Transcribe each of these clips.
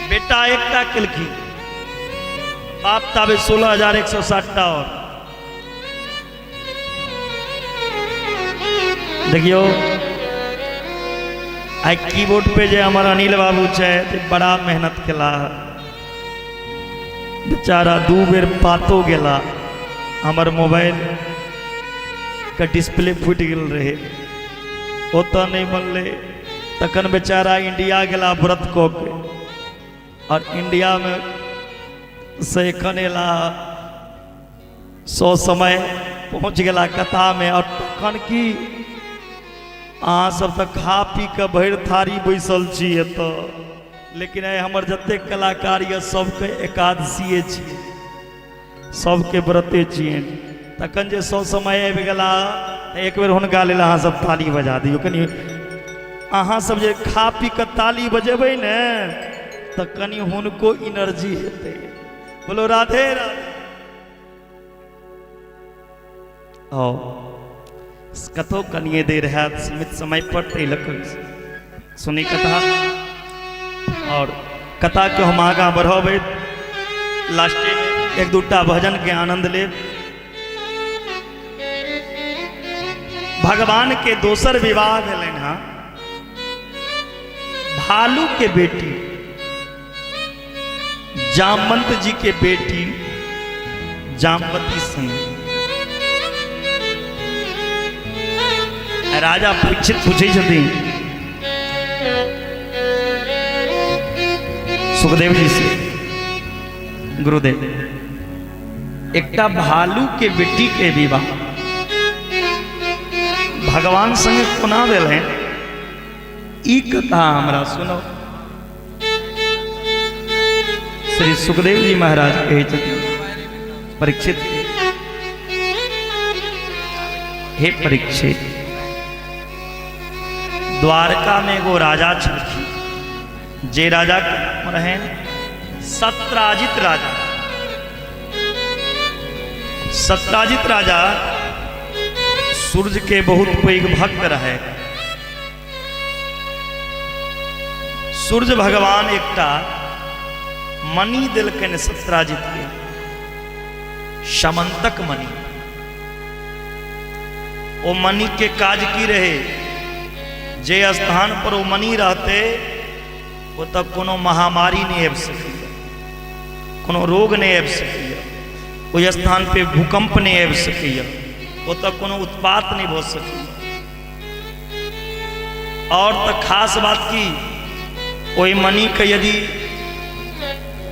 बेटा एकटा केलखिन, बाप ताबे 16,160 और देखियो आई कीबोर्ड पे जो हमारा अनिल बाबू है बड़ा मेहनत केला, बेचारा 2 बेर पातो गेला, हमार मोबाइल का डिस्प्ले फूट गल रहे, ओता नहीं बनले, तखन बेचारा इंडिया गेला व्रत को के, और इंडिया में से कनेला 100 समय पहुँच गला कथा में, और तखन की अहाँ सब तक खा पी के भर थारी बैसल छी तो, लेकिन हमर जते कलाकार ये सबके एकादशीए छी, सबके व्रते छिए, तखन जे 100 समय आबि गेला एक बेर हुनका लेल अहाँ सब ताली बजा दियौ कनी, अहाँ सब जे खा पी के ताली बजेबै ने तो कनी हुनको एनर्जी हेतै। बोलो राधे राधे। कतो कनिए देर है सीमित समय पर तिलक सुनी कथा, और कथा के हम आगा बढ़ाबे, लास्टे में 1-2टा भजन के आनंद ले। भगवान के दोसर विवाह भेलन हाँ, भालू के बेटी जामवंत जी के बेटी जामवती सिंह। राजा परीक्षित पूछे सुखदेव जी से, गुरुदेव एकटा भालू के बेटी के विवाह भगवान संगे कोना भेल, ई कथा हमरा सुनो। श्री सुखदेव जी महाराज कहे परीक्षित, हे परीक्षित, द्वारका में एगो राजा छलखिन, जे राजा के नाम रहे सत्राजित राजा। सत्राजित राजा सूर्य के बहुत पैघ भक्त रहे। सूर्य भगवान एकटा मणि दिलकन सत्राजित के, समंतक मणि। ओ मणि के काज की रहे, जे स्थान पर वो मणि रहते वो तक कोनो महामारी नहीं आबि सकैए, कोनो रोग नहीं आबि सकैए, ओहि स्थान पे भूकंप नहीं आबि सकैए, वो तक कोनो उत्पात नहीं भ सकैए। और तक खास बात की, ओहि मणि के यदि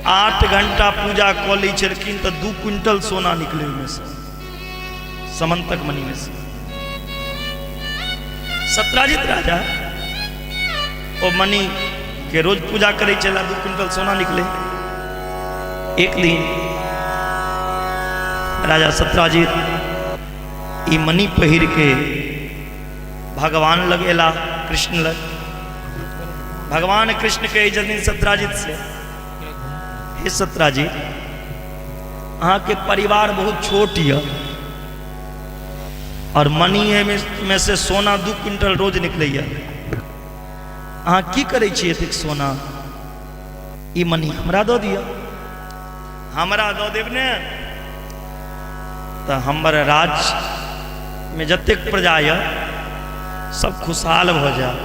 8 घंटा पूजा कऽ लै छलखिन तो 2 क्विंटल सोना निकले में से, समंतक मणि में से। सत्राजित राजा ओ मणि के रोज पूजा करे चला, 2 क्विंटल सोना निकले। एक दिन राजा सत्राजित ई मणि पहिर के भगवान लगेला, कृष्ण लग। भगवान कृष्ण के जदिन सत्राजित से, हे सत्राजित, अहाँ के परिवार बहुत छोट है, और मणि में से सोना 2 क्विंटल रोज निकले, अहाँ की करे छी एतेक सोना, ई मणि हमरा दऽ दिअ। हमरा दऽ देब ने तो हमर राज में जतेक प्रजा है सब खुशहाल भ जाए।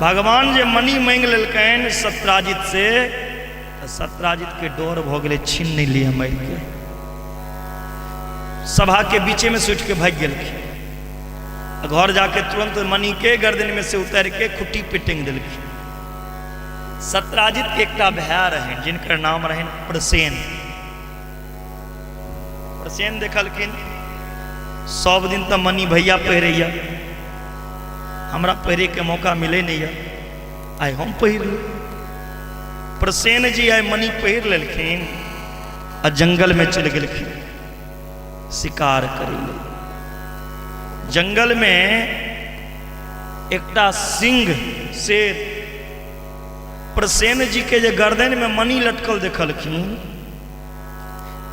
भगवान जे मणि मांग लेलकैन सत्राजित से, तो सत्राजित के डर भ गेलै, छीन नहीं लिया मार के, सभा के बीचे में से उठ के भाग गेलखिन। घर जाके तुरंत मणि के गर्दन में से उतार के खुट्टी पे टेंग दिलखिन। सत्राजित के एकटा भाई रहे जिनकर नाम रहे प्रसेन। प्रसेन देखलखिन सब दिन तो मणि भैया पहिरैया, हमरा पहिरे के मौका मिले नहीं है, आइ हम पहिर लू। प्रसेन जी आइ मणि पहिर लेलखिन आ जंगल में चल गेलखिन शिकार करे ले। जंगल में एकटा सिंह शेर प्रसेन जी के जे गर्दन में मणि लटकल देखलखिन,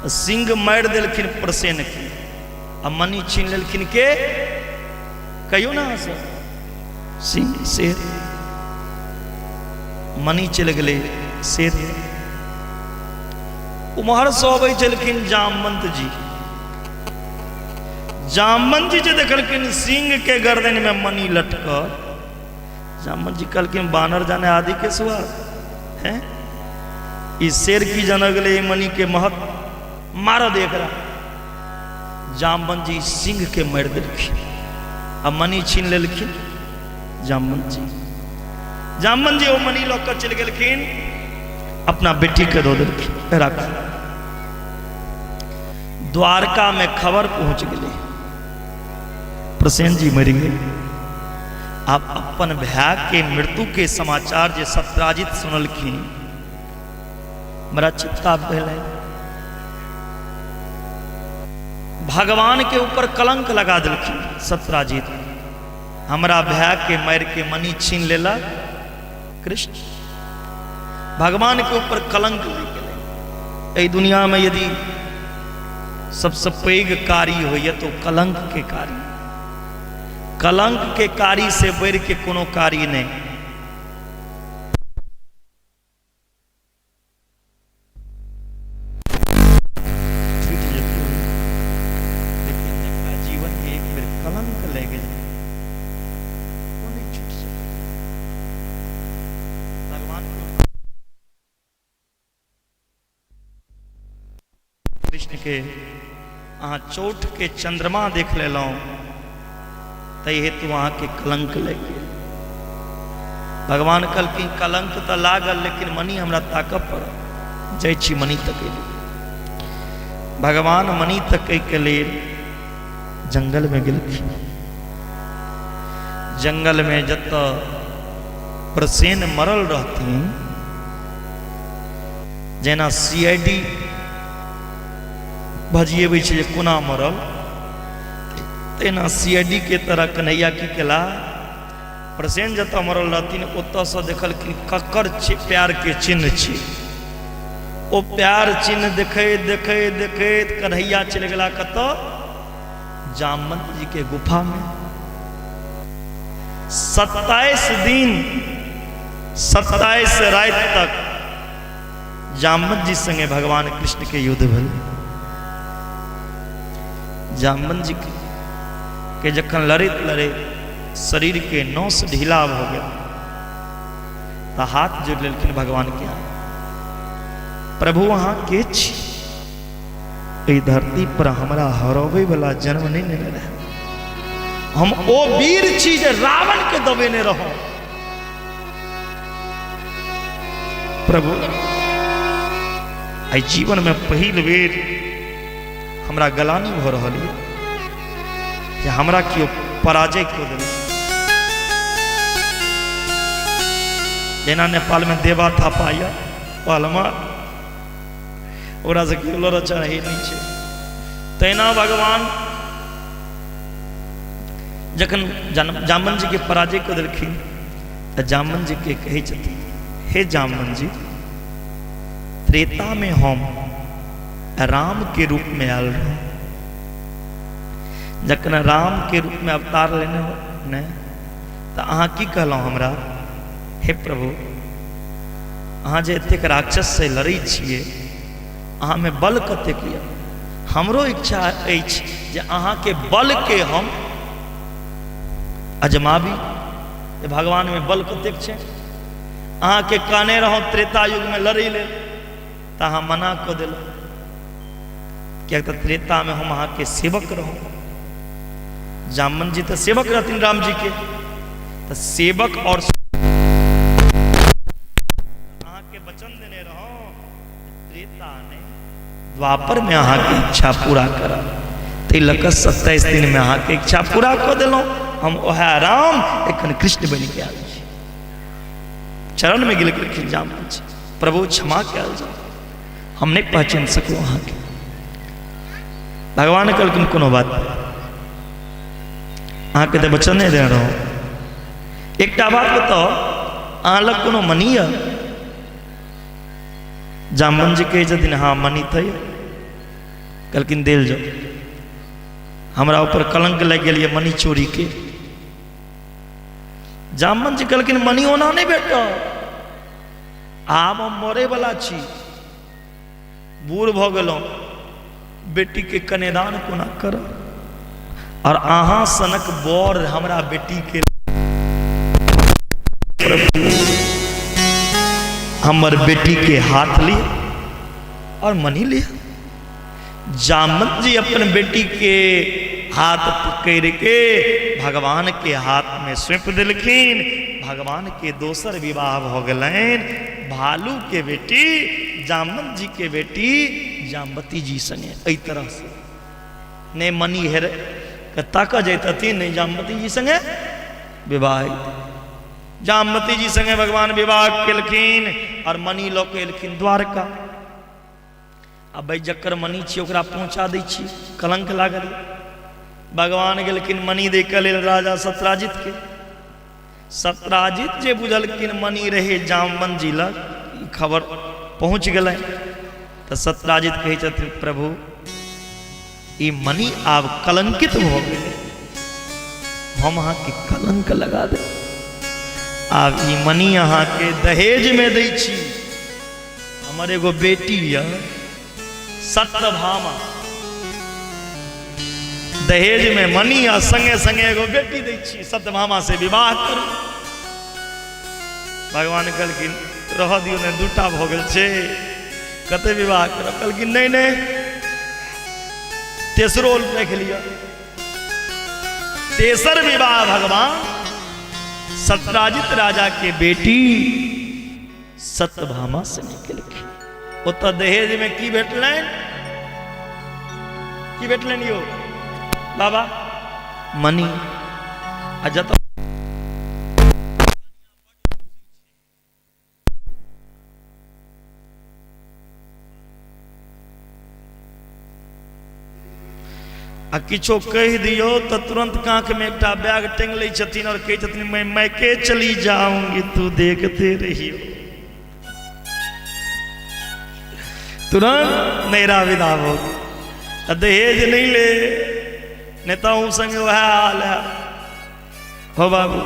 सिंह मार देलखिन प्रसेन के, आ मणि छीन लेलखिन के, कहियो ना सर, सिंह शेर। मनी चल गए शेर उम्हर से अबै छलखिन जामवंत जी। जामवंत जी जे देखलखिन सिंह के गर्दन में मनी लटकल, जामवंत जी कहलखिन बानर जाने आदि के स्वाद है, इस शेर की जनगले मनी के महत मार देख रहा। जामवंत जी सिंह के मार दिलखिन, अब मनी छीन लेलखिन जामवंत जी। जामवंत जी वो मनी लौकर चल गलखिन, अपना बेटी के दो दिलखिन रख। द्वारका में खबर पहुंच गई, प्रसेन जी मर गए। आप अपन भाई के मृत्यु के समाचार जे सत्राजित सुनलखिन, बड़ा चिंता भेल। भगवान के ऊपर कलंक लगा दिलखिन सत्राजित, हमरा भाई के मार के मनी छीन लेला कृष्ण। भगवान के ऊपर कलंक लग गए। दुनिया में यदि सबसे पैघ कारी होइए तो कलंक के कारी, कलंक के कारी से बढ़ के कोनो कारी नहीं। जीवन में एक बेर कलंक ले गए वो नहीं छूट सकता। भगवान कृष्ण के अहाँ चोट के चंद्रमा देख ले तय हेतु अहाँ के कलंक लग गए। भगवान कल की कलंक तो लागल, लेकिन मनी हमरा ताकब पड़ जाइ छी मनी तक। भगवान मनी तक के लिए जंगल में गेलखिन। जंगल में जत प्रसेन मरल रहथिन, जेना सीआईडी भजिएबै छै जे कोना मरल, तेना सीआईडी के तरह कन्हैया की केला प्रसेन जतऽ मरल रहथिन ओतऽ से देखलखिन ककर प्यार के चिन्ह छै। ओ प्यार चिन्ह देखैत देखैत देखैत कन्हैया चलि गेला कतऽ, जामवंत जी के गुफा में। 27 दिन 27 रात तक जामवंत जी संगे भगवान कृष्ण के युद्ध भेल। जामवंत जी के जखन लड़ैत लड़ैत शरीर के नस ढीला भ गया तो हाथ जोड़ लेलखिन भगवान के। प्रभु अहाँ के छी, एहि धरती पर हमरा हरबै वाला जन्म नहीं लेने रहे। हम ओ वीर छी जे रावण के दबेने रहो। प्रभु आई जीवन में पहिल बेर हमरा गलानी भ रहल है कि हमरा क्यों पराजय क्यों दिल। जेना नेपाल में देवा था पाया पालमा ओकरा से क्यों लड़ चढ़े नहीं छे, तैना भगवान जखन जामवंत जी के पराजय को दिलखिन तो जामवंत जी के कहे छथिन, हे जामवंत जी, त्रेता में हम राम के रूप में आयल रहे। जखन राम के रूप में अवतार लेने ने तो अहाँ की कहलहुँ हमरा, हे प्रभु अहाँ जे एतेक राक्षस से लड़ै छियै, अहाँ में बल कतेक यऽ। हमरो इच्छा अछि जे अहाँ के बल के हम अजमाबी। भगवान में बल कतेक छै। अहाँ के कहने रहौं त्रेता युग में लड़ै ले तो अहाँ मना कऽ देलहुँ, क्या तो त्रेता में हम अहाँ के सेवक रहो। जामवंत जी तो सेवक रहथिन राम जी के, तो सेवक और अहाँ के वचन देने रहो त्रेता ने द्वापर में अहाँ के इच्छा पूरा करा। तिलक 27 दिन में अहाँ के इच्छा पूरा कर दिलौं। हम ओह राम एखन कृष्ण बन के आयल छी। चरण में गिल के जामवंत जी, प्रभु क्षमा कयल जाओ, हम नहीं पहचान सकलो अहाँ के। भगवान कहलखिन कोनो बात अहाँ के तो वचन नहीं दे रहो। एकटा बात बताओ, अहाँ लग कोनो मनी है? जामवंत जी कहे छथिन हाँ मनी थे। कहलखिन देल जाओ, हमरा ऊपर कलंक लग गई मनी चोरी के। जामवंत जी कहलखिन मनी ओना नहीं भेटल, आब हम मरे वाला छी, बूढ़ भ गेलहुँ, बेटी के कन्यादान कोना करब, और अहाँ सनक बर हमरा बेटी के हमर बेटी के हाथ लिया और मनी लिया। जामवंत जी अपन बेटी के हाथ पकड़ के भगवान के हाथ में सौंप दिलखिन। भगवान के दोसर विवाह भ गलैन भालू के बेटी जामवंत जी के बेटी जामवती जी संगे। एहि तरह से ने मनी हेर तक जैतथिन नहीं जामवती जी संगे विवाह। जामवती जी संगे भगवान विवाह केलखिन और मनी लऽ के एलखिन द्वारका। अब भाई जकर मनी छी ओकरा पहुँचा दै छी, कलंक लागल। भगवान गेलखिन मनी दे के लेल राजा सत्राजित के। सत्राजित जे बुझलखिन मनी रहे जामवंत जी लग, खबर पहुँच गए तो सत्राजित कहे छथिन प्रभु ई मनी आब कलंकित भ गए, हम अहाँ के कलंक लगा दे। आब ई मनी अहाँ के दहेज में दै छी। हमर एगो बेटी है सत्यभामा, दहेज में मनी आ संगे संगे एगो बेटी दै छी, सत्यभामा से विवाह करू। भगवान कहलखिन रह दियो ने, दूटा भ गेल छै, कते विवाह करब। कहलखिन नहीं नहीं तेसरो रख लिया। तेसर विवाह भगवान सत्राजित राजा के बेटी सत्यभामा से निकलखिन। ओत दहेज में की भेटलैन, की भेटलैन यो बाबा मनी। आ जत आ किछो कह दियो तो तुरंत कांख में एक बैग टेंग ले छथिन और कहे छथिन मैं मैके चली जाऊंगी, तू देखते रहियो। तुरंत नैरा विदा हो। दहेज नहीं ले, नेताओं संग वह हाल है हो बाबू।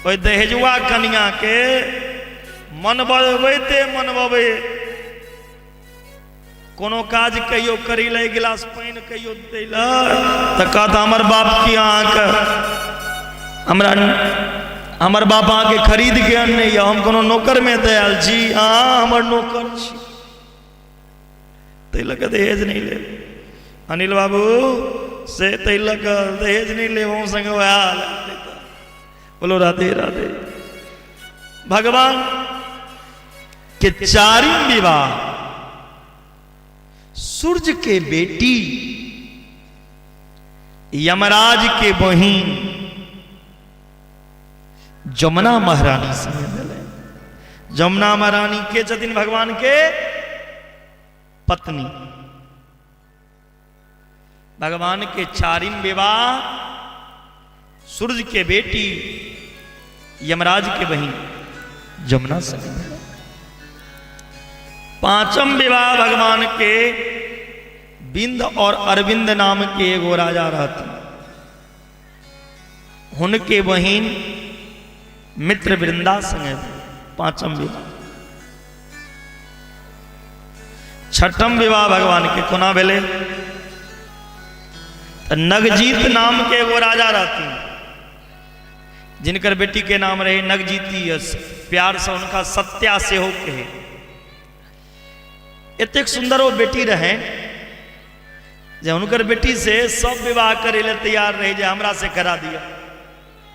ओई दहेजुआ कन्या के मनबे कोनो काज कहियो करी ले, गिलास पानी कहियो दिला तो कहता हमर बाप की आँख हमर बाप आके खरीद के अनने या हम कोनो नौकर में दयाल छी, हमर नौकर छी। तैलक दहेज नहीं ले अनिल बाबू से, तैलक दहेज नहीं ले वो संग हाल। बोलो राधे राधे। भगवान के चारिम विवाह सूर्य के बेटी यमराज के बहिन जमुना महारानी से मिले। जमुना महारानी के छथिन भगवान के पत्नी। भगवान के चारिम विवाह सूर्य के बेटी यमराज के बहिन जमुना से मिले। पांचम विवाह भगवान के बिंद और अरविंद नाम के एगो राजा रहते, उनके बहिन मित्र वृंदा संगे पांचम विवाह। छठम विवाह भगवान के कोना भेले, नगजीत नाम के एगो राजा रहती, जिनकर बेटी के नाम रहे नगजीती। प्यार से उनका सत्या से हो कहे। इतने सुंदर वो बेटी रहे जे उनकर बेटी से सब विवाह करे ले तैयार रहे जे हमरा से करा दिया।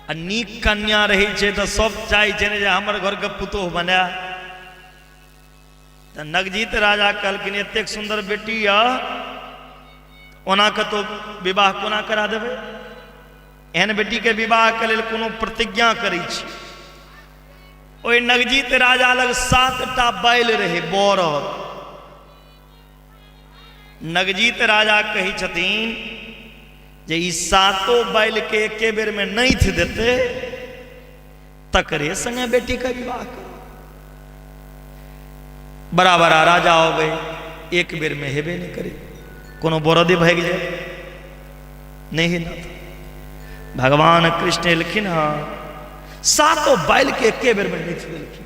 आ नीक कन्या रही छे तो सब चाहे छे जे हमर घर के पुतोह बना। तो नगजीत राजा कहलखिन इतने सुंदर बेटी है, ओना के तो विवाह कोना करा देवे। एहन बेटी के विवाह के लेल कोनो प्रतिज्ञा करी छी। ओई नगजीत राजा लग 7टा बैल रहे बरद। नगजीत राजा कही छथिन जे ई 7 बैल के एके बेर में नहीं थे देते तकरे संगे बेटी का विवाह करो। बड़ा बड़ा राजा हो गए, एक बेर में हेबे नहीं करे, कोनो बरदे भाग जाए नहीं ना। भगवान कृष्ण एलखिन, हाँ 7 बैल के एके बेर में नहीं थे देलखिन।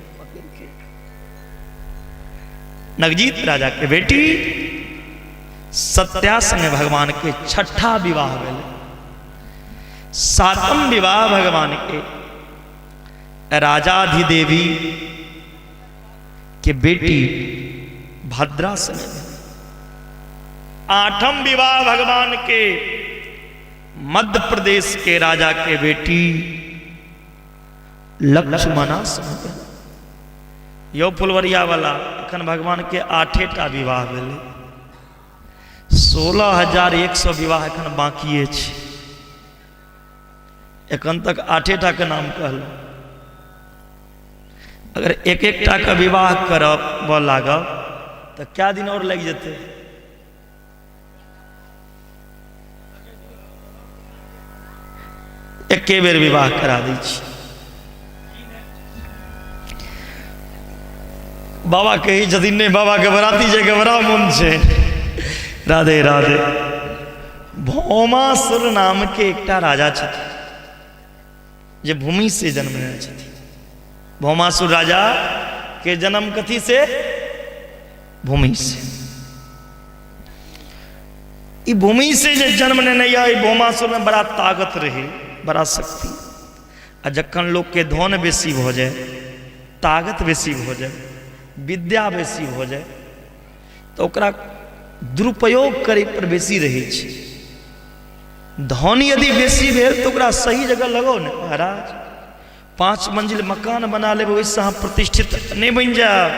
नगजीत राजा के बेटी सत्या संगे भगवान के छठा विवाह भेल। सातम विवाह भगवान के राजाधिदेवी के बेटी भद्रा संगे। आठम विवाह भगवान के मध्य प्रदेश के राजा के बेटी लक्ष्मणा संगे। यो फुलवरिया वाला अखन भगवान के 8टा विवाह भेले। 16,100 विवाह एखन बाकी छै। एखन तक 8टा के नाम कहलहुँ। अगर एक एकटा का विवाह करब लागब तो क्या दिन और लग जेते। एके बेर विवाह करा दी छी। बाबा कही छथिन नहीं, बाबा के बराती छै के बड़ा मन छै। राधे राधे। भौमासुर नाम के एकटा राजा छथिन जे भूमि से जन्म लेने छथिन। भौमासुर राजा के जन्म कथी से? भूमि से। ई भूमि से जे जन्म लेने या भौमासुर में बड़ा ताकत रहे, बड़ा शक्ति। आ जखन लोग के धन बेसी भ जाए, ताकत बेसी भ जाए, विद्या बेसी भ जाए तो ओकरा दुरुपयोग करे पर बेसी रहे छै। धन यदि बेसी भेल तो ओकरा सही जगह लगाओ ने महाराज। 5 मंजिल मकान बना लेबै, ओहिसँ अहाँ प्रतिष्ठित नहीं बन जाए।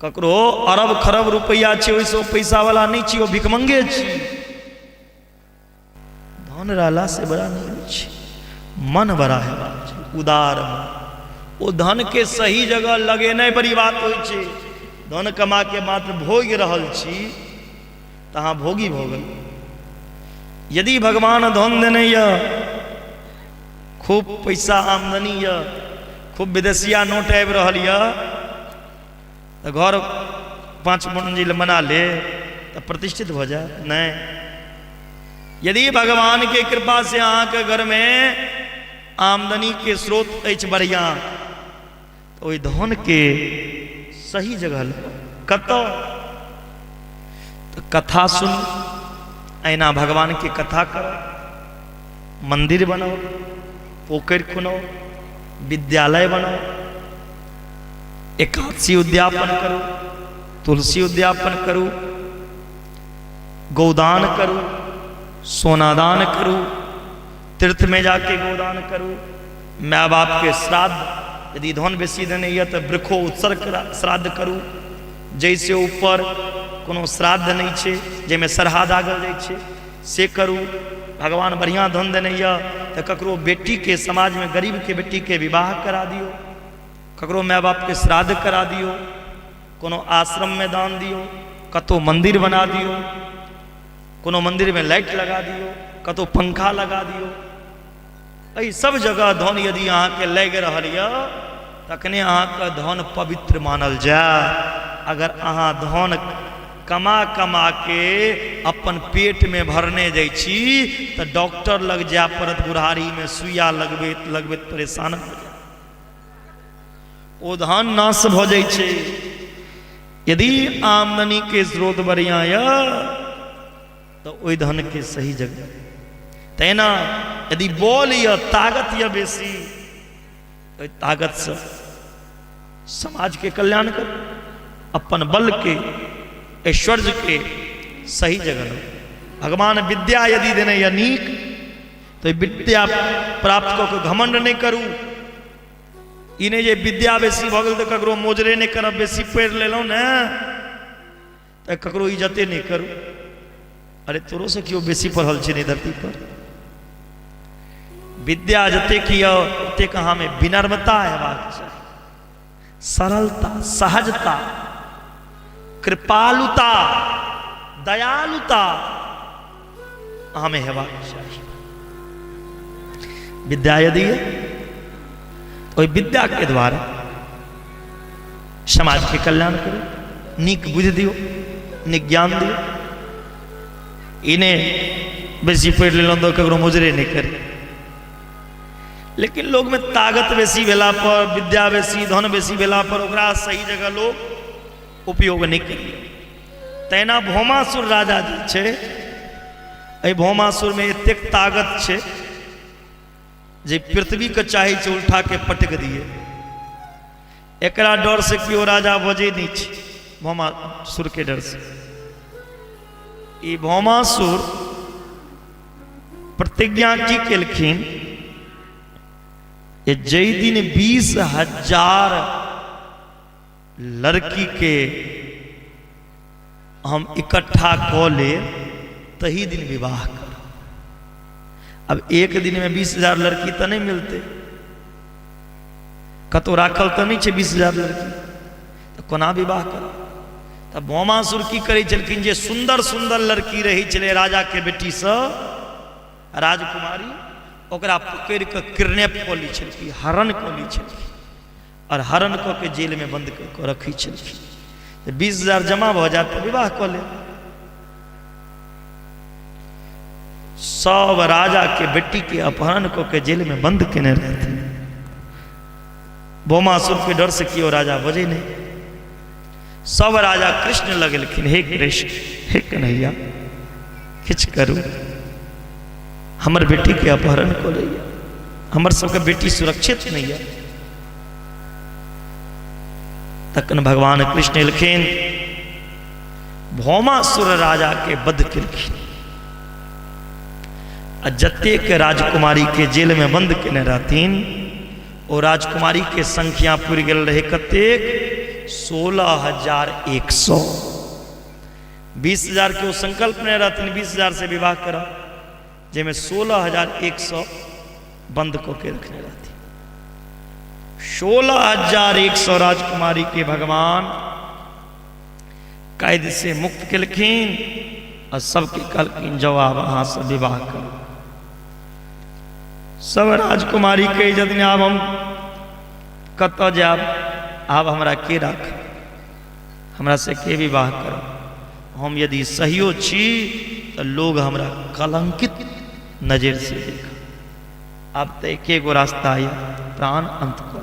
ककरो अरब खरब रुपया छै, ओहिसँ ओ पैसा वाला नहीं छी, ओ भिखमंगे छी। धन रहला से बड़ा नहीं होइ छै, मन बड़ा हेबाक छै, उदार मन। ओ धन के सही जगह लगेने बड़ी बात होइ छै। धन कमा के मात्र भोग रहल छी तऽ अहाँ भोगी भऽ गेल। यदि भगवान धन देने य, खूब पैसा आमदनी य, खूब विदेशिया नोट आबि रहल य, तो घर 5 मंजिल बना ले तो प्रतिष्ठित हो जाए नहीं। यदि भगवान के कृपा से अहाँ के घर में आमदनी के स्रोत अछि बढ़िया, तो ओहि धन के सही जगह कतो तो कथा सुन, ऐना भगवान की कथा करो, मंदिर बनाओ, पोखर खुनो, विद्यालय बनाओ, एकादशी उद्यापन करो, तुलसी उद्यापन करो, गोदान करो, सोनादान करो, तीर्थ में जाके गोदान करो, माँ बाप के श्राद्ध यदि धन बेसी देने यऽ तो वृखो उत्सर्ग श्राद्ध करू। जैसे ऊपर कोनो श्राद्ध नहीं छै जैमे सरहा दागल जाइ छै से करू। भगवान बढ़िया धन देने यऽ तो ककरो बेटी के समाज में गरीब के बेटी के विवाह करा दियो, ककरो माँ बाप के श्राद्ध करा दियो, कोनो आश्रम में दान दियो, कतो मंदिर बना दियो, कोनो मंदिर में लाइट लगा दियो, कतो पंखा लगा दियो। एहि सब जगह धन यदि अहाँ के लग रहल यऽ तखने अहाँ के धन पवित्र मानल जाए। अगर अहाँ धन कमा कमा के अपन पेट में भरने जाइ छी तो डॉक्टर लग जाए पड़त, बुढ़ारी में सुइया लगबैत लगबैत परेशान हो जाए, ओ धन नाश भ जाइ छै। यदि आमदनी के स्रोत बढ़िया यऽ तो ओहि धन के सही जगह। तैना यदि बल या ताकत या बेसी तो ताकत से समाज के कल्याण कर, अपन बल के ऐश्वर्य के सही जगह लो। भगवान विद्या यदि देने या नीक तो विद्या प्राप्त कऽ के घमंड नहीं करू। ई नहीं जे विद्या बेसी भ गेल तो ककरो मोजरे नहीं करब, बेसी पढ़ि लेलहुँ ने तो ककरो इज्जते नहीं करू। अरे तोरो से क्यों बेसी पढ़ल छै नहीं धरती पर। विद्या जतेक यऽ ओतेक अहाँ में विनम्रता हेबाक चाही, सरलता, सहजता, कृपालुता, दयालुता अहाँ में हेबाक चाही। विद्या यदि ओहि विद्या के द्वारा समाज के कल्याण करो, नीक बुद्धि दियो, नीक ज्ञान दियो। इन्हें बेसी पढ़ लेलहुँ तो ककरो मुजरे नहीं करे। लेकिन लोग में ताकत बेसी भेला पर, विद्या बेसी, धन बेसी भेला पर ओकरा सही जगह लोग उपयोग नहीं करिए। तहिना भौमासुर राजा जी छै, एहि भौमासुर में एतेक ताकत छै जे पृथ्वी के चाहे छै उल्टा के पटक दिए। एकरा डर से कियो राजा बजे नहीं छै, भौमासुर के डर से। ई भौमासुर प्रतिज्ञा की केलखिन, जय दिन 20,000 लड़की के हम इकट्ठा कऽ ले तही दिन विवाह कर। अब एक दिन में 20,000 लड़की तो नहीं मिलते, कतो राखल तो नहीं है 20,000 लड़की, तो कोना विवाह कर। तब भौमासुर की करै छलखिन जे सुंदर सुंदर लड़की रही छलै राजा के बेटी से राजकुमारी, ओकरा पकड़ के किडनैप कऽ लै छलखिन, हरण कऽ लै छलखिन और हरण कऽ के जेल में बंद कऽ के रखै छलखिन। 20,000 जमा भऽ जाए तो विवाह कऽ ले। सब राजा के बेटी के अपहरण कऽ के जेल में बंद केने रहते। भौमासुर के डर से कियो राजा बजे नहीं। सब राजा कृष्ण लगेलखिन, हे कृष्ण, हे कन्हैया, किछ करू, हमर बेटी के अपहरण कऽ लैया, हमर सबके बेटी सुरक्षित नहीं है। तखन भगवान कृष्ण एलखिन, भौमासुर राजा के वध केलखिन आ जतेक राजकुमारी के जेल में बंद केने रहथिन ओ राजकुमारी के संख्या पुरि गेल रहे कतेक, 16,100। 20,000 के वो संकल्प में रहथिन 20,000 से विवाह करा, जिसमें 16,100 बंद को के रखने रहती। 16,100 राजकुमारी के भगवान कैद से मुक्त केलखिन और सबके कहलखिन जवाब अहाँ से विवाह करो। सब राजकुमारी कही जतन आब हम कत जाब, आब हमरा के राख, हमरा से के विवाह करो। हम यदि सहियो छी तो लोग हमरा कलंकित नजर से देखा। अब तो एक रास्ता आया, प्राण अंत कर।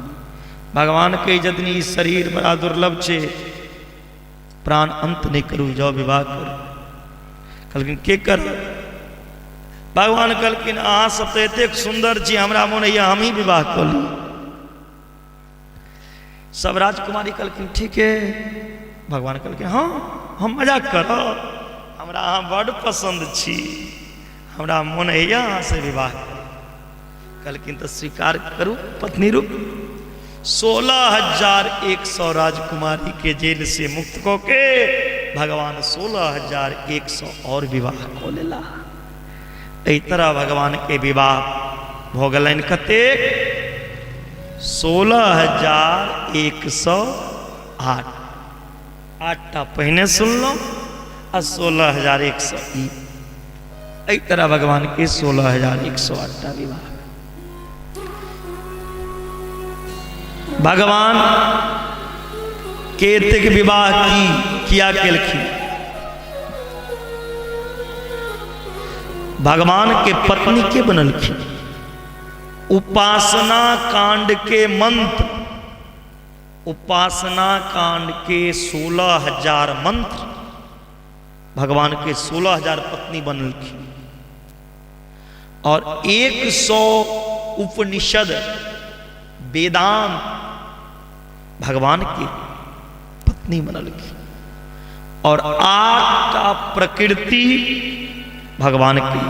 भगवान के जतनी शरीर बड़ा दुर्लभ छे, प्राण अंत नहीं करू, जाओ विवाह करो। कहलखिन के कर? भगवान कहलखिन अहाँ सब तो एतेक सुंदर छी, हमरा मोन होइया हम ही विवाह कऽ ली। सब राजकुमारी कहलखिन ठीक है। भगवान कहलखिन हाँ हम मजाक करब, हमरा अहाँ बड़ पसंद छी, हमरा मोन होइया अहाँ से विवाह करू। कहलखिन तो स्वीकार करू पत्नी रूप। 16,100 राजकुमारी के जेल से मुक्त को के भगवान 16,100 और विवाह को लेला। एहि तरह भगवान के विवाह भ गेलनि कतेक, 16,108। 8टा पहिने सुनलहुँ आ 16,100 ई। एहि तरह भगवान के 16,108टा विवाह। भगवान के एतेक विवाह की किया केलखिन। भगवान के पत्नी के बनलखिन। उपासना कांड के मंत्र, उपासना कांड के 16,000 मंत्र भगवान के 16,000 पत्नी बनलखिन और 100 उपनिषद वेदांत भगवान की पत्नी बनलखिन और 8टा प्रकृति भगवान की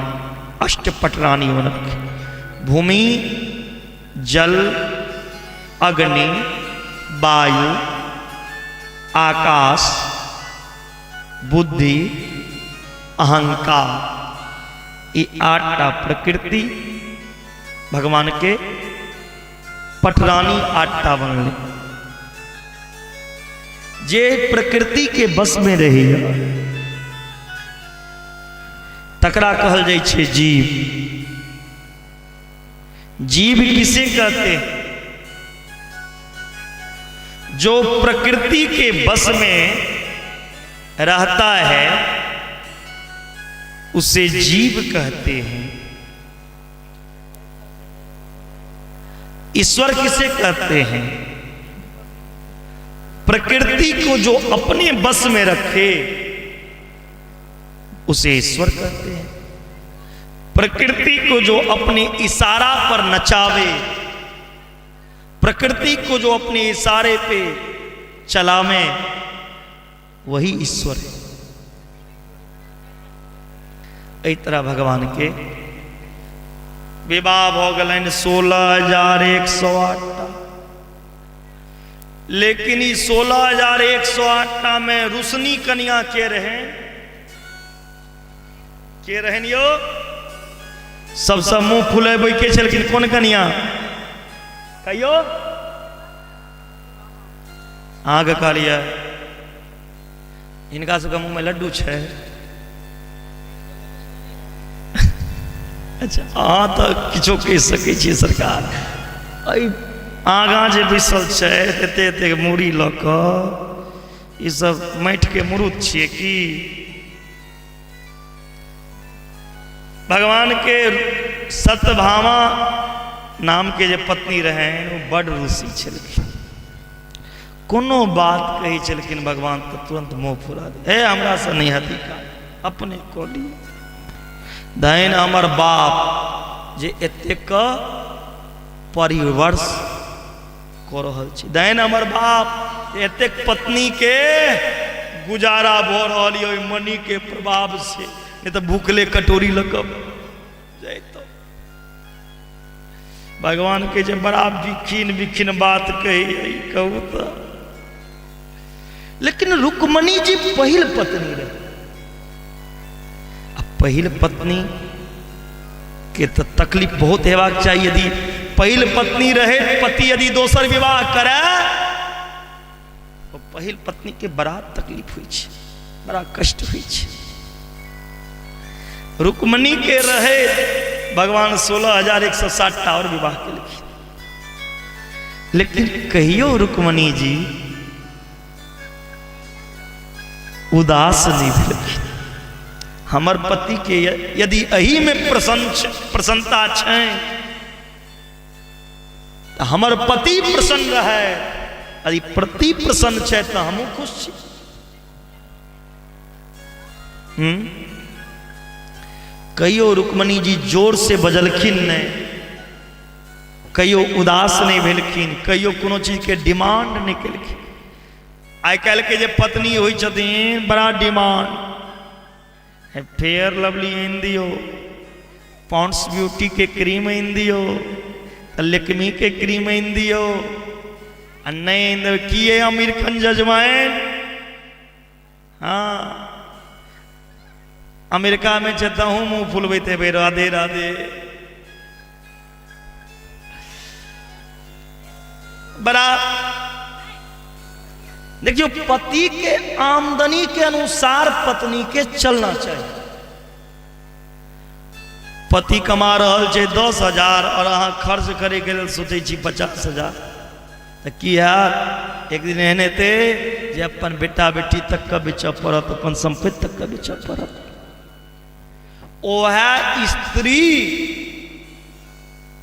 अष्टपटरानी बनलखिन। भूमि, जल, अग्नि, वायु, आकाश, बुद्धि, अहंकार, ये 8टा प्रकृति भगवान के पटरानी 8टा बनले। जे प्रकृति के बस में रही तकरा कहल जाय छे जीव। जीव किसे कहते हैं? जो प्रकृति के बस में रहता है उसे जीव कहते हैं। ईश्वर किसे कहते हैं? प्रकृति को जो अपने बस में रखे उसे ईश्वर कहते हैं। प्रकृति को जो अपने इशारा पर नचावे, प्रकृति को जो अपने इशारे पे चलावे, वही ईश्वर है। इस तरह भगवान के विवाह हो गए 16,108, लेकिन इस 16,108 में रुसनी कन्या के रहे यो सब मुंह फुले बैके छलखिन। कोन कन्या कहियो? आगे कहलिए इनका सबके मुंह में लड्डू है। अच्छा अहाँ तो किछो कह सकै छी सरकार। आगाँ जे बैसल छै एते एते मूड़ी लऽ कऽ, ई सब माटि के मुरूत छियै कि? भगवान के सत्यभामा नाम के जे पत्नी रहे वो बड़ ऋषि छलखिन। कोनो बात कही छलखिन भगवान तो तुरंत मुँह फुला दे, हे हमरा से नहीं हती का, अपने कोली धैन हमर बाप जे एतेक परिवर्ष कऽ रहल छी, धैन हमर बाप एतेक पत्नी के गुजारा भऽ रहल है ओहि मणि के प्रभाव से, नहीं तो भूखले कटोरी लकब जाए। तो भगवान के जे बड़ा बिखिन बिखिन बात कही कहू तो। लेकिन रुक्मणी जी पहिल पत्नी रहे। पहिल पत्नी के तो तकलीफ बहुत हेबाक चाहिए। यदि पहिल पत्नी रहे, पति यदि दोसर विवाह करे तो पहिल पत्नी के बड़ा तकलीफ हुई छै, बड़ा कष्ट हुई छै। रुक्मणी के रहे भगवान 16,160 और विवाह के लिए। लेकिन कहियो रुक्मणी जी उदास नहीं भेलखिन। हमर पति के यदि अही में प्रसन्नता छै, हमर पति प्रसन्न रहे, यदि पति प्रसन्न छै तो हमहूँ खुश छी। कहियो रुक्मणी जी जोर से बजलखिन नहीं, कहियो उदास नहीं भेलखिन, कहियो कोनो चीज के डिमांड नहीं केलखिन। आइ काल्हि के जे पत्नी होइ छथिन बड़ा डिमांड, फेयर लवली आनि दियो, पॉन्ड्स ब्यूटी के क्रीम आनि दियो, लेक्मी के क्रीम आनि दियो, आ नहीं आनि दियो किए अमेरिकन जजमाइन। हाँ अमेरिका में चलता हूँ मुंह फुलबैते भाई राधे राधे। बड़ा देखियो पति के आमदनी के अनुसार पत्नी के चलना चाहिए। पति कमा रहल छै 10,000 और अहाँ खर्च करे के लेल सोचे छी 50,000, तो की है एक दिन एहन हेतै जे अपन बेटा बेटी तक के बेचऽ पड़त, अपन संपत्ति तक के बेचऽ पड़त। ओह स्त्री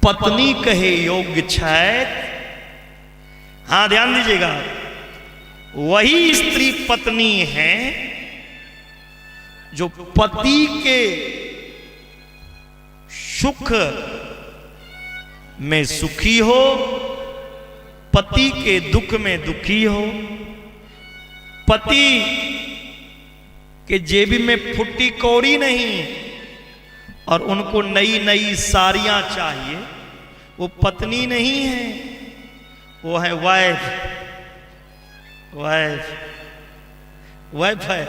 पत्नी कहे योग्य छथि। हाँ ध्यान दीजिएगा, वही स्त्री पत्नी है जो पति के सुख में सुखी हो, पति के दुख में दुखी हो, पति के जेबी में फुट्टी कौड़ी नहीं और उनको नई नई साड़ियां चाहिए, वो पत्नी नहीं है, वो है वाइफ। वाइफ वाइफ है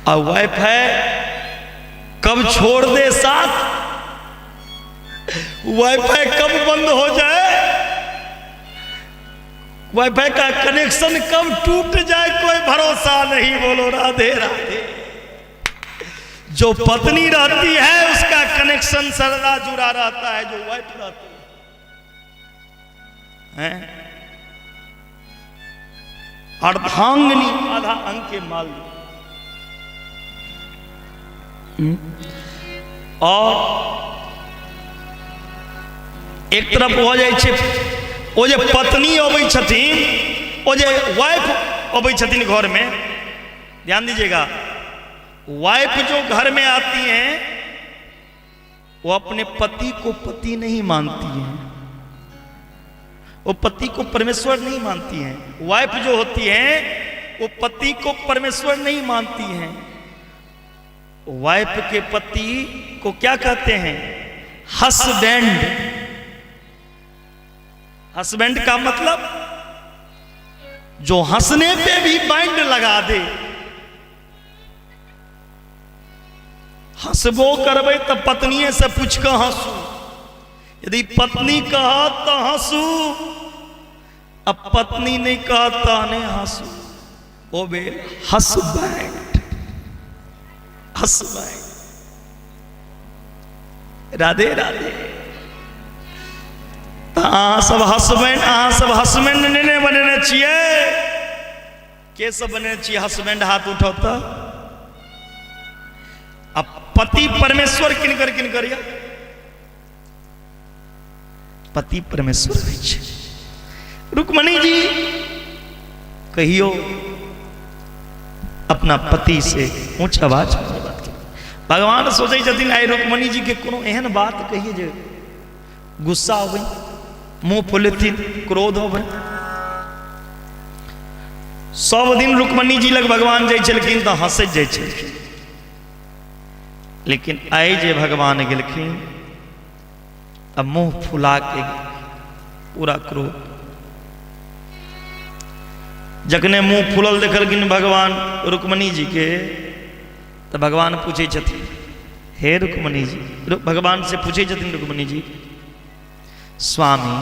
और वाइफ है कब छोड़ दे साथ, वाईफाई कब बंद हो जाए, वाईफाई का कनेक्शन कब टूट जाए, कोई भरोसा नहीं। बोलो राधे राधे। जो पत्नी रहती है उसका कनेक्शन सदा जुड़ा रहता है, जो वाइफ रहती है अर्धांगिनी आधा अंग के माल। और एक तरफ हो जाए छे ओ जे पत्नी अबै छथिन, ओ जे वाइफ अबै छथिन घर में, ध्यान दीजिएगा, वाइफ जो घर में आती हैं वो अपने पति को पति नहीं मानती हैं, वो पति को परमेश्वर नहीं मानती हैं। वाइफ जो होती हैं वो पति को परमेश्वर नहीं मानती हैं। वाइफ के पति को क्या कहते हैं? हस्बैंड। हस्बैंड का मतलब जो हंसने पे भी बैंड लगा दे। हंसबो करबे तो पत्नी से पूछ कर हंसू, यदि पत्नी कहा तो हंसू, अब पत्नी नहीं कहा तो नहीं हंसू। ओ बे हस्बैंड, हस्बैंड। राधे राधे। तो सब हस्बैंड, सब हस्बैंड नहीं बनने चाहिए। के सब बनने चाहिए हस्बैंड? हाथ उठाओ तो। अब पति परमेश्वर किनकर किनकर या पति परमेश्वर होइ छै। रुक्मणी जी कहियो अपना पति से ऊंच आवाज में बात की। भगवान सोचे छथिन आई रुक्मणी जी के कोनो एहन बात कहिए जे गुस्सा होबै, मुंह फुलेथिन, क्रोध होबै। सब दिन रुक्मणी जी लग भगवान जाइ छलखिन तो हंसैत जाइ छलखिन, लेकिन आइ जे भगवान गेलखिन अब मुंह फुला के पूरा क्रोध। जखने मुंह फुलल देखलखिन भगवान रुक्मणी जी के, तो भगवान पूछे छथिन, हे रुक्मणी जी, भगवान से पूछे छथिन रुक्मणी जी, स्वामी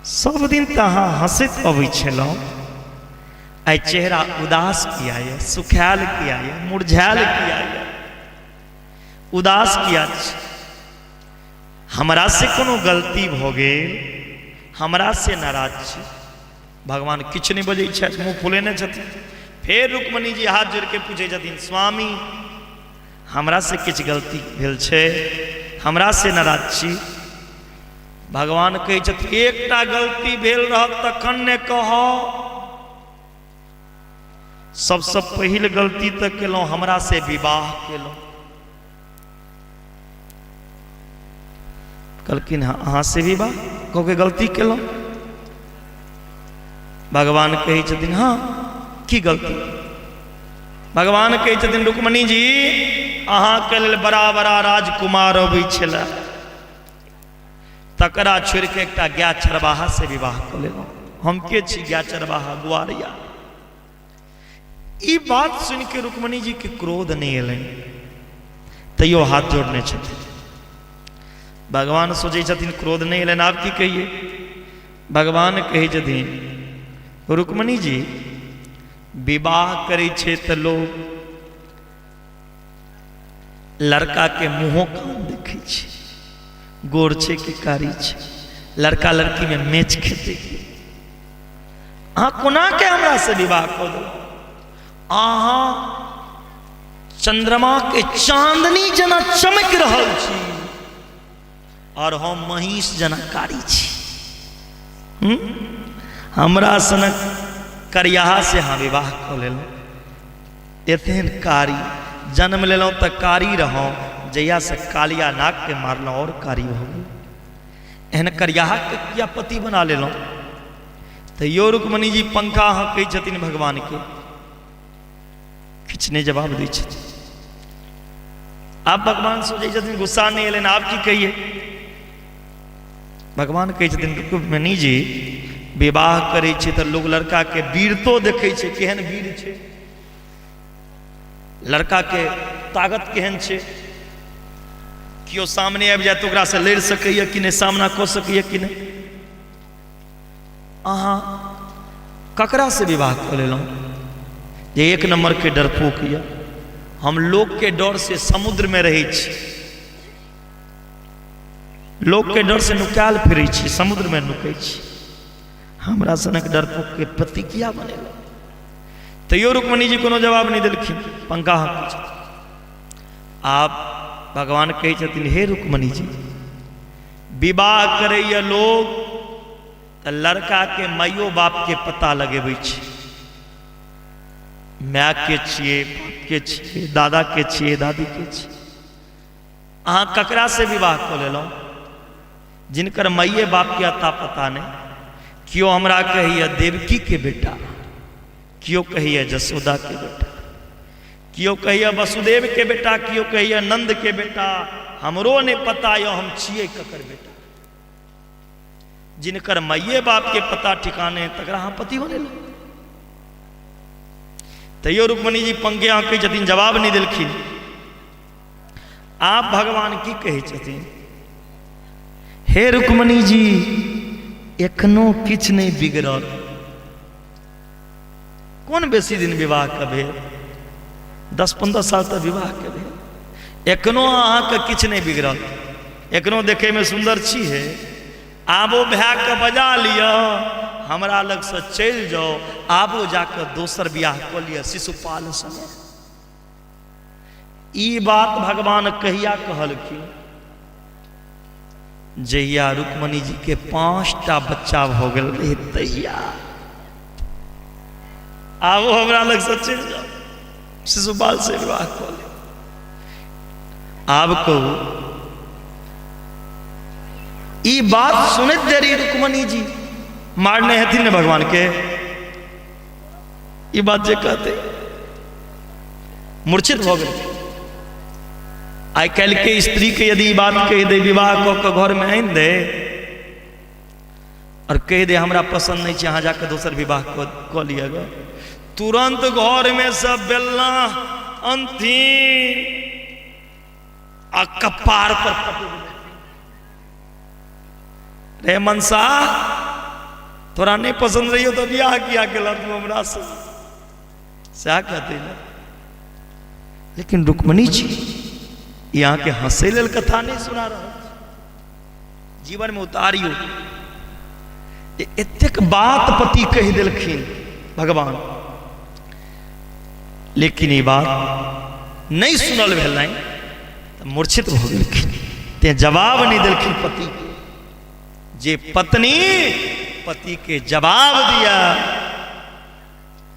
सब दिन तो अहाँ हंसैत अबै छलहुँ, आइ चेहरा उदास किया है, सुखायल किया है, मुरझायल किया है, उदास किया? हमरा से कोनो गलती भ गेल, हमरा से नाराज छी? भगवान किछ नहीं बजै छथि, मुँह फुलेने छथिन। फिर रुक्मणी जी हाथ जोड़ के पूछे छथिन, स्वामी हमरा से किछ गलती भेल छै, हमरा से नाराज छी? भगवान कहै छथिन, एकटा गलती भेल रहत तखन ने कहो। सबसे पहिल गलती तो केलहुँ, हमरा से विवाह केलहुँ। कहलखिन अहाँ से विवाह कह के गलती केलहुँ? भगवान कहै छथिन, हाँ की गलती? भगवान कहै छथिन, रुक्मणी जी अहाँके लेल बड़ा बड़ा राजकुमार अबै छलै, तकरा छोड़ के एकटा गाय चरवाहा से विवाह कऽ लेलहुँ। हम के छी गाय चरवाहा, गुआरिया? ई बात सुन के रुक्मणी जी के क्रोध नहीं एलनि, तैयो हाथ जोड़ने छथिन। भगवान सोचे छथिन क्रोध नहीं एलनि, आब की कहिए? भगवान कहै छथिन, रुक्मणी जी विवाह करे छे तो लोग लड़का के मुँहो कान देखे छे, गोर छे कि कारी छे, लड़का लड़की में मैच खेते। अहाँ कोना के हमरा से विवाह कऽ दो? अहाँ चंद्रमा के चांदनी जना चमक रहल छी और हम महिष जना कारी छी। हमरा सनक करियाहा से हाँ विवाह कऽ लेलहुँ। एतेन कारी जन्म लेलहुँ तऽ कारी रहौं, जहिया से कालिया नाग के मारलहुँ और कारी हो गई। एहन करियाहा के किया पति बना लेलहुँ? तैयो रुक्मणी जी पंखा हाँ कहै छथिन भगवान के, किछ नहीं जवाब दै छथिन। आप भगवान सोचे छथिन गुस्सा नहीं एलनि, आप की कहिए? भगवान कहै छथिन, रुक्मणी जी विवाह करे छे तो लोग लड़का के वीरतो देखे छे, केहन वीर छे, लड़का के ताकत केहन छे, कियो सामने आबि जाए तो ओकरा से लड़ सकैए कि नहीं, सामना कऽ सकैए कि नहीं। अहाँ ककरा से विवाह कऽ लेलहुँ? जे एक नंबर के डरपोक यऽ। हम लोग के डर से समुद्र में रहे छी, लोग के डर से नुकायल फिरै छी, समुद्र में नुकै छी। हमरा सनक डरपोक के पति किया बनेला? तैयो रुक्मणी जी कोनो जवाब नहीं देलखिन, पंखा हाँ आप भगवान कहै छथिन, हे रुक्मणी जी विवाह करैया लोग तो लड़का के माइयो बाप के पता लगेबै छै, माय के छिए, बाप के छिए, दादा के छिए, दादी के छिए। अहाँ ककरा से विवाह कऽ लेलहुँ जिनकर माइए बाप के अता पता नहीं। कियो हमरा कहैया देवकी के बेटा, कियो कहैया जसोदा के बेटा, कियो कहैया वसुदेव के बेटा, कियो कहैया नंद के बेटा। हमरो नहीं पता यो हम छिए ककर बेटा। जिनकर माइए बाप के पता ठिकाने तकरा हम पति होने लो। तैयो रुक्मणी जी पंगे आंकै छथिन, जवाब नहीं देलखिन। आप भगवान की कहै छथिन, हे रुक्मणी जी एखनो किछ नहीं बिगड़ल। कोन बेसी दिन विवाह के भेल, 10-15 साल तक विवाह के भेल, एखनो अहाँके किछ नहीं बिगड़ल। एखनो देखे में सुंदर छी है। आबो भाई के बजा लिया, हमरा लग से चल जाओ, आबो जाकर दोसर ब्याह कऽ लिया शिशुपाल संगे। ई बात भगवान कहिया कहलखिन, जहिया रुक्मणी जी के 5टा बच्चा हो गए रहे तहिया। आबो हमरा लग से चल जाओ, शिशुपाल से विवाह कऽ ले। आब कहू, ई बात सुनत देरी रुक्मणी जी मारने हथिन ने भगवान के। ई बात जे कहते मूर्छित हो गए। आई कल के स्त्री के यदि ई बात कह दे, विवाह कऽ के घर में आनि दे और कह दे हमरा पसंद नहीं, अहाँ जाकर दोसर विवाह कऽ लिएगा, तुरंत घर में सब बेलना अंती आ कपार पर पटक। रे मनसा, तोरा नहीं पसंद रही हो तो ब्याह किया केला तू हमरा से, सह कहते ना। लेकिन रुक्मणी जी यहाँ के हंसे लेल कथा नहीं सुना रहा, जीवन में उतारियो। एतेक बात पति कह दिलखिन भगवान, लेकिन ये बात नहीं सुनल भेल, तो मूर्छित हो गेलखिन। ते जवाब नहीं दिलखिन पति के। जे पत्नी पति के जवाब दिया,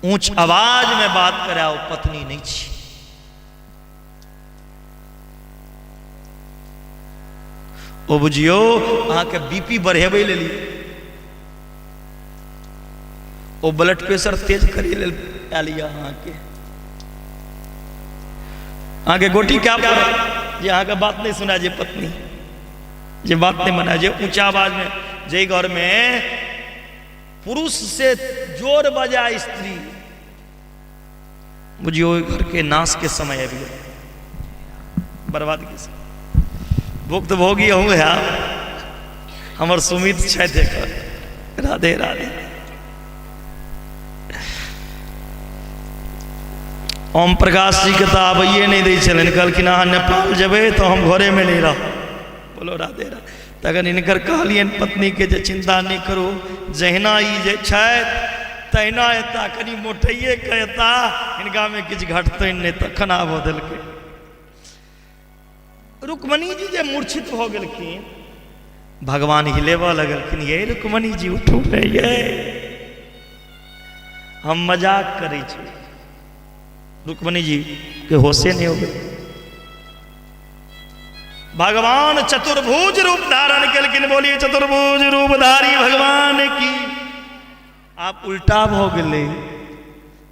ऊंच आवाज में बात करा, वो पत्नी नहीं छी। ओ बुझियो अहाँ के बीपी बढ़ेबे लेली, ओ ब्लड प्रेशर तेज करे लेल आलिया। अहाँ के गोटी क्या पर जे अहाँ के बात नहीं सुना, जे पत्नी जे बात नहीं मना, जे ऊंचा आवाज में, जे घर में पुरुष से जोर बजा स्त्री, बुझियो घर के नाश के समय अभी बर्बाद के समय। भुक्त भोगी हूँ है हमर सुमित छै देख। राधे राधे। ओम प्रकाश जी के तो आबैए नहीं दै छलन, कहलखिन अहाँ नेपाल जेबै तो हम घरे में नहीं रह। बोलो राधे राधे। तखन इनकर कहलियन पत्नी के जे चिंता नहीं करो, जहिना ई जे छथि तहिना एता, कनी मोटैये के एता, इनका में किछु घटतनि नहीं। तखन आबो देलकै। रुक्मणी जी जे मूर्छित हो गेलखिन, भगवान हिलेबऽ लगलखिन, ये रुक्मणी जी उठू रे, ये हम मजाक करै छी। रुक्मणी जी के होशे नहीं हो गए। भगवान चतुर्भुज रूप धारण केलखिन। बोलिए चतुर्भुज रूपधारी भगवान की। आप उल्टा हो गए।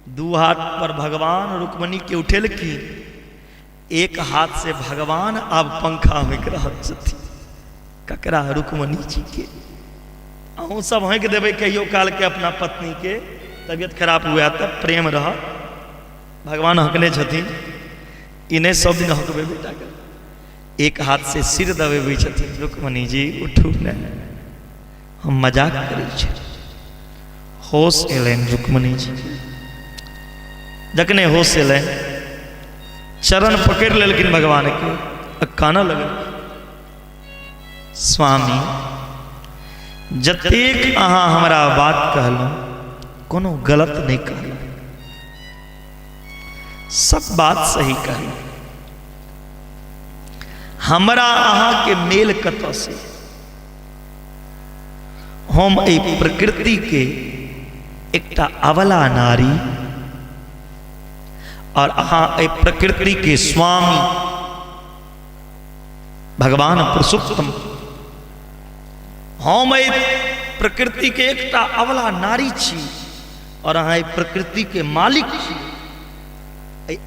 दू हाथ पर भगवान रुक्मणी के उठेलखिन, एक हाथ से भगवान अब पंखा होक रहल छथिन। ककरा? रुक्मणी जी के। अहूँ सब होंक देवे कहियो काल के अपना पत्नी के तबियत खराब हुआ तब प्रेम रह। भगवान हकले छथिन, इन्हें सब दिन हकबे बेटा के। एक हाथ से सिर दबेबै छथिन। रुक्मणी जी उठू ने, हम मजाक करै छी। होश एलनि रुक्मणी जी। जखने होश एलनि, चरण पकड़ लेलखिन भगवान के, काना लगल, स्वामी जतेक अहाँ हमरा बात कहलहुँ कोनो गलत नहीं कहलहुँ, सब बात सही कहलहुँ। हमरा अहाँ के मेल कतऽ से? हम ए प्रकृति के एकटा अबला नारी और अहाँ ए प्रकृति के स्वामी भगवान पुरुषोत्तम, हम ए प्रकृति के एकटा अबला नारी छी और अहाँ प्रकृति के मालिक छी।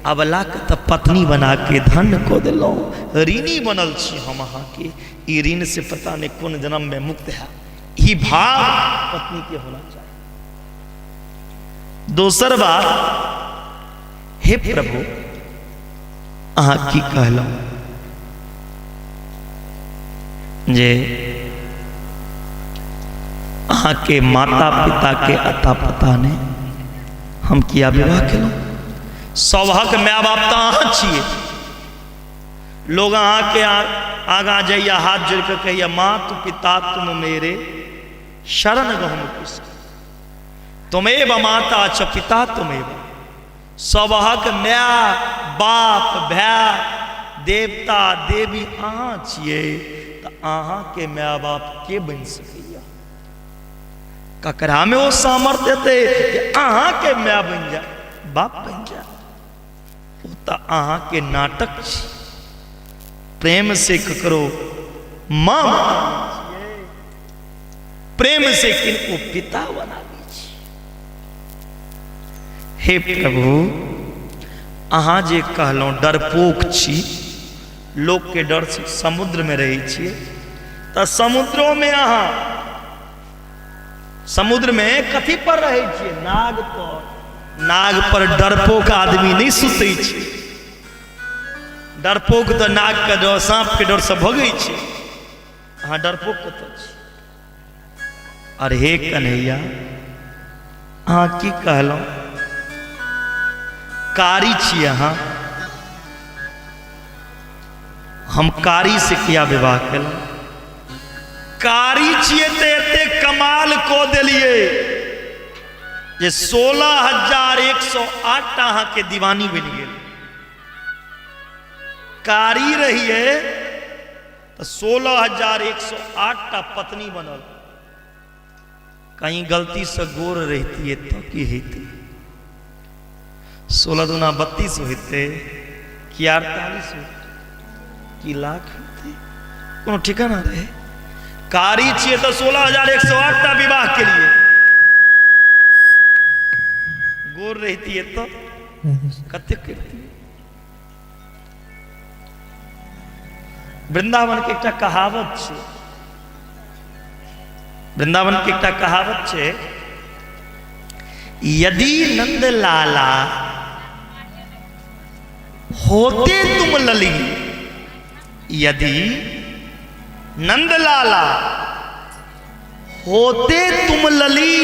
अबला के तो पत्नी बना के धन्य को दिलो, ऋणी बनल छी हम अहाँ के। ई ऋण से पता नहीं कौन जन्म में मुक्त है। ई भाव पत्नी के होना चाहिए। दोसर बात, हे प्रभु अहाँ की कहलौ जे अहाँ के माता पिता के अता पता ने हम किया विवाह केलौ। सौभाग्य माय बाप तो अहाँ छिए। लोग अहाँ के आगा जाइया हाथ जोड़ कर कहिए मातु पिता तुम मेरे शरण गहुम किस, तुमेव माता च पिता तुमेव। सौभाग्य माय बाप भाई देवता देवी अहाँ छिए, तो अहाँ के माय बाप के बन सकैया? ककरा में वो सामर्थ्य थे कि अहाँ के माय बन जाए, बाप बन जाए? वो तो अहाँ के नाटक छी। प्रेम से ककरो मां प्रेम से किनको पिता बना दीजिए। हे प्रभु अहाँ जे कहलौं डरपोक छी, लोग के डर से समुद्र में रही छिए, तो समुद्रों में अहाँ समुद्र में कथी पर रहे छिए? नाग पर। नाग पर डरपोक आदमी नहीं सुते छे। डरपोक तो नाग के डर सांप के डर से भगे छे। अहाँ डरपोक कतऽ छी? अरे हे कन्हैया अहाँ की कहलौं? कारी छी अहाँ, हम कारी से किया विवाह केलौं? कारी छिए तो एते कमाल को दिलिए जे 16,108 अहाँ के दीवानी बन गए। कारी रहिए तो 16,108 पत्नी बनल। कहीं गलती से गोर रहती तो की हेती? 16 दूना 32 होते कि 48 होते कि लाख होते? कोनो ठिकाना रहे? कारी छिए तो 16,108 विवाह के लिए। गोर रहती है तो कते करती? वृंदावन के एकटा कहावत छे, वृंदावन के एकटा कहावत छे, यदि नंद लाला होते तुम लली, यदि नंद लाला होते तुम लली,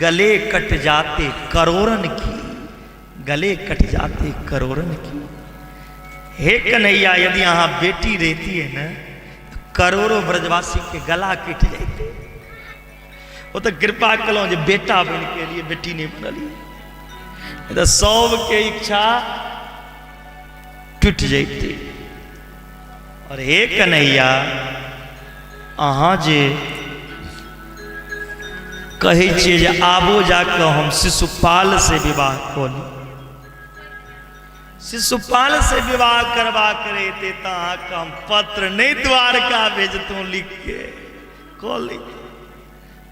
गले कट जाते करोड़न की, गले कट जाते करोड़न की। हे कन्हैया यदि यहाँ बेटी रहती है ना, करोड़ों ब्रजवासी के गला कट जाते। वो तो कृपा कलो जो बेटा बन के लिए बेटी नहीं बनली, तो सब के इच्छा टूट जाते। और हे कन्हैया अहाँ जे कहे छे जे आबो जाकर हम शिशुपाल से विवाह करी, शिशुपाल से विवाह करवा करे थे तो हम पत्र नहीं द्वारका भेजतों लिख के कॉल।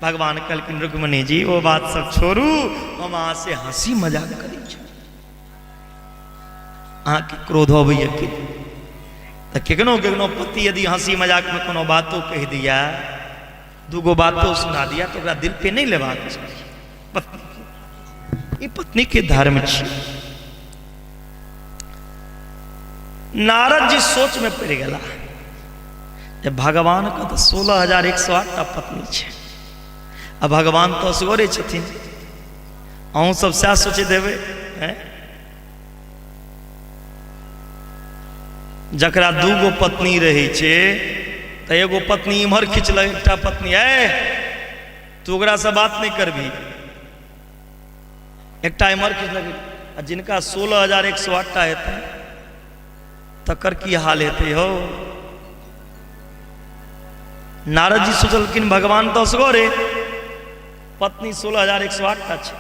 भगवान कहलखिन रुक्मिणी जी वो बात सब छोड़ू, हम अहाँ से हंसी मजाक करी छे। अहाँ के क्रोध अबैया कि तो केकनो पति यदि हंसी मजाक में कोनो बातों कह दिया, दूगो बातों सुना दिया तो दिल पे नहीं लेबाक चाहिए। पत्नी ये पत्नी के धर्म छे। नारद जी सोच में पड़ गया जब भगवान का तो 16,108 पत्नी छे, अब भगवान तो असगरे छथिन, अहूँ सब सैह सोचे देवे हैं? जकरा दूगो पत्नी रहे छे तो एगो पत्नी इम्हर खिंचल, एकटा पत्नी है तू ओकरा से बात नहीं करबी, एकटा इम्हर खिंचल। जिनका 16,108 हेतै तकर की हाल हेतै हो? नारद जी सोचलखिन भगवान तो असगरे पत्नी 16,108 टा छै,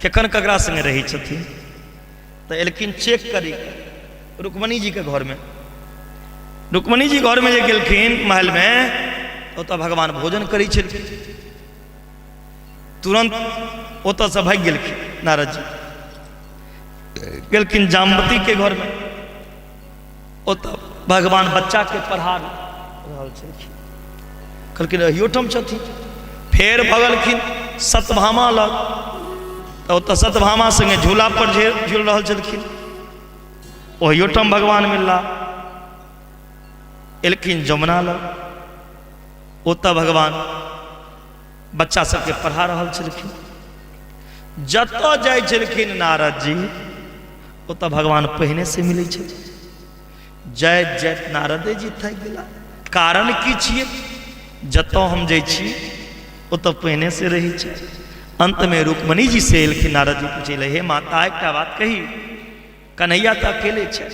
केखन ककरा संगे रही छथिन। तो एलखिन चेक करी रुक्मणी जी के घर में। रुक्मणी जी घर में जे गेलखिन महल में, तो भगवान भोजन करी छलखिन। तुरंत ओतऽ से भाग गेलखिन नारद जी, गेलखिन जामवती के घर में। ओतऽ भगवान बच्चा के पढ़ा रहल छलखिन, कहलखिन अहियोठाम छथिन। फेर भगलखिन सत्यभामा लग, तो ओतऽ सत्यभामा संगे झूला पर झूल रहल छलखिन, ओहियोठाम भगवान मिलला। एलखिन जमुना लग, ओतऽ भगवान बच्चा सबके पढ़ा रहल छलखिन। जतऽ जाइ छलखिन नारद जी, ओतऽ भगवान पहिने से मिलै छथिन। जाइत जाइत नारदे जी थाकि गेला। कारण की छियै? जतऽ हम जाइ छी ओतऽ पहिने से रहै छै। अंत में रुक्मणी जी से एलखिन नारद जी, पूछे हे माता एकटा बात कही, कन्हैया तऽ अकेले छै,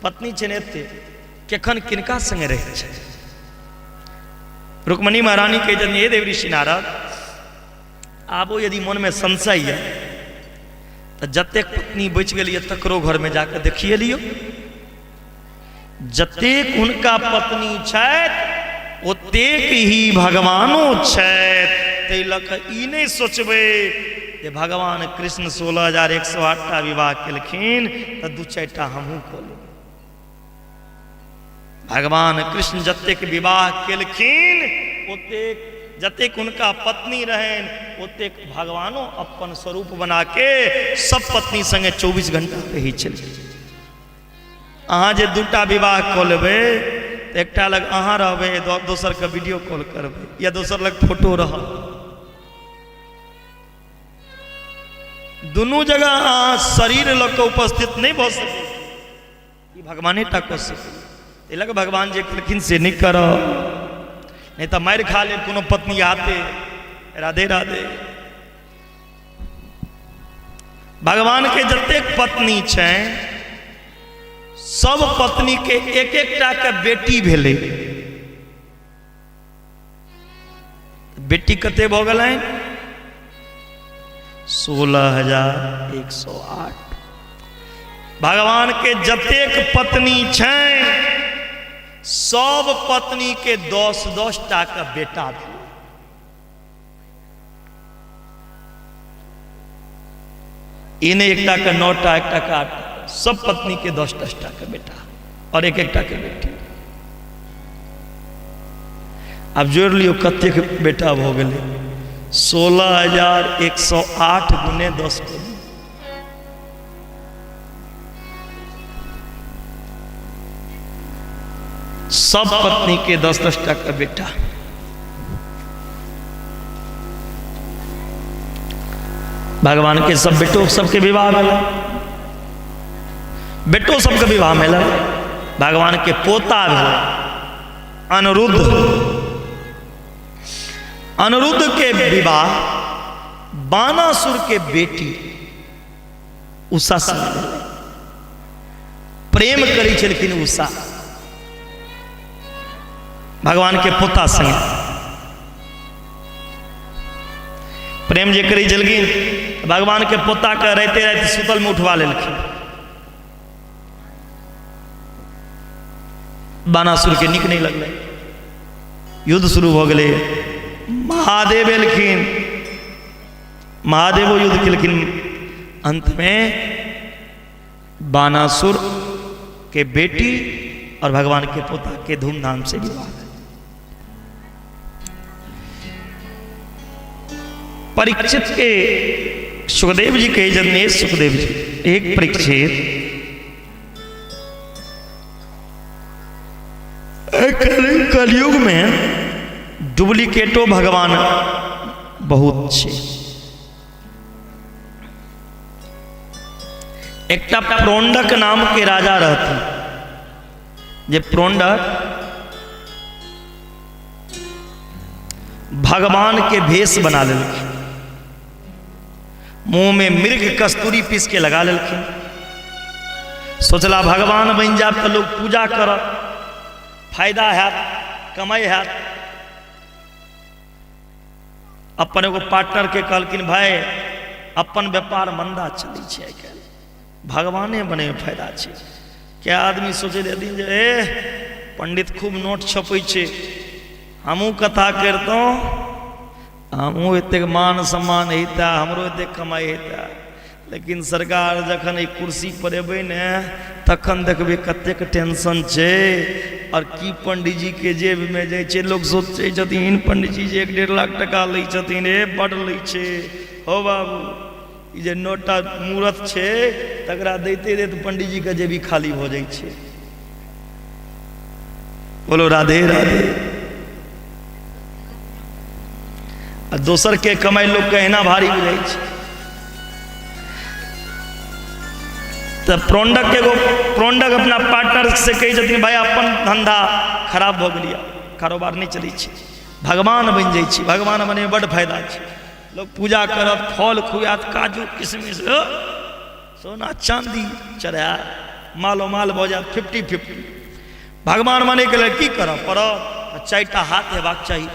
पत्नी छै ने एते, केखन किनका संगे रहै छै? रुक्मणी महारानी कहि देलनि हे देव ऋषि नारद, आबो यदि मन में संशय है तो जतेक पत्नी बचि गेलिए तकरो घर में जाकर देखिए लियो। जतेक हुनका पत्नी छथि ओतेक ही भगवानो छथि। ताहि लऽ कऽ ई नहि सोचबै जे भगवान कृष्ण 16,108 टा विवाह केलखिन तऽ 2-4 टा हमहूँ कऽ लेब। भगवान कृष्ण जतेक विवाह केलखिन, ओतेक जतेक हुनका पत्नी रहन, ओतेक भगवानो अपन स्वरूप बना के सब पत्नी संगे 24 घंटा रही छलखिन। अहाँ जे 2 टा विवाह कऽ लेबै तऽ एकटा लग अहाँ रहबै, दोसर के वीडियो कॉल करबै, या दोसर लग फोटो रहत। दुनू जगह अहाँ शरीर लऽ कऽ उपस्थित नहीं भऽ सकै, ई भगवाने टा कऽ सकै। ताहि लऽ कऽ भगवान जे केलखिन से नहीं करब, नहीं तो मारि खा ले कोनो पत्नी हाथे। राधे राधे। भगवान के जतेक पत्नी छै, सब पत्नी के एक एकटा के बेटी भेलै। बेटी कते भऽ गेलनि? 16,108। भगवान के जतेक पत्नी छै, सब पत्नी के 10-10 टा का बेटा भेल। इन्हें एकटा का 9 टा, एकटा का 8 टा, सब पत्नी के 10-10 टा का बेटा और एक एकटा के बेटी। अब जोड़ लियो कतेक बेटा भऽ गेलै? 16,108 गुने 10 करू। सब पत्नी के 10-10 टा का बेटा। भगवान के सब बेटो सबके विवाह भेला, बेटो सबके विवाह भेला। भगवान के पोता भेला अनिरुद्ध। अनिरुद्ध के विवाह बानासुर के बेटी उषा से प्रेम करी छलखिन। उषा भगवान के पोता संगे प्रेम जे करी छलखिन, भगवान के पोता के रहते रहते सुतल में उठवा लेलखिन। बानासुर के निक नहीं लगल, युद्ध शुरू हो गए। महादेव एलखिन, महादेवो युद्ध केलखिन। अंत में बानासुर के बेटी और भगवान के पोता के धूमधाम से विवाह। परीक्षित के सुखदेव जी कहे जन्ने, सुखदेव जी एक परीक्षित कलयुग में डुप्लीकेटो भगवान बहुत छे। एकटा प्रोंडक नाम के राजा रहते, जे प्रोंडक भगवान के भेष बना लेलखिन, मुंह में मृग कस्तूरी पीस के लगा लेलखिन। सोचला भगवान बन जाब तो लोग पूजा करत, फायदा हैत, कमाई हैत। अपन एगो पार्टनर के कहलखिन भाई अपन व्यापार मंदा चली है आइ काल्हि, भगवाने बने में फायदा है। क्या आदमी सोचे दिन जे पंडित खूब नोट छपै छे, हमू कथा करतों, हमू एते मान सम्मान हेता, हमरो एते कमाई हेता, लेकिन सरकार जखन एक कुर्सी पर एबे ने तखन देखबे कतेक टेंशन छे। और की पंडित जी के जेब में जाए छे, लोग सोचे छथिन पंडित जी 1-1.5 लाख टका लै छथिन, बड़ लै छे। हो बाबू ई जे नोटा मूर्त छे तकरा दैते दैत पंडित जी के जेबी खाली हो जाए छे। बोलो राधे राधे। आ दोसर के कमाई लोग के एना भारी बुझाई छे। तो प्रोंडक अपना पार्टनर से कही छथिन भाई अपन धंधा खराब हो गया, कारोबार नहीं चली छे, भगवान बन जाए छी, भगवान बने में बड़ फायदा छे। लोग पूजा करत, फल खुआत, काजू किशमिश सोना चांदी चढ़ा, मालो माल भऽ जात 50-50। भगवान बने के लिए की करब पड़त? 4टा हाथ हेबाक चाही।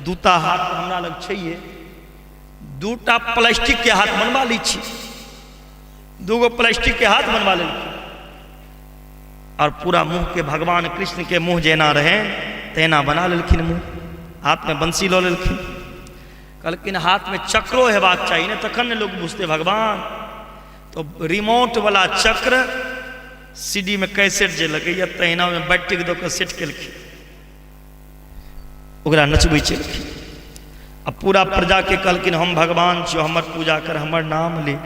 2टा हाथ हमरा लग छैहे, 2टा प्लास्टिक के हाथ बनवा ली छी, 2 प्लास्टिक के हाथ बनवा लेलखिन। और पूरा मुंह के भगवान कृष्ण के मुंह जेना रहे तेना बना लेलखिन मुंह, हाथ में बंसी लऽ लेलखिन। कहलखिन हाथ में चक्रो हेबाक चाहिए ने, तखन ने लोग बुझते भगवान। तो रिमोट वाला चक्र सीडी में कैसेट जे लगैया तहिना में बैटरी दऽ कऽ सेट केलखिन, ओकरा नचबै छलखिन। अब पूरा प्रजा के कहलखिन हम भगवान छियौ, हमर पूजा कर, हमर नाम ले।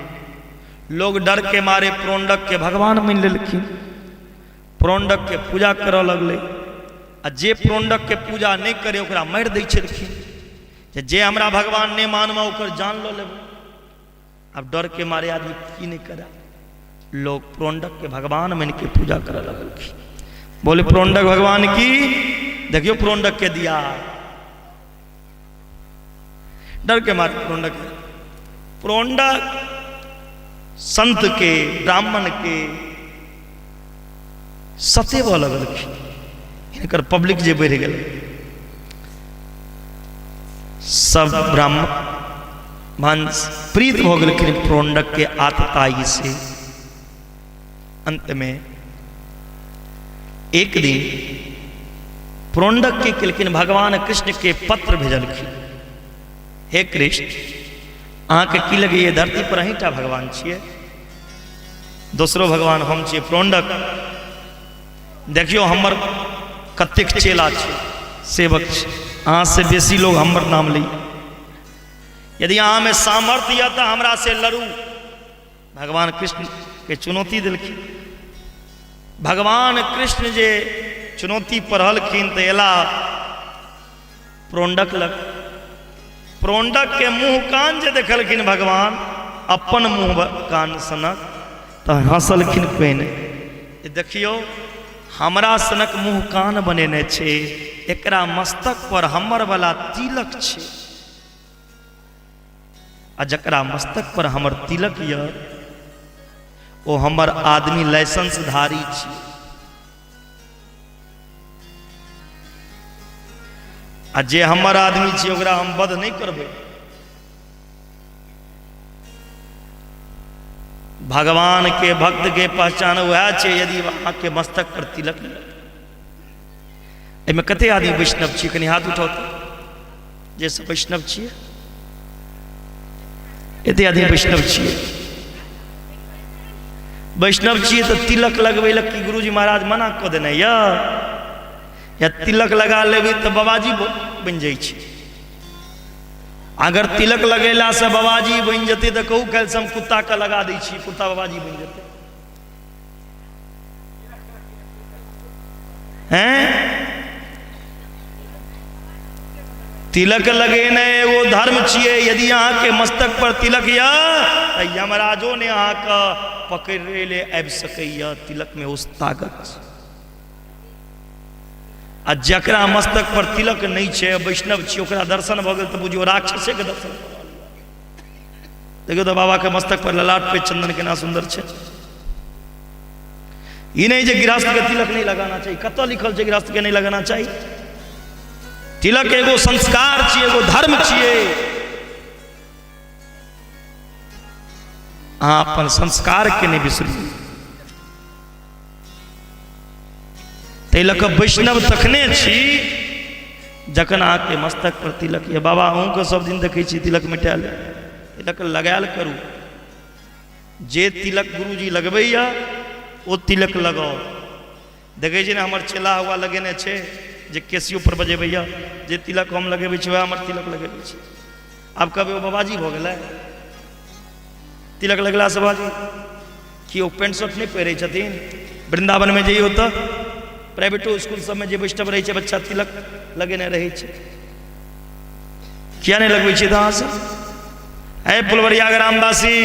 लोग डर के मारे प्रोंडक के भगवान मान लेलखिन, प्रोंडक के पूजा करऽ लगले। आ जे प्रोंडक के पूजा नहीं करे ओकरा मारि दै छलखिन, जे हमरा भगवान नहीं मानवा ओकर जान लो लेब। अब डर के मारे आदमी की नहीं करे, लोग प्रोंडक के भगवान मान के पूजा करे लगलखिन। बोले प्रोंडक भगवान की, देखियो प्रोंडक के दिया, डर के मारे प्रोंडक संत के ब्राह्मण के सतेब लगलखिन। इनकर पब्लिक जे बढ़ गए, सब ब्राह्मण प्रीत हो गए प्रोंडक के आतताई से। अंत में एक दिन प्रोंडक के केलखिन भगवान कृष्ण के पत्र भेजलखिन, हे कृष्ण अहाँ के की लगे ये धरती पर अहींटा भगवान छिए, दोसरो भगवान हम छिए प्रोंडक। देखियो हमर कतेक चेला छे, सेवक छे, अहाँ से बेसी लोग हमर नाम ली। यदि अहाँ में सामर्थ्य यऽ तो हमरा से लड़ू। भगवान कृष्ण के चुनौती दिलखिन। भगवान कृष्ण जे चुनौती पढ़लखिन तो एला प्रोंडक लग। प्रोंडक के मुंह कान जे देखलखिन भगवान अपन मुंह कान सनक, तो हंसलखिन पहिने, देखियो हमरा सनक मुंह कान बनेने छे, एकरा मस्तक पर हमर वाला तिलक छे। आ जकरा मस्तक पर हमर तिलक यऽ ओ हमर आदमी लाइसेंस धारी छी। आ जे हमर आदमी छी ओकरा हम वध नहीं करबै। भगवान के भक्त के पहचान वह छे यदि वहां के मस्तक पर तिलक नहीं। एहिमे कते आदमी वैष्णव छी, कनी हाथ उठाओ तो, जे सब वैष्णव छिए, एते आदमी वैष्णव छिए। वैष्णव छिए तो तिलक लगबै लए कि गुरुजी महाराज मना कऽ देने या तिलक लगा लेबै तो बाबाजी बन जाइ छी। अगर तिलक लगेला से बाबाजी बन जेतै तो कहू काल्हि से हम कुत्ता के लगा दै छी, कुत्ता बाबाजी बन जेतै। हैं तिलक लगेने एगो धर्म छिए। यदि अहाँ के मस्तक पर तिलक यऽ यमराजो ने अहाँ के पकड़े ले आबि सकैया। तिलक में उस ताकत। आ जकरा मस्तक पर तिलक नहीं छे, वैष्णव छी, ओकरा दर्शन भऽ गेल तो बुझियो राक्षसे के दर्शन। देखियो तो बाबा के मस्तक पर ललाट पे चंदन केना सुंदर छे। ई नहीं जे गृहस्थ के तिलक नहीं लगाना चाहिए, कतऽ लिखल छै गृहस्थ के नहीं लगाना चाहिए? तिलक एगो संस्कार छिए, एगो धर्म छिए। अहाँ अपन संस्कार के नहीं बिसरू। ताहि लऽ कऽ वैष्णव तखने छी जखन अहाँके मस्तक पर तिलक यऽ। बाबा अहूँके सब दिन देखै छी तिलक मिटायल, तिलक लगायल करू। जे तिलक गुरुजी लगबैया ओ तिलक लगाओ। देखै छी ने हमर चेला हुआ लगेने छै जे केसियो पर बजेबैया, जे तिलक हम लगेबै छी वएह हमर तिलक लगेबै छी। आब कहबै ओ बाबाजी भऽ गेलै तिलक लगला से बाबाजी कि ओ पेंट शर्ट नहीं पहिरै छथिन। वृंदावन में जइयो तऽ प्राइवेटो स्कूल सब में जे वैष्णव रहै छै बच्चा तिलक लगेने रहै छै, किया नहीं लगबै छी? अहाँ सब ऐ फुलवरिया ग्रामवासी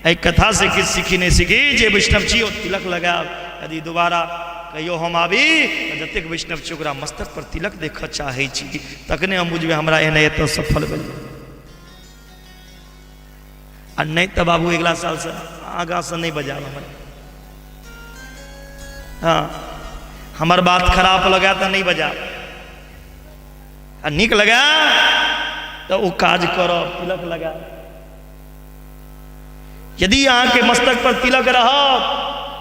एहि कथा से किछु सीखी नहीं सीखी जे वैष्णव छी ओ तिलक लगायब। यदि दोबारा कहियो हम आबी तऽ जतेक वैष्णव छी ओकरा मस्तक पर तिलक देखऽ चाहै छी, तखने हम बुझबै हमरा एहने एतऽ सफल भेल। आ नहीं तो बाबू अगला साल से आगाँ से नहीं बजाब हमरा। हाँ हमार बात खराब लगा तो नहीं बजाब, आ नीक लगा तो वो काज करब, तिलक लगा। यदि अहाँ के मस्तक पर तिलक रहत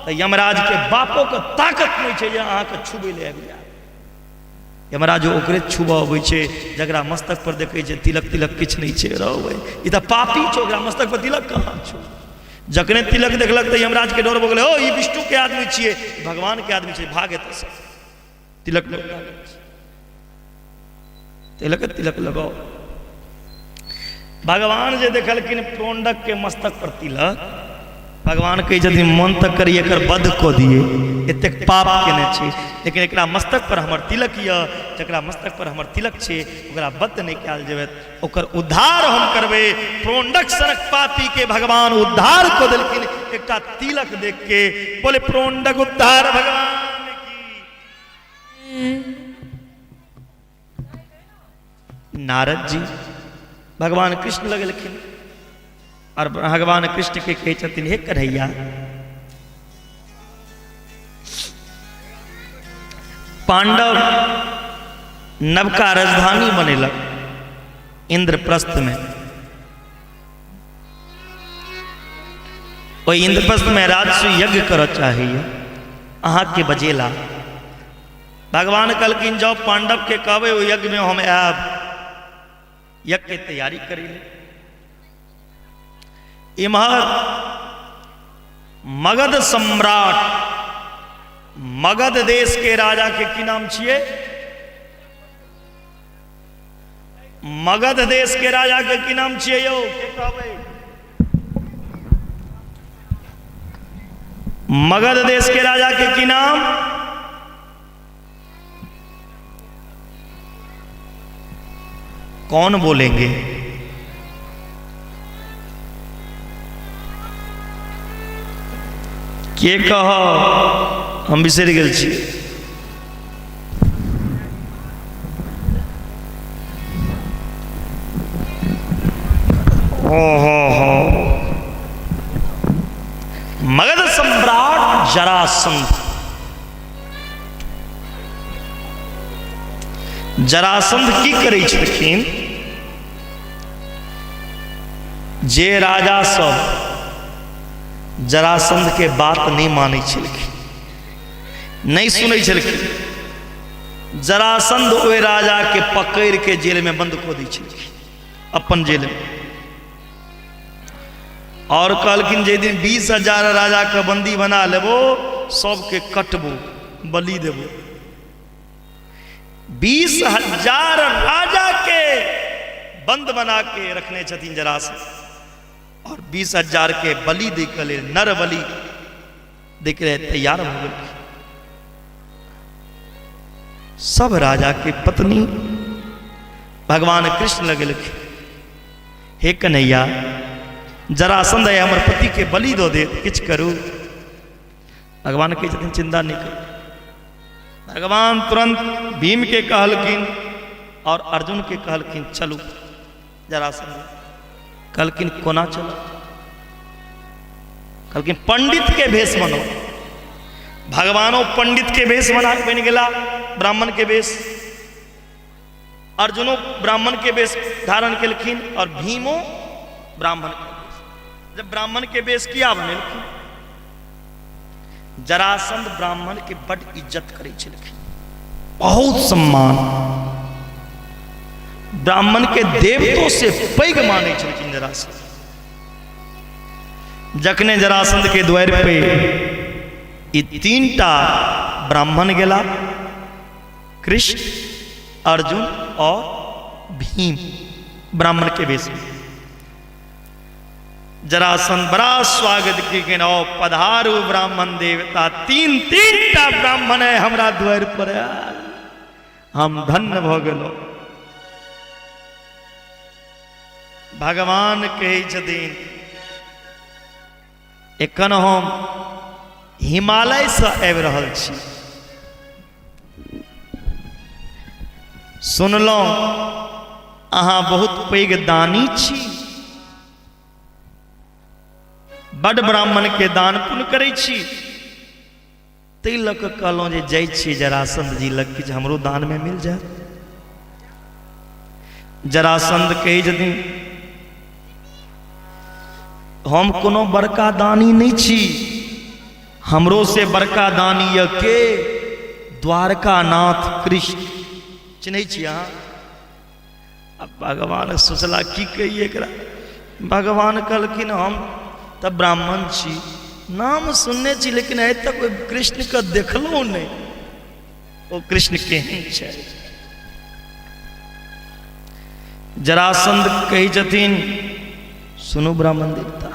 तो यमराज के बापो के ताकत नहीं है जे अहाँ के छुबे ले आबि जाय। यमराज ओकरे छुबऽ अबै छै जकरा मस्तक पर देखै छै तिलक तिलक किछु नहीं छै। रहो भाई ई तो पापी छो, ओकरा मस्तक पर तिलक कहाँ छो। जखने तिलक देखलक तो यमराज के डर भऽ गेलै, ओ ई विष्णु के आदमी छियै, भगवान के आदमी छै, भाग एतऽ से। तिलक तिलक लगाओ। भगवान जे देखलखिन प्रोंडक के मस्तक पर तिलक, भगवान कहे छथिन मन तक करी एकर वध कऽ दिए, एतेक पाप केने छै, लेकिन एकरा मस्तक पर हमर तिलक यऽ, जकरा मस्तक पर हमर तिलक छै ओकरा वध नहीं कयल जेबै, ओकर उद्धार हम करबै। प्रोंडक सनक पापी के भगवान उद्धार कऽ देलखिन एकटा तिलक देख के। बोले प्रोंडक उद्धार भगवान की। नारद जी भगवान कृष्ण लगलखिन और भगवान कृष्ण के कहे छथिन, हे कन्हैया पांडव नवका राजधानी बनेलक इंद्रप्रस्थ में। ओ इंद्रप्रस्थ में राजस्व यज्ञ कर चाहिए, अहाँ के बजेला। भगवान कहलखिन जाओ पांडव के कहबै ओ यज्ञ में हम आयब, यज्ञ के तैयारी करी ले। इमहर मगध सम्राट, मगध देश के राजा के की नाम छिए? मगध देश के राजा के की नाम छिए यौ? के कहबै? मगध देश के राजा के की नाम? कौन बोलेंगे? के कह? हम बिसरि गेल छी। मगध सम्राट जरासंध। जरासंध की करै छलखिन? जे राजा सब जरासंध के बात नहीं मानै छलखिन, नहीं सुनै छलखिन, जरासंध ओहि राजा के पकड़ के जेल में बंद कऽ दै छलखिन, अपन जेल में। और कहलखिन जे दिन 20,000 राजा के बंदी बना लेबो, सबके कटबो, बलि देबो। 20,000 राजा के बंद बना के रखने छथिन जरासंध, और 20,000 के बलि दे के लेल, नर बलि दे के तैयार हो गए। सब राजा के पत्नी भगवान कृष्ण लगलखिन, हे कन्हैया जरासंध है हमर पति के बलि दो दे, किछ करू। भगवान के छथिन चिंता नहीं करू। भगवान तुरंत भीम के कहलखिन और अर्जुन के कहलखिन चलू जरासंध। कहलखिन कोना चलो? कहलखिन पंडित के भेष बनो। भगवानो पंडित के भेष बन गेला, ब्राह्मण के वेश। अर्जुनो ब्राह्मण के वेश धारण केलखिन और भीमो ब्राह्मण के वेश। जब ब्राह्मण के वेश किया बनेलखिन, जरासंध ब्राह्मण के बड़ इज्जत करे छलखिन, बहुत सम्मान, ब्राह्मण के देवतों से पैघ माने छलखिन जरासंध। जखने जरासंध के द्वार पे ई 3टा ब्राह्मण गेला, कृष्ण, अर्जुन और भीम, ब्राह्मण के वेश में। जरासंध बड़ा स्वागत की पधारू ब्राह्मण देवता, 3-3टा ब्राह्मण है हमरा द्वार पर आयल, हम धन्य भ गेलो। भगवान कहे छथिन एखन हम हिमालय से आबि रहल छी, सुनलहुँ अहाँ बहुत पैघ दानी छी, बड़ ब्राह्मण के दान पुण्य करै छी, ताहि लऽ कऽ कहलहुँ जे जाइ छी जरासंध जी लग कि हमरो दान में मिल जाए। जरासंध कहै छथिन हम कोनो बड़का दानी नहीं छी, हमरो से बड़का दानी य के द्वारकानाथ कृष्ण, चिन्है छी अहाँ? अब भगवान सोचला की कहिए एकरा। भगवान कहलखिन हम तब ब्राह्मण छी, नाम सुनने छी, लेकिन आइ तक कोई कृष्ण के देखलहुँ नहीं, वो कृष्ण केहन छै। जरासंध कहै छथिन सुनू ब्राह्मण देवता,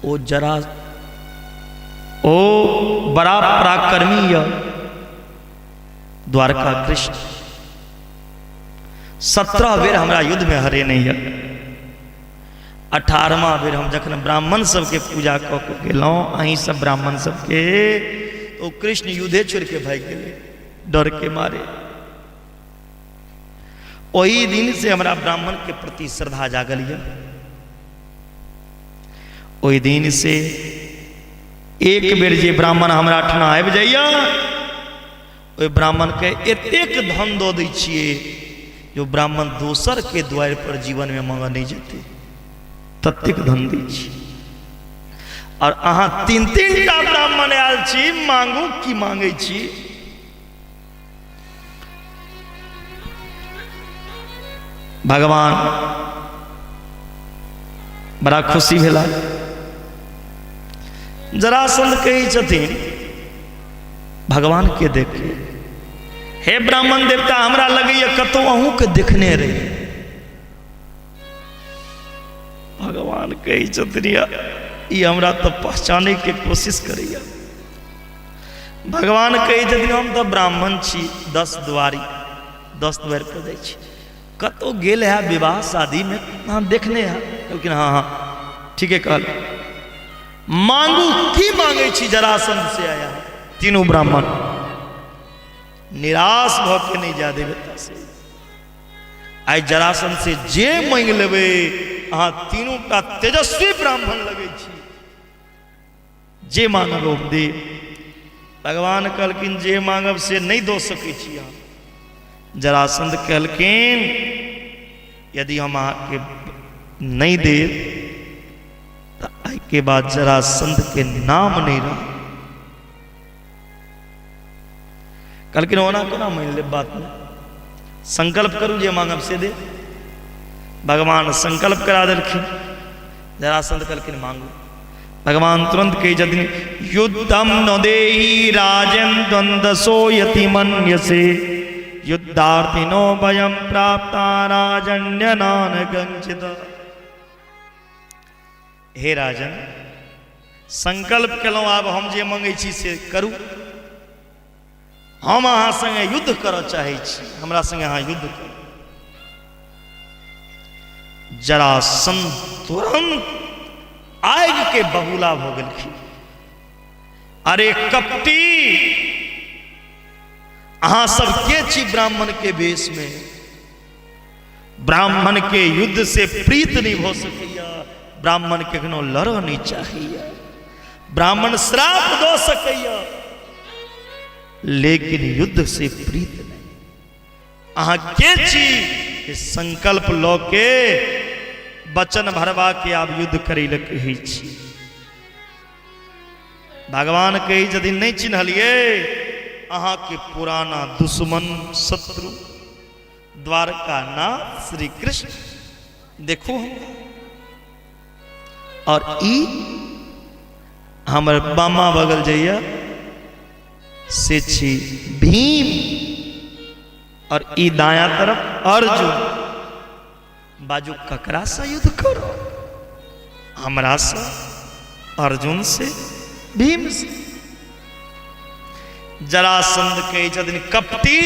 ओ बड़ा पराक्रमी य द्वारका कृष्ण, 17 बेर हमरा युद्ध में हरे नहीं है, 18वां बेर हम जखन ब्राह्मण सबके पूजा कऽ के गेलहुँ अहीं सब ब्राह्मण सबके, तो कृष्ण युद्धे छोड़ के भाग गए डर के मारे। वही दिन से हमरा ब्राह्मण के प्रति श्रद्धा जागल है। वही दिन से एक बेर जे ब्राह्मण हमरा ठना आबि जाइया, ओहि ब्राह्मण के एतेक धन दऽ दै छियै जो ब्राह्मण दोसर के द्वार पर जीवन में मांग नहीं जेते, ततेक धन दै छी। और अहाँ 3-3टा ब्राह्मण आयल छी, मांगू की मांगे छी? भगवान बड़ा खुशी भेला। जरासंध कहै छथिन भगवान के देखे, हे ब्राह्मण देवता हमरा लगैया कतौ अहूँ के देखने रही। भगवान कहै छथिन ई हमरा तो पहचाने के कोशिश करैया। भगवान कहै छथिन हम तो ब्राह्मण छी, 10 द्वार पर जाइ छी, कतौ गेल है विवाह शादी में हम देखने हैं, लेकिन हाँ हाँ ठीक है कहल। मांगू की मांगे छी? जरासंध से आया है। तीनों ब्राह्मण निराश भ के नहीं जा देवता से, आई जरासंध से जे मांग लेबे अहाँ तीनों का तेजस्वी ब्राह्मण लगे छी, जे मांगब ओ दे। भगवान कहलखिन जे मांगब से नहीं दो सकै छी अहाँ। जरासंध कहलखिन यदि हम अहाँके नहीं दे तो आई के बाद जरासंध के नाम नहीं रहा। कहलखिन ओना कोना मान ले बात में, संकल्प करू जे मांगब से दे। भगवान संकल्प करा देलखिन। जरासंध कहलखिन मांगू। भगवान तुरंत कही छथिन युद्धम न देहि राजन द्वंद्वसो यति मन्यसे युद्धार्थिनो भयम प्राप्ता राजन्यनान गंचित। हे राजन, संकल्प केलहुँ आब हम जे मांगै छी से करू। हम अहाँ संगे युद्ध करऽ चाहै छी, हमरा संगे अहाँ युद्ध करू। जरासंध तुरंत आग के बबूला भ गेलखिन। अरे कपटी, अहाँ सब के छी ब्राह्मण के वेश में? ब्राह्मण के युद्ध से प्रीत नहीं हो सकैया, ब्राह्मण के कखनो लड़ऽ नहीं चाहिए, ब्राह्मण श्राप दो सकैया, लेकिन युद्ध से प्रीत नहीं। अहाँ के छी कि संकल्प लो के वचन भरवा के आब युद्ध करे लए कहै छी। भगवान कही यदि नहीं चिन्हलिए अहाँ के पुराना दुश्मन शत्रु द्वारका नाथ श्री कृष्ण देखो और ई हमर बामा बगल जाइया से छी भीम और ई दाया तरफ अर्जुन। बाजू ककरा से युद्ध करो? हमरा से, अर्जुन से, भीम से। जरासंध के जदि कपटी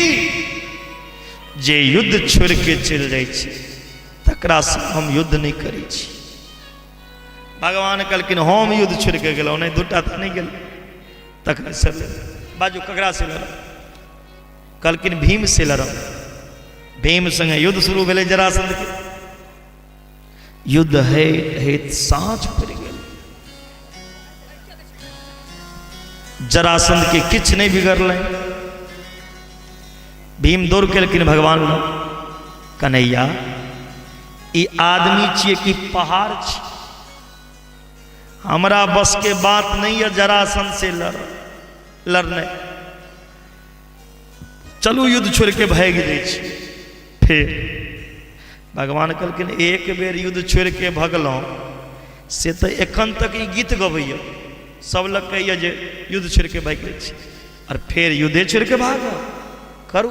जे युद्ध छोड़ के चल जाए तकरा से हम युद्ध नहीं करै छी। भगवान कहलखिन हम युद्ध छोड़ के गेलहुँ नहीं, दूटा तो नहीं गेल तकरा से बाजू ककरा से लड़? कहलखिन भीम से लड़। भीम संगे युद्ध शुरू भेलै जरासंध के। युद्ध है साँझ पड़ गेल। जरासंध के किछ नहीं बिगड़लै। भीम दौड़ के लेकिन भगवान कन्हैया ई आदमी छिए कि पहाड़ छी? हमरा बस के बात नहीं है जरासंध से लड़ने। चलू युद्ध छोड़ के भाग जाइ छी। फिर भगवान कहलखिन एक बेर युद्ध छोड़ के भगलहुँ से तो एखन तक ई गीत गबैया सब लोग कहिए जे युद्ध छोड़ के भाग जाइ छी और फिर युद्धे छोड़ के भाग करू।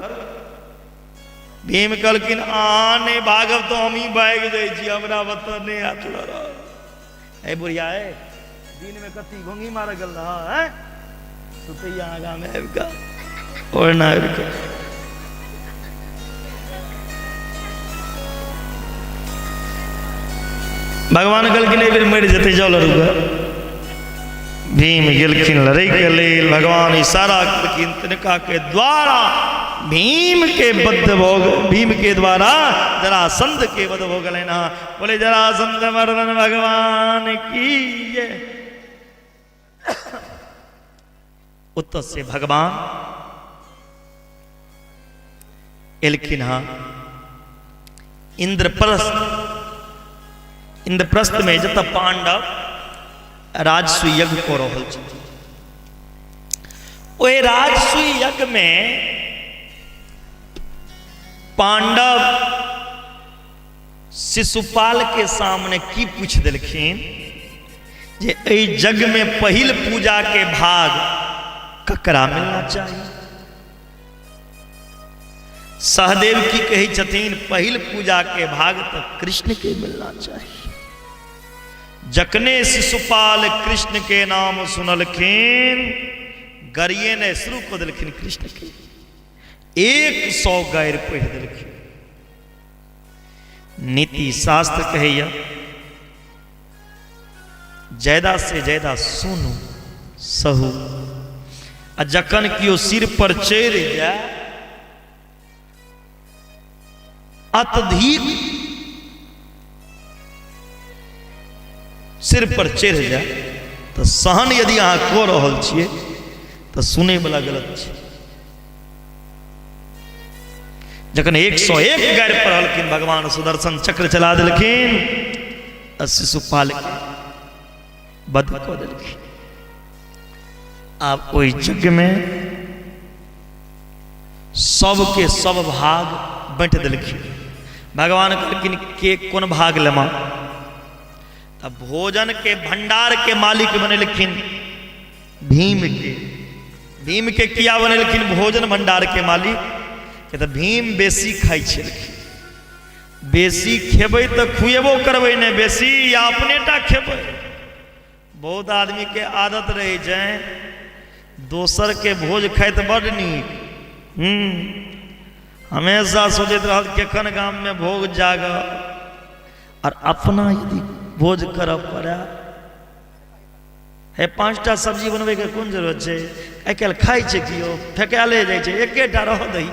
भीम कहलखिन आने भागब तो हम ही भाग जाइ छी, हमरा बता नहीं हाथ लड़ा। ए बुढ़िया है दिन में कथी घोंगी मार गल रहा है? सुतैया आगा में आबिका और ना आबिका भगवान कहलखिन एक बेर मर जेतै जाओ लड़ूगा। भीम गेलखिन लड़ै के लेल। भगवान इशारा करखिन तिनका के द्वारा भीम के वध भोग, भीम के द्वारा जरासंध के वध हो गए ना। बोले जरासंध मर्दन भगवान की जय। उत्तर से भगवान एलखिन हाँ इंद्रप्रस्थ में जत पांडव राजसूय यज्ञ को रहल छथिन। ओए राजसूय यज्ञ में पांडव शिशुपाल के सामने की पूछ दिलखिन जे एहि यज्ञ में पहिल पूजा के भाग ककरा मिलना चाहिए? सहदेव की कही छथिन पहिल पूजा के भाग तक कृष्ण के मिलना चाहिए। जकने शिशुपाल कृष्ण के नाम सुनलखिन गरिए ने शुरू कर दिलखिन कृष्ण के 100 गायर पढ़ दिलखिन। नीति शास्त्र कहैया ज्यादा से ज्यादा सुनू सहू आ जखन कियो सिर पर चढ़ि जाए अत्यधिक सिर पर चढ़ जाए तो सहन यदि अहाँ कऽ रहल छियै तो सुनै वाला गलत छै। जखन 101 गारि पढ़लखिन भगवान सुदर्शन चक्र चला देलखिन आ शिशुपाल के वध कऽ देलखिन। आब ओहि यज्ञ में सबके सब भाग बांटि देलखिन। भगवान कहलखिन के कोन भाग लेमा? तब भोजन के भंडार के मालिक बनेलखिन भीम के। भीम के किया बनेलखिन भोजन भंडार के मालिक? के तो भीम बेसी खाई छलखिन। बेसी खेबै तो खुएबो करबै ने बेसी या अपने टा खेबै। बहुत आदमी के आदत रही जाए दोसर के भोज खाइत बड़ नीक। हमेशा सोचैत रहल केखन गाम में भोग जाग और अपना यदि भोज करब पड़े है 5टा सब्जी बनबे के कोन जरूरत है? आइ काल्हि खाइ छै कियो फेकाले जाइ छै एकेटा रह दही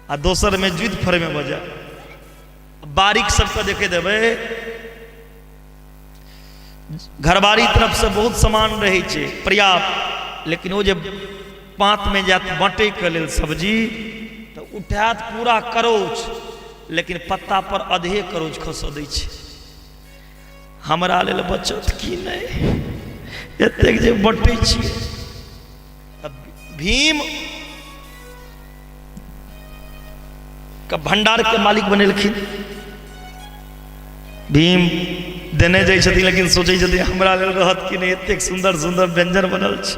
आ दोसर में जुद फर में बजा। बारीक सबके देखे देबै घरबारी तरफ से बहुत सामान रहे छै पर्याप्त, लेकिन वो जे पात में जात बाँटे के लेल सब्जी तो उठात पूरा करोच लेकिन पत्ता पर आधे करोज खस दै छै। हमरा लेल बचत की नहीं, एतेक जे बटै छियै। भीम का भंडार के मालिक बनेलखिन। भीम देने जाइ छथिन, लेकिन सोचै छथिन हमरा लेल रहत कि नहीं, एतेक सुंदर सुंदर व्यंजन बनल छै।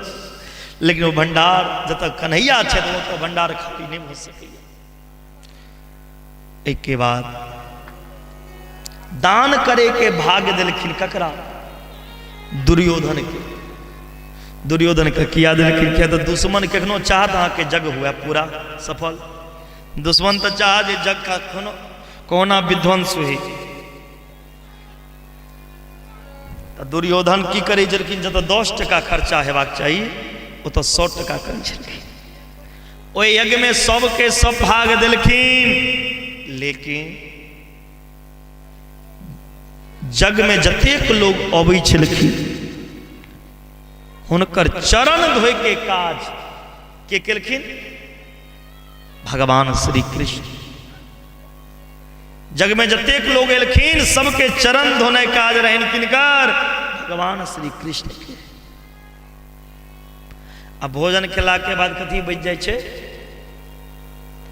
लेकिन वो भंडार जतऽ कन्हैया छै तो भंडार खाली नहीं हो सकैया। एक के बाद दान करे के भाग दिलखिन ककरा? दुर्योधन के। दुर्योधन के किया दिलखिन? क्या तो दुश्मन कखनो चाहत अहाँ के जग हुआ पूरा सफल। दुश्मन तो चाह जे जग का कोना विध्वंस हुई। तो दुर्योधन की करे जलखिन? जब 10 टका खर्चा हेबाक चाहिए वो तो 100 टका करे छलखिन। ओ यज्ञ में सबके सब भाग दिलखिन। लेकिन जग में जतेक लोग अबै छलखिन हुनकर चरण धोए के काज के केलखिन? भगवान श्री कृष्ण। जग में जतेक लोग एलखिन सबके चरण धोने काज रहन किनकर? भगवान श्री कृष्ण के। अब भोजन खेला के बाद कथी बच जाय छै?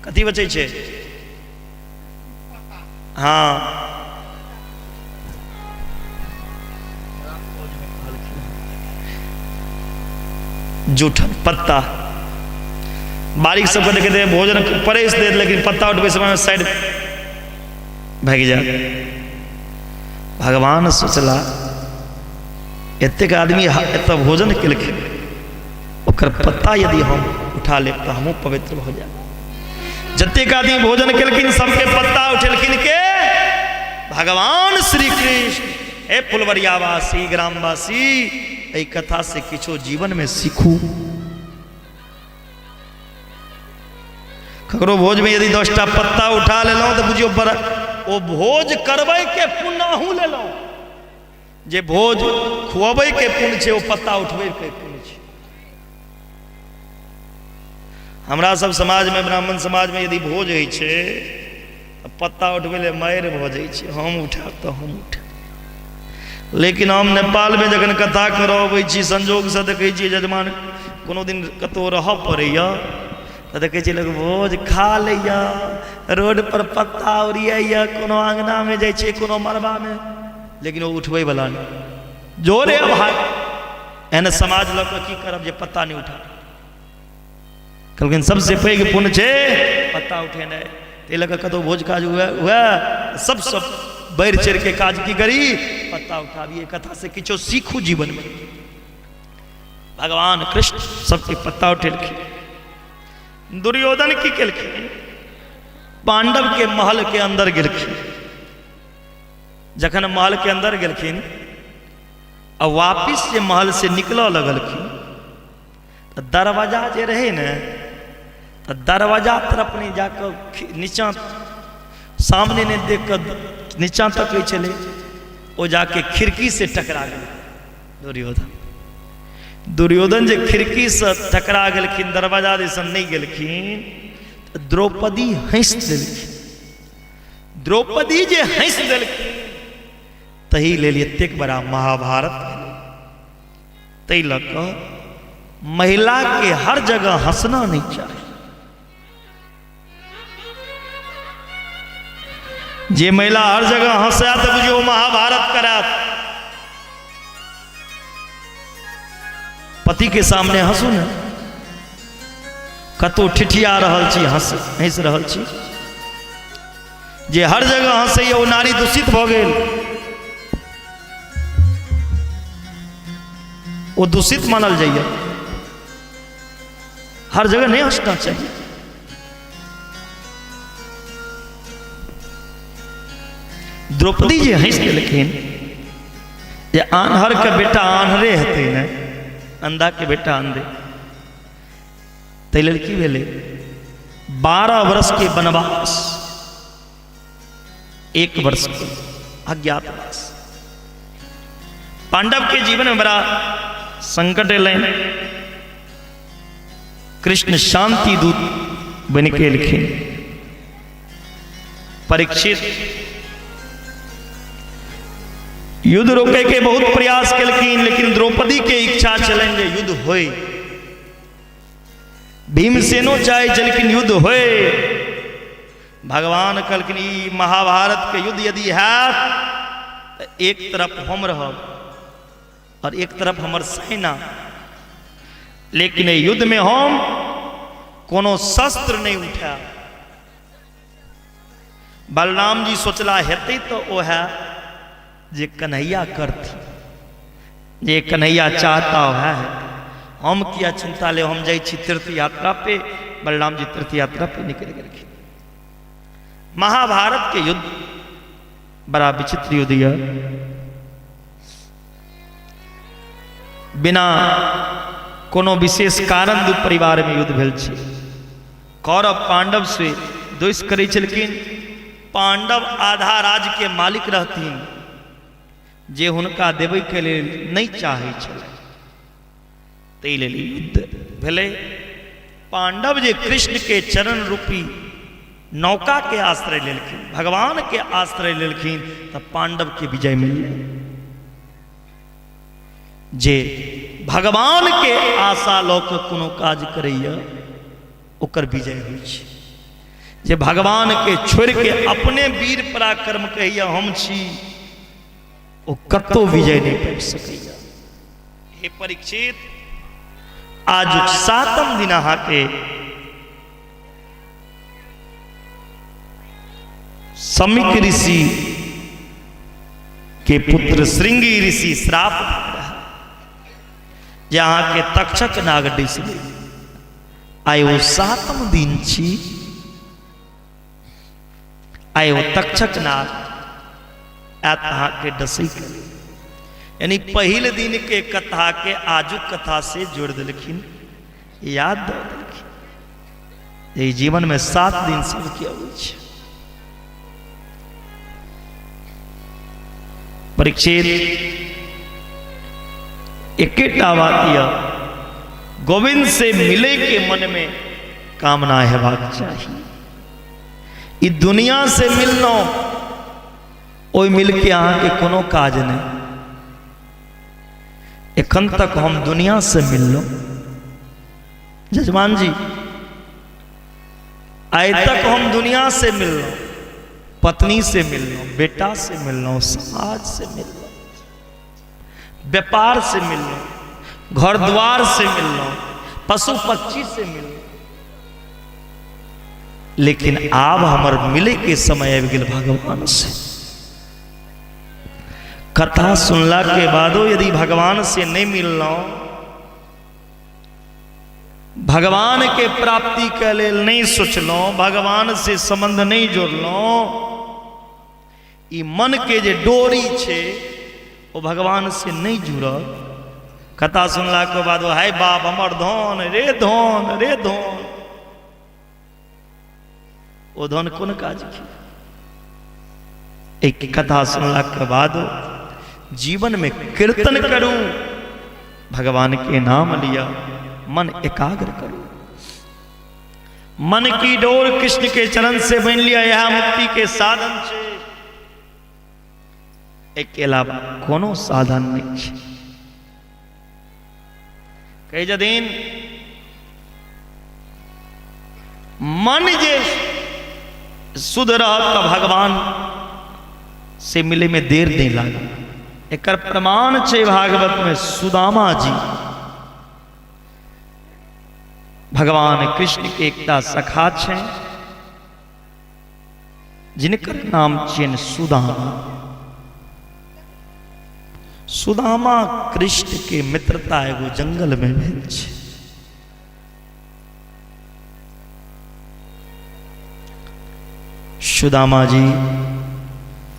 कथी बचै छै? हाँ, जूठन पत्ता। बारीक सबके देखे थे भोजन परेश दे, लेकिन पत्ता उठबे समय में साइड भाग जा। भगवान सोचला एतेक आदमी एत भोजन केलखिन, ओकर पत्ता यदि हम उठा लेब तो हमहूँ पवित्र हो जाए। जतेक आदमी भोजन केलखिन सबके पत्ता उठेलखिन के? भगवान श्री कृष्ण। हे फुलवरियावासी, ग्रामवासी, एहि कथा से किछो जीवन में सीखू। ककरो भोज में यदि 10टा पत्ता उठा लेलौं तो बुझियो बड़ा ओ भोज करबै के पुण्य अहूँ लेलौं। जे भोज खुआबै के पुण्य छै, ओ पत्ता उठबै के पुण्य छै। हमरा सब समाज में, ब्राह्मण समाज में यदि भोज होइ छै तो पत्ता उठबै ले मारि भऽ जाइ छै। हम उठाब तो हम उठाब। लेकिन हम नेपाल में जखन कथा करऽ अबै छी, संजोग से देखै छी जजमान कोनो दिन कतौ रहऽ पड़ैया तो देखे छी लोग भोज खा लैया, रोड पर पत्ता ओरिया, कोनो आंगना में जाइ छै, कोनो मरबा में, लेकिन वो उठबै वाला नहीं। जोरे भाग एहन समाज लऽ कऽ की करब जे पत्ता नहीं उठा? कहलखिन सबसे पैघ पुण्य छै पत्ता उठेनाइ। ताहि लऽ कऽ कतौ भोज काज हुआ सब बढ़ि चढ़ के काज की करी? पत्ता उठाबिए। कथा से किछो सीखू जीवन में। भगवान कृष्ण सबके पत्ता उठेलखिन। दुर्योधन की केलखिन? पांडव के महल के अंदर गेलखिन। जखन महल के अंदर गेलखिन और वापिस जे महल से निकल लगलखिन तो दरवाजा जे रहे न, तो दरवाजा तरफ नहीं जाकर नीचा सामने नहीं देख कर नीचा तक चले, वो जाके खिड़की से टकरा गए दुर्योधन। दुर्योधन जे खिड़की से टकरा गेलखिन, दरवाजा दिसन नहीं गेलखिन, द्रौपदी हंस देलखिन। द्रौपदी जे हंस देलखिन तही लेल एतेक बड़ा महाभारत भेलै। तै लऽ कऽ महिला के हर जगह हंसना नहीं चाहिए। जे महिला हर जगह हंसा तो बुझियो महाभारत करात। पति के सामने हंसू न, कतौ ठिठिया रहल छी, हंस रहल छी। जे हर जगह हंसैया ओ नारी दूषित भऽ गेल, वो दूषित मानल जाइए। हर जगह नहीं हंसना चाहिए। द्रौपदी जी हंस देलखिन। जे आन्हर के बेटा आन्हरे हेतै ने, अंधा के बेटा अंधे। तै लेल की भेलै? 12 वर्ष के वनवास, 1 वर्ष के अज्ञातवास। पांडव के जीवन में बड़ा संकट एलैन। कृष्ण शांति दूत बन के एलखिन। परीक्षित युद्ध रोके के बहुत प्रयास कलखिन, लेकिन द्रौपदी के इच्छा चलन जे युद्ध होए। भीमसेनो चाहे लेकिन युद्ध होए। भगवान कहलखिन ई महाभारत के युद्ध यदि है, एक तरफ हम रहब और एक तरफ हमर सेना, लेकिन युद्ध में हम कोनो शस्त्र नहीं उठा। बलराम जी सोचला हेतै तो ओ है जे कन्हैया करती, जे कन्हैया चाहता है। हम किया चिंता ले, हम जाई छी तीर्थ यात्रा पे। बलराम जी तीर्थ यात्रा पे निकल गए। महाभारत के युद्ध बड़ा विचित्र युद्ध है। बिना कोनो विशेष कारण दू परिवार में युद्ध भेल छै। कौरव पांडव से द्वेष करै छलखिन। पांडव आधा राज्य के मालिक रहथिन, जे हुनका देबै के लेल नहीं चाहै छल, तै लेल युद्ध भेलै। पांडव जे कृष्ण के चरण रूपी नौका के आश्रय लेलखिन, भगवान के आश्रय लेलखिन, तब पांडव के विजय मिललै। जे भगवान के आशा लऽ कऽ कोनो काज करैया ओकर विजय होइ छै। जे भगवान के छोड़ के अपने वीर पराक्रम कहैया हम छी, ओ कतो विजय नहीं पाबि सकैया। हे परीक्षित, आज 7म दिन अहाँके समीक ऋषि के पुत्र श्रृंगी ऋषि श्राप जहाँ के तक्षक नाग डसि गेल। आइ ओ 7म दिन छी। आइ ओ तक्षक नाग आयत अहाँके डसै के, यानी पहिल दिन के कथा के आजुक कथा से जोड़ देलखिन, याद दऽ देलखिन। ये जीवन में 7 दिन सबके अबै छै। परीक्षित, एकेटा बात यह, गोविंद से मिले के मन में कामना हेबाक चाहिए। ई दुनिया से मिलना, ओई मिल के अहाँ के कोनो काज नहीं। एखन तक हम दुनिया से मिललो जजमान जी, आइ तक हम दुनिया से मिललो, पत्नी से मिललो, बेटा से मिललो, समाज से मिललो, व्यापार से मिललो, घर द्वार से मिललो, पशु पक्षी से मिललो, लेकिन आब हमर मिले के समय आबि गेल भगवान से। कथा सुनला के बादो यदि भगवान से नहीं मिललो, भगवान के प्राप्ति के लेल नहीं सोचलो, भगवान से संबंध नहीं जोड़लो, ई मन के जे डोरी छे वो भगवान से नहीं जुड़ल। कथा सुनला के बाद हाय बाप हमर धन रे धन रे धन, वो धन कोन काज की? एक कथा सुनला के बाद जीवन में कीर्तन करूं, भगवान के नाम लिया, मन एकाग्र करूं, मन की डोर कृष्ण के चरण से बन लिया, यह मुक्ति के साधन छे। एक के अलावा कोनो साधन नहीं छे। कई जदिन मन जे शुद्ध रहत तो भगवान से मिले में देर नहीं लगा। एकर प्रमाण छे भागवत में सुदामा जी, भगवान कृष्ण के एकटा सखा छे जिनकर नाम छेन सुदामा। सुदामा कृष्ण के मित्रता एगो जंगल में भेल छे। सुदामा जी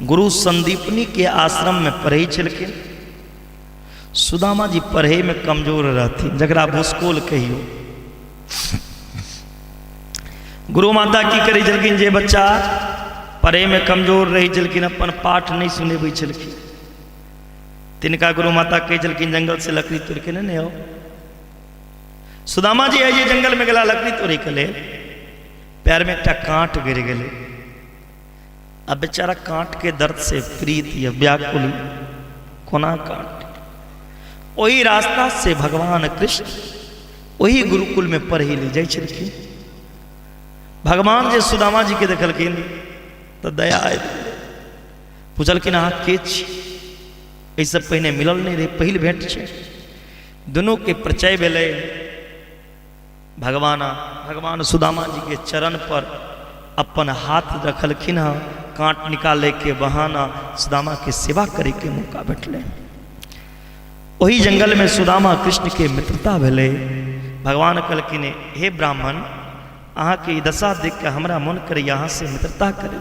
गुरु संदीपनी के आश्रम में पढ़े छलखिन। सुदामा जी पढ़े में कमजोर रहथिन, जकरा भूसकोल कहियो। गुरु माता की करै छलखिन, जे बच्चा पढ़े में कमजोर रही छलखिन, अपन पाठ नहीं सुनेबै छलखिन, तिनका गुरु माता कहे छलखिन जंगल से लकड़ी तोड़ के नहीं आओ। सुदामा जी आइए जंगल में गला लकड़ी तोड़े के लेल, पैर में एक कांट गिर गए। अब बेचारा कांट के दर्द से प्रीत या व्याकुल कोना काट। वही रास्ता से भगवान कृष्ण वही गुरुकुल में पढ़ी ले जाए छलखिन। भगवान जे सुदामा जी के देखलखिन तो दया आयल, पूछलखिन अहाँ के छी? एहि सब पहिने मिलल नहीं रहे, पहिल भेंट छै। दोनों के परिचय भेलै। भगवान सुदामा जी के चरण पर अपन हाथ रखलखिन हँ। कांट निकाले के बहाना सुदामा के सेवा करे के मौका भेटले। वही जंगल में सुदामा कृष्ण के मित्रता भेले। भगवान कहलखिन हे ब्राह्मण, अहाँ के ई दशा देख के हमरा मन करे यहाँ से मित्रता करे।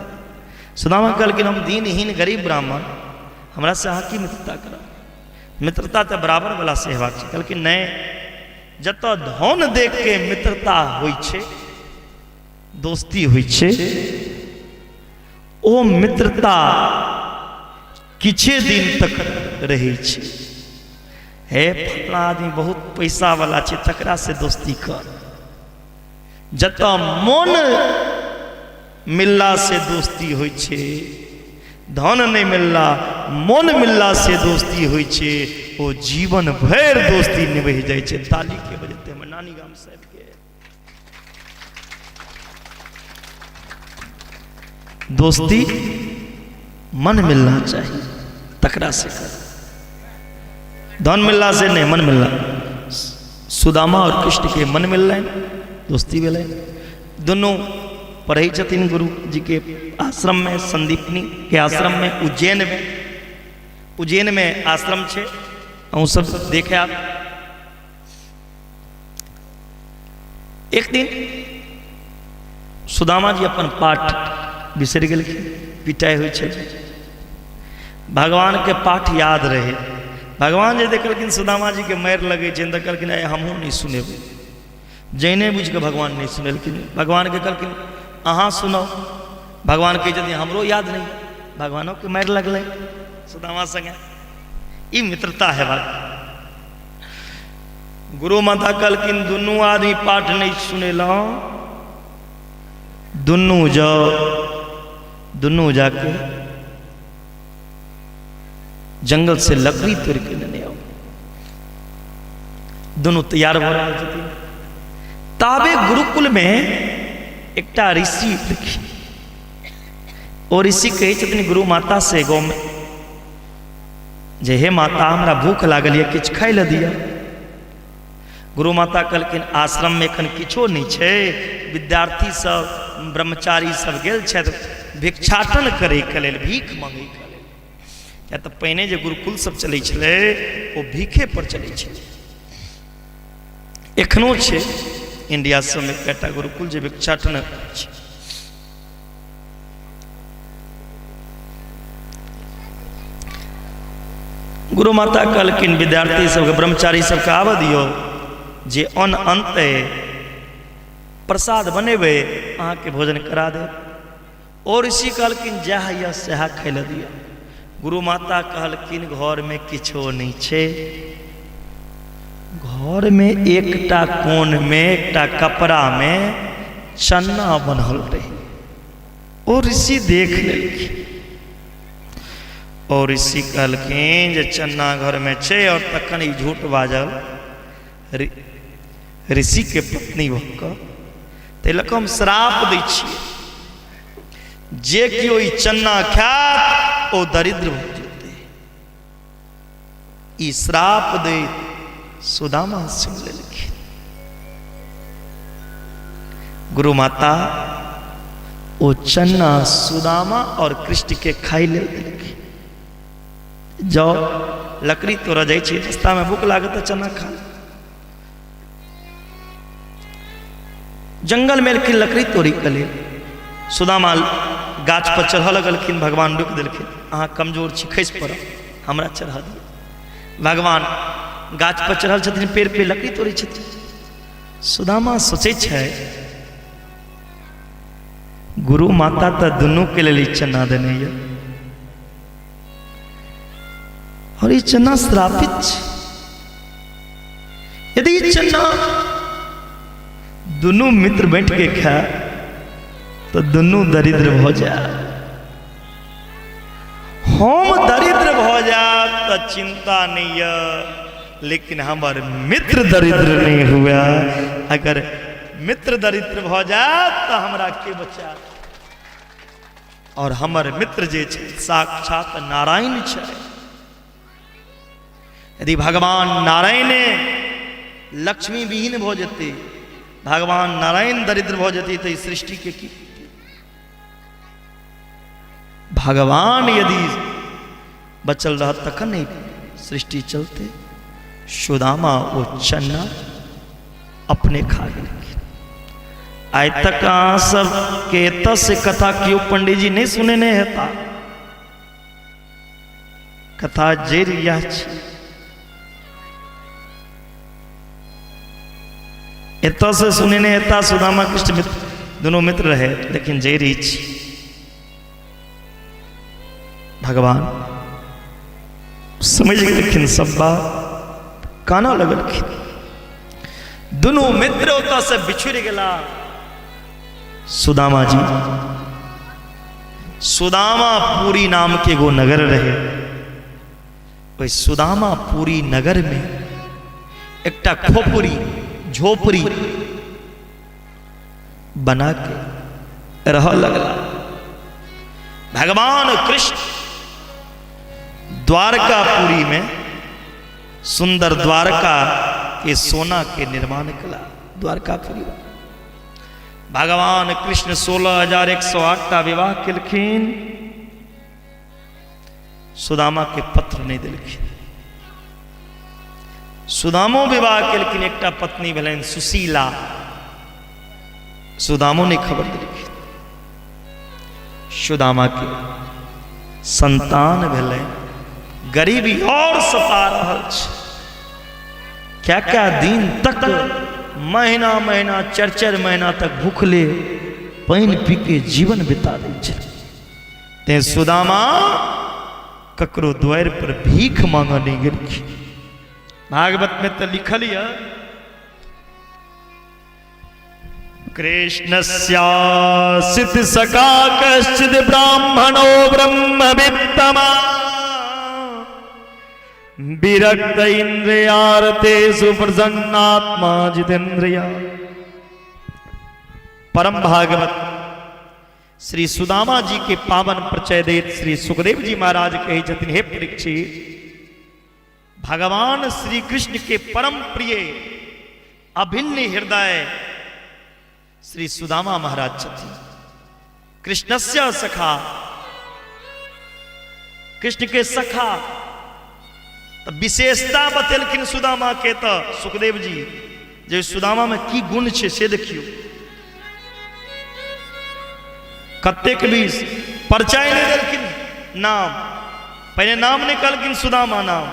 सुदामा कहलखिन हम दीनहीन गरीब ब्राह्मण, हमरा से अहाँ की मित्रता करब? मित्रता तो बराबर वाला से हेबाक छै। कहलखिन नहीं, जत धन देख के मित्रता होइ छै, दोस्ती होइ छै, ओ मित्रता किछे दिन तक रहे छै। हे फला आदमी बहुत पैसा वाला छै, तकरा से दोस्ती कर। जत मन मिलला से दोस्ती होइ छै, धन नहीं मिलला मन मिलला से दोस्ती होइ छै, ओ जीवन भर दोस्ती निभि जाइ छै। ताली के बजते हमर नानी गाम साहब के दोस्ती मन मिलना चाहिए, तकरा से कर। धन मिलला से नहीं, मन मिलना। सुदामा और कृष्ण के मन मिल रहे, दोस्ती मिल रहे। दोनों पढ़े छथिन गुरु जी के आश्रम में, संदीपनी के आश्रम में, उज्जैन में आश्रम छे। अहूँ सब देखे आप। एक दिन सुदामा जी अपन पाठ बिसर गेलखिन, पिटाई हुई छे। भगवान के पाठ याद रहे। भगवान जे देखलखिन सुदामा जी के मार लगे छे तो कहलखिन हमहूँ नहीं सुनेबै। जैने बुझ के भगवान नहीं सुनेलखिन। भगवान के कहलखिन अहाँ सुनाओ। भगवान कहे छथिन हमरो याद नहीं। भगवानों के मार लगल सुदामा संगे। ई मित्रता है बात। गुरु माता कहलखिन दुनू आदमी पाठ नहीं सुनेलौ, दुनू जाओ, दुनू जाके जंगल से लकड़ी तोड़ के लेने आओ। दोनों तैयार हो रहा छथिन। ताबे गुरुकुल में एकटा ऋषि देखी। और ऋषि कहे छथिन गुरु माता से गौ में जे हे माता हमरा भूख लागल है, किछ खाई ले दिया। गुरु माता कहलखिन आश्रम में एखन किछो नहीं छे। विद्यार्थी सब ब्रह्मचारी सब गेल छथि भिक्षाटन करे के लेल, भीख मांगे के लेल। या तो पहिने जे गुरुकुल सब चलै छलै ओ भीखे पर चलै छै। एखनो छै इंडिया सब में कएटा गुरुकुल जे भिक्षाटन छै। गुरु माता कहलखिन विद्यार्थी सबके ब्रह्मचारी सबके आबऽ दियौ, जे अन्न अंत प्रसाद बनेबे अहाँ के भोजन करा दे। और ऋषि कहलखिन जह या सह खाय ले दिया। गुरु माता कहलखिन घर में किछो नहीं छे। घर में एकटा कोन में एकटा कपड़ा में चन्ना बनल रहे। और ऋषि देख लेलखिन। और ऋषि कहलखिन जे चन्ना घर में छे। और तखन ई झूठ बाजल ऋषि के पत्नी भऽ तेलक हम श्राप दै छियै, जे कियो ई चन्ना खायत ओ दरिद्र भऽ जेतै। ई श्राप दे सुदामा सुन लेलखिन। गुरु माता ओ चन्ना सुदामा और कृष्ण के खाई ले देलखिन। जाओ लकड़ी तोड़ा जाइ छै, रास्ता में भूख लागत तो चन्ना खा। जंगल में लेकिन लकड़ी तोड़ी के लेल सुदामा गाछ पर चढ़ लगलखिन। भगवान रोक देलखिन, अहाँ कमजोर छी, खसि पड़ब, हमरा चढ़ा दियौ। भगवान गाछ पर चढ़ल छथिन, पेड़ पे लकड़ी तोड़ै छथिन। सुदामा सोचै छै गुरु माता तो दुनू के लेल चन्ना देने ये, और ये चन्ना श्रापित छै। यदि ये चन्ना दोनों मित्र बैठ के खाए तो दोनों दरिद्र हो जाए। हम दरिद्र भ जात तो चिंता नहीं है, लेकिन हमार मित्र दरिद्र नहीं हुआ। अगर मित्र दरिद्र भ जात तो हमरा के बचा। और हमर मित्र जे छै साक्षात नारायण छै। यदि भगवान नारायण लक्ष्मी विहीन भ जेते, भगवान नारायण दरिद्र भ जेते तो सृष्टि के की? भगवान यदि बचल रह तखन नहीं सृष्टि चलते। सुदामा वो चन्ना अपने खा गए। आज तक सब के तस कथा क्यों पंडित जी नहीं सुने ने हेता? कथा जेर यह एत से सुने ने हेता। सुदामा कृष्ण मित्र दोनों मित्र रहे, लेकिन जेर भगवान समझ गए सब बात, काना लगल। दोनों मित्र ओत से बिछुड़ गला। सुदामा जी, सुदामापुरी नाम के गो नगर रहे। वही सुदामापुरी नगर में एकटा खोपड़ी झोपड़ी बना के रह लगला। भगवान कृष्ण द्वारकापुरी में सुंदर द्वारका के सोना के निर्माण कला। द्वारकापुरी भगवान कृष्ण 16,108 विवाह किलखिन। सुदामा के पत्र नहीं दिलखिन। सुदामो विवाह किलखिन। एकटा पत्नी भेलन सुशीला। सुदामो ने खबर दिलखिन। सुदामा के संतान भेलै। गरीबी और सता रहल छै। क्या क्या दिन तक महीना महीना 4-4 महीना तक भूखले पानी पी के जीवन बिता दै छै। ते सुदामा ककरो द्वार पर भीख मांग नहीं गेलखिन। भागवत में तो लिखल है, कृष्णस्यासित सखा कश्चिद ब्राह्मणो ब्रह्मवित्तमा विरक्त इंद्रियार्थे सुप्रसन्नात्मा जितेन्द्रिया। परम भागवत श्री सुदामा जी के पावन परिचय देत श्री सुखदेव जी महाराज कहे छथिन, हे परीक्षित, भगवान श्री कृष्ण के परम प्रिय अभिन्न हृदय श्री सुदामा महाराज छथिन। कृष्णस्य सखा, कृष्ण के सखा। तो विशेषता बतेलखिन सुदामा के। तो सुखदेव जी जे सुदामा में की गुण छे से देखियो। कतेक भी परिचय नहीं देलखिन नाम, पहले नाम नहीं कहलखिन सुदामा नाम,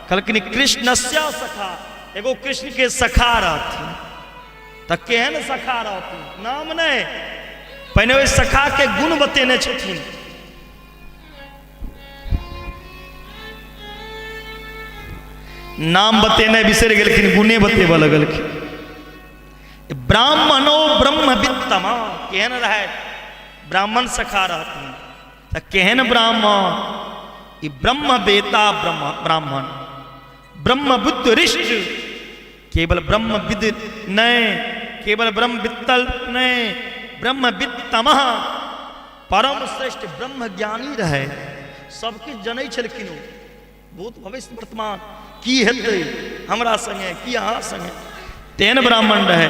कहलखिन कृष्णस्य सखा। एगो कृष्ण के सखा रहथिन। तो केहन सखा रहथिन? नाम नहीं, पहले वे सखा के गुण बतेने छथिन। नाम बतेने बिसर गेलखिन, गुणे बतेबा लगलखिन। ब्राह्मणो ब्रह्मवित्तमा, केहन रहे? ब्राह्मण सखा रहथिन। तो केहन ब्राह्मण? ब्रह्म वेता ब्राह्मण, ब्रह्म बुद्ध रिष्ट। केवल ब्रह्म विद नहीं, केवल ब्रह्म वित्तल नहीं, ब्रह्म वित्तम, परम श्रेष्ठ ब्रह्म ज्ञानी रहे। सबके जनै छलखिन, भूत भविष्य वर्तमान की हेतै हमरा संगे, की अहाँ संगे। तेन ब्राह्मण रहे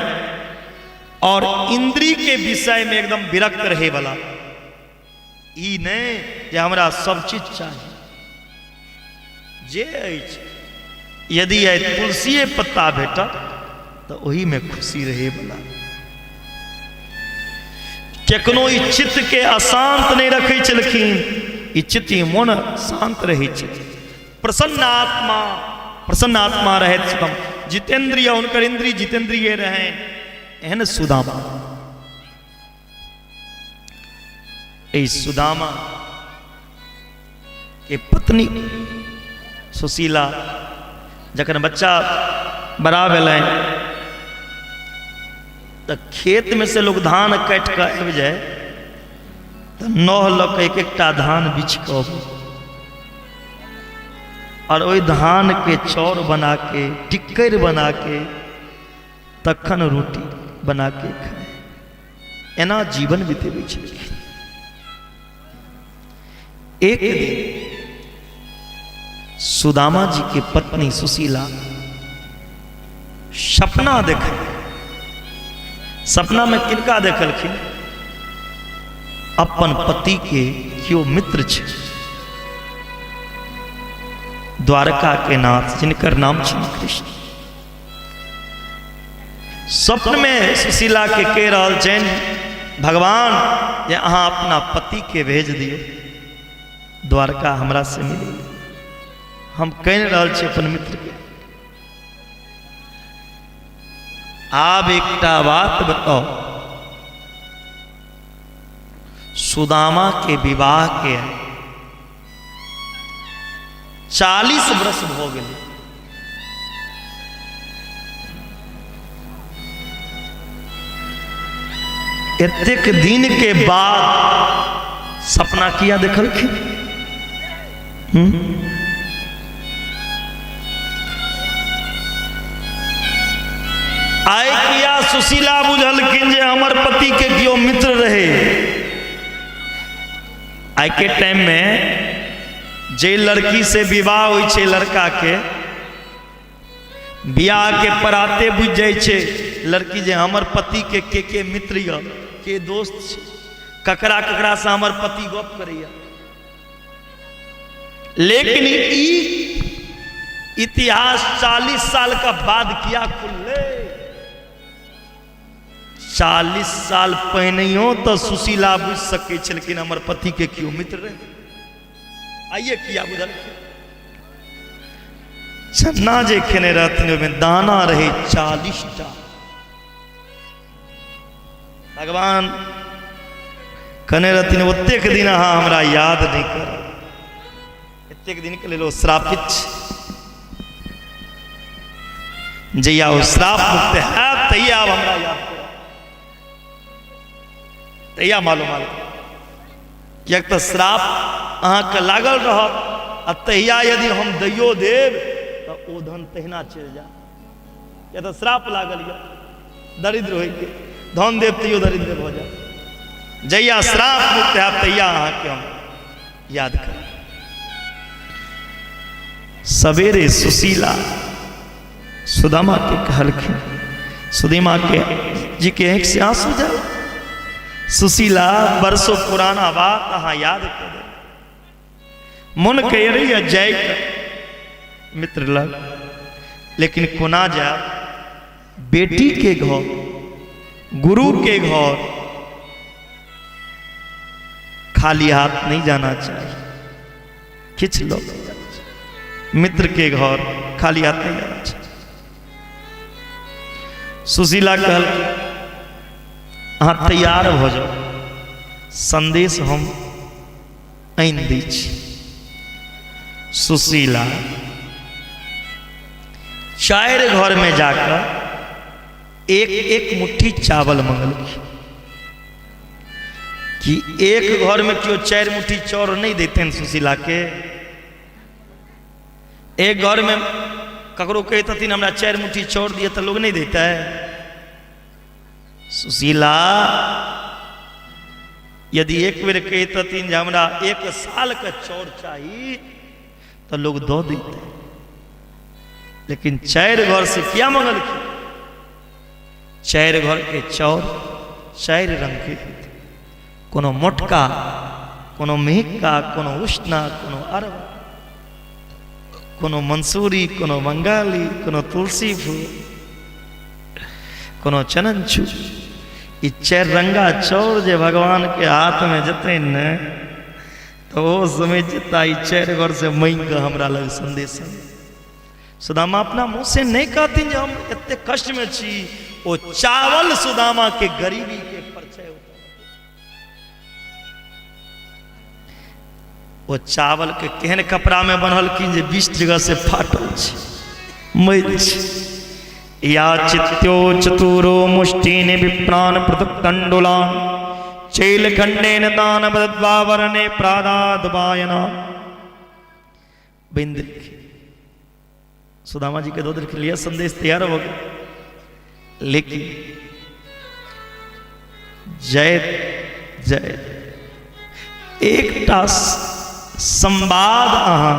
और इंद्री के विषय में एकदम विरक्त रहे वाला। ई नहीं जे हमरा सब चीज चाहिए। जे अछि यदि तुलसीए पत्ता भेटत तो वही में खुशी रहे वाला। केकनो ई चित्त के अशांत नहीं रखे छलखिन। ई चित्त मन शांत रहे छै। प्रसन्न आत्मा, प्रसन्न आत्मा रहे सुदामा। जितेंद्रिय, उनकर इंद्रिय जितेंद्रिय रहे। एहन सुदामा, ए सुदामा के पत्नी सुशीला जखन बच्चा बड़ा भेलै तो खेत में से लोग धान काट के आबि जाए तो 9 लक एक एकटा धान बिछ के और वही धान के चौर बना के टिक्कर बना के तखन रोटी बना के खाए, एना जीवन बितेबे छलखिन। एक दिन सुदामा जी के पत्नी सुशीला सपना देख, सपना में किनका देखलखिन? अपन पति के क्यों मित्र छे, द्वारका के नाथ जिनकर नाम छे कृष्ण। स्वप्न में सुशीला के कह रहल छन, भगवान जे अहाँ अपना पति के भेज दियो, द्वारका हमरा से मिले। हम कह रहल छी अपन मित्र के। आब एकटा बात बताओ, सुदामा के विवाह के 40 वर्ष हो गए, एतेक दिन के बाद सपना किया देखलखिन? आय किया सुशीला बुझलखिन जे हमर पति के कियो मित्र रहे। आइ के टाइम में जे लड़की से विवाह होय छे, लड़का के बियाह के पराते बुझ जाय छे लड़की जे हमर पति के मित्र या के दोस्त छे, ककरा ककरा से हमर पति गप करैया। लेकिन ई इतिहास 40 साल का बाद किया खुले? 40 साल पहनियो तो सुशीला बुझ सके छलखिन हमर पति के क्यों मित्र रहे। आइए किया बुझल, चन्ना जे खेने रहथिन ओहिमे दाना रहे 40 टा। भगवान कहने रहथिन ओतेक दिन अहाँ हमरा याद नहीं कर, एतेक दिन के लेल ओ श्रापित जहिया ओ श्राप मुक्त है तहिया आब हमरा याद कर, तहिया मालूम कियाक तो श्राप अहाँ के लागल रहत आ तहिया यदि हम दैयो देव तो ओ धन तहिना चल जा। या तो श्राप लागल या दरिद्र होय के धन देव तैयो दरिद्र हो जाए। जहिया श्राप मुक्त है तहिया अहाँ के हम याद कर। सवेरे सुशीला सुदामा के कहलखिन, सुदामा के जी के आंख से आंसू जाए। सुशीला बरसों पुराना बात अहाँ याद कर दे। मन कह रही है जय मित्र लग, लेकिन कोना जा बेटी के घर, गुरु के घर खाली हाथ नहीं जाना चाहिए। किछ लोग मित्र के घर खाली हाथ नहीं जाना चाहिए। सुशीला कहल अहाँ तैयार हो जाओ, संदेश हम आनि दै छी। सुशीला 4 घर में जाकर एक मुट्ठी चावल मंगलखिन कि एक घर में क्यों 4 मुट्ठी चाउर नहीं देते हैं सुशीला के। एक घर में ककरो कहते हमरा 4 मुट्ठी चाउर दिए तो लोग नहीं देता है। सुशीला यदि एक बेर कहते जे हमरा 1 साल का चाउर चाहिए तो लोग दो देते, लेकिन 4 घर से क्या मंगलखिन? 4 घर के चाउर 4 रंग के, कोनो मोटका, कोनो मेहका, कोनो उष्णा, कोनो अरब, कोनो मंसूरी, कोनो बंगाली, कोनो तुलसी फूल, कोनो चननचू। ये 4 रंगा चाउर जे भगवान के हाथ में जते न तो वो समझ जता 4 घर से मांग के हमरा लग संदेश। सुदामा अपना मुंह से नहीं कहती जे हम इतने कष्ट में छी। वो चावल सुदामा के गरीबी के परिचय होता। वो चावल के केहन कपड़ा में बनल कि 20 जगह से फाटल मैल। या चित्यो चतुरो मुष्टिन विप्रान पृथक तंडुलान चैल खंडेन दान बदद्वावरणे प्रादाद वायना। बिंद सुदामा जी के दो दिन के लिए संदेश तैयार हो गया, लेकिन जय जय एकटा संवाद अहाँ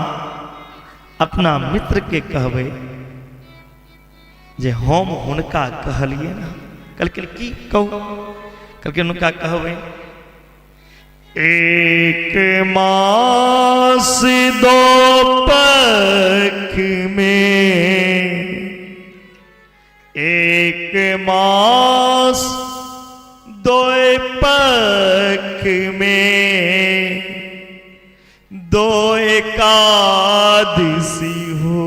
अपना मित्र के कहबै जे हम हुनका कहलिए ना, कहलखिन की कहू, कहलखिन हुनका कहबै एक मास दो पख में, एक मास दो पख में, दो एकादशी हो।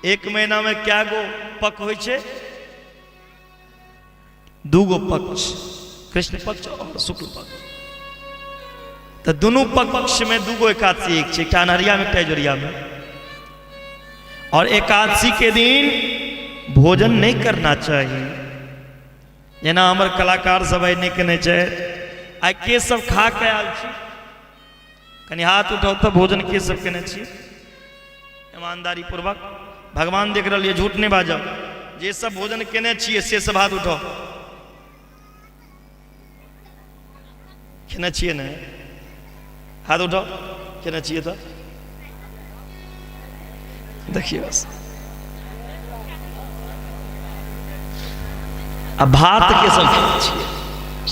एक महीना में क्या गो पक होइ छे? दूगो पक्ष, कृष्ण पक्ष और शुक्ल पक्ष। तो दोनों पक्ष में दूगो एकादशी, एक छे अनहरिया में टैजोरिया में। और एकादशी के दिन भोजन नहीं करना चाहिए, जेना हमर कलाकार सब आई नहीं करने चाहिए। आई के सब खा के आयल छी, कनी हाथ उठाओ तो भोजन के सब केने छी ईमानदारी पूर्वक, भगवान देख रही है, झूठ नहीं बाजब। जे सब भोजन केने छिए से सब हाथ उठाओ, केने छिए ने, हाथ उठाओ, केने छिए तो देखिए बस। अब भात के सब खेने छिए,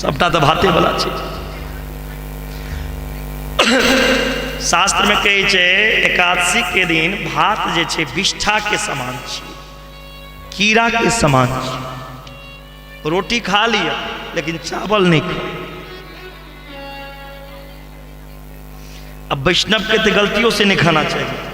सबटा तो भाते वाला छै। शास्त्र में कहे छे एकादशी के दिन भात जे छे विष्ठा के समान छे, कीड़ा के समान छे। रोटी खा लिया लेकिन चावल नहीं खा। अब वैष्णव के तो गलतियों से नहीं खाना चाहिए।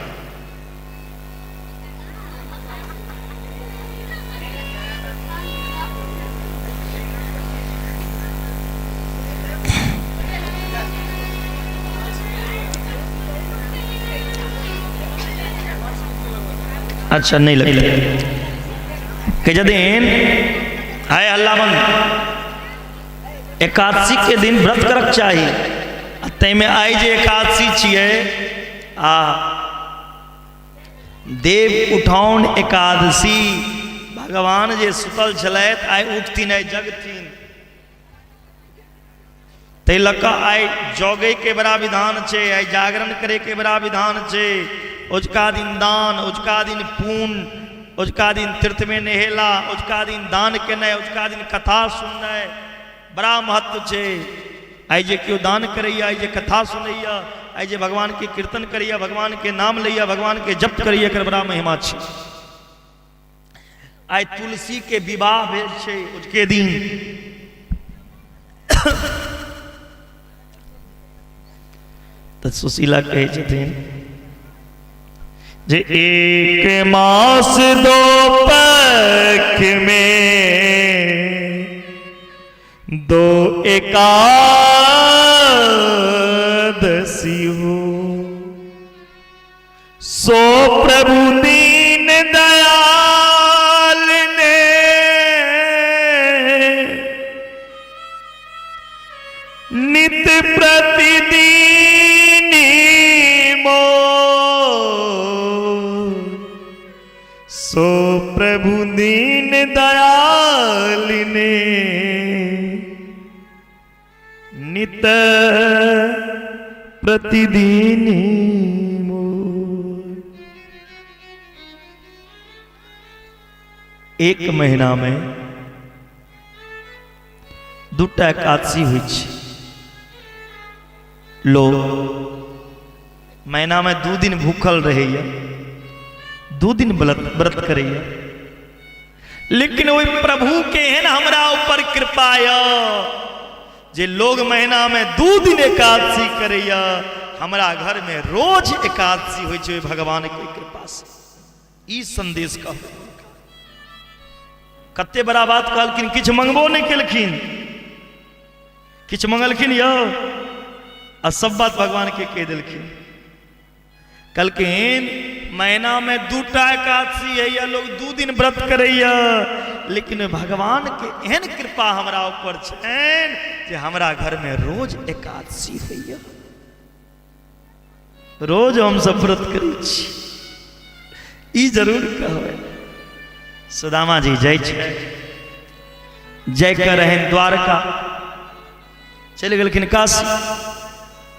अच्छा नहीं लगता कि दिन आए अल्लाह बंद एकादशी के दिन व्रत करक चाहिए। तैमे आई जे एकादशी छिए आ देव उठाउन एकादशी, भगवान जे सुतल छलैथ आइ उठथिन, आइ जगथिन। तै लऽ कऽ आइ जगै के बड़ा विधान छै, आइ जागरण करे के बड़ा विधान छै। उजका दिन दान, उजका दिन पुण्य, उजका दिन तीर्थ में नहेला, उजका दिन दान केनाइ, उजका दिन कथा सुननाइ बड़ा महत्व छै। आई जे क्यों दान करैया, आई जे कथा सुनैया, आई जे भगवान के कीर्तन करैया, भगवान के नाम लैया, भगवान के जप करैया, एकर बड़ा महिमा छै। आई तुलसी के विवाह भेल छै उजके दिन। तो सुशीला कहे छथिन जे एक मास दो पख में, दो एकादशी हो। सो प्रभु दीन दयाल ने नित प्रतिदिन सो प्रभु दीन दयाल ने नित प्रतिदिन एक महीना में दूटा एकादशी हुई छै। लोग महीना में 2 दिन भूखल रहैया, 2 दिन व्रत करैया, लेकिन वही प्रभु के एहन हमरा ऊपर कृपा या जे लोग महीना में 2 दिन एकादशी करैया। हमरा घर में रोज एकादशी होइ छै भगवान के कृपा से। ई संदेश का कते बड़ा बात कहलखिन, किछ मंगबो नहीं केलखिन, किछ मंगलखिन यौ आ सब बात भगवान के कह देलखिन। कहलखिन महीना में 2टा एकादशी है, या लोग 2 दिन व्रत करैया, लेकिन भगवान के एहन कृपा हमरा ऊपर छनि जे हमरा घर में रोज एकादशी होइया। रोज हम सब व्रत करै छी, ई जरूर कहबै। सुदामा जी जय छै, जय कर रहे द्वारका, चले गेलखिन काशी।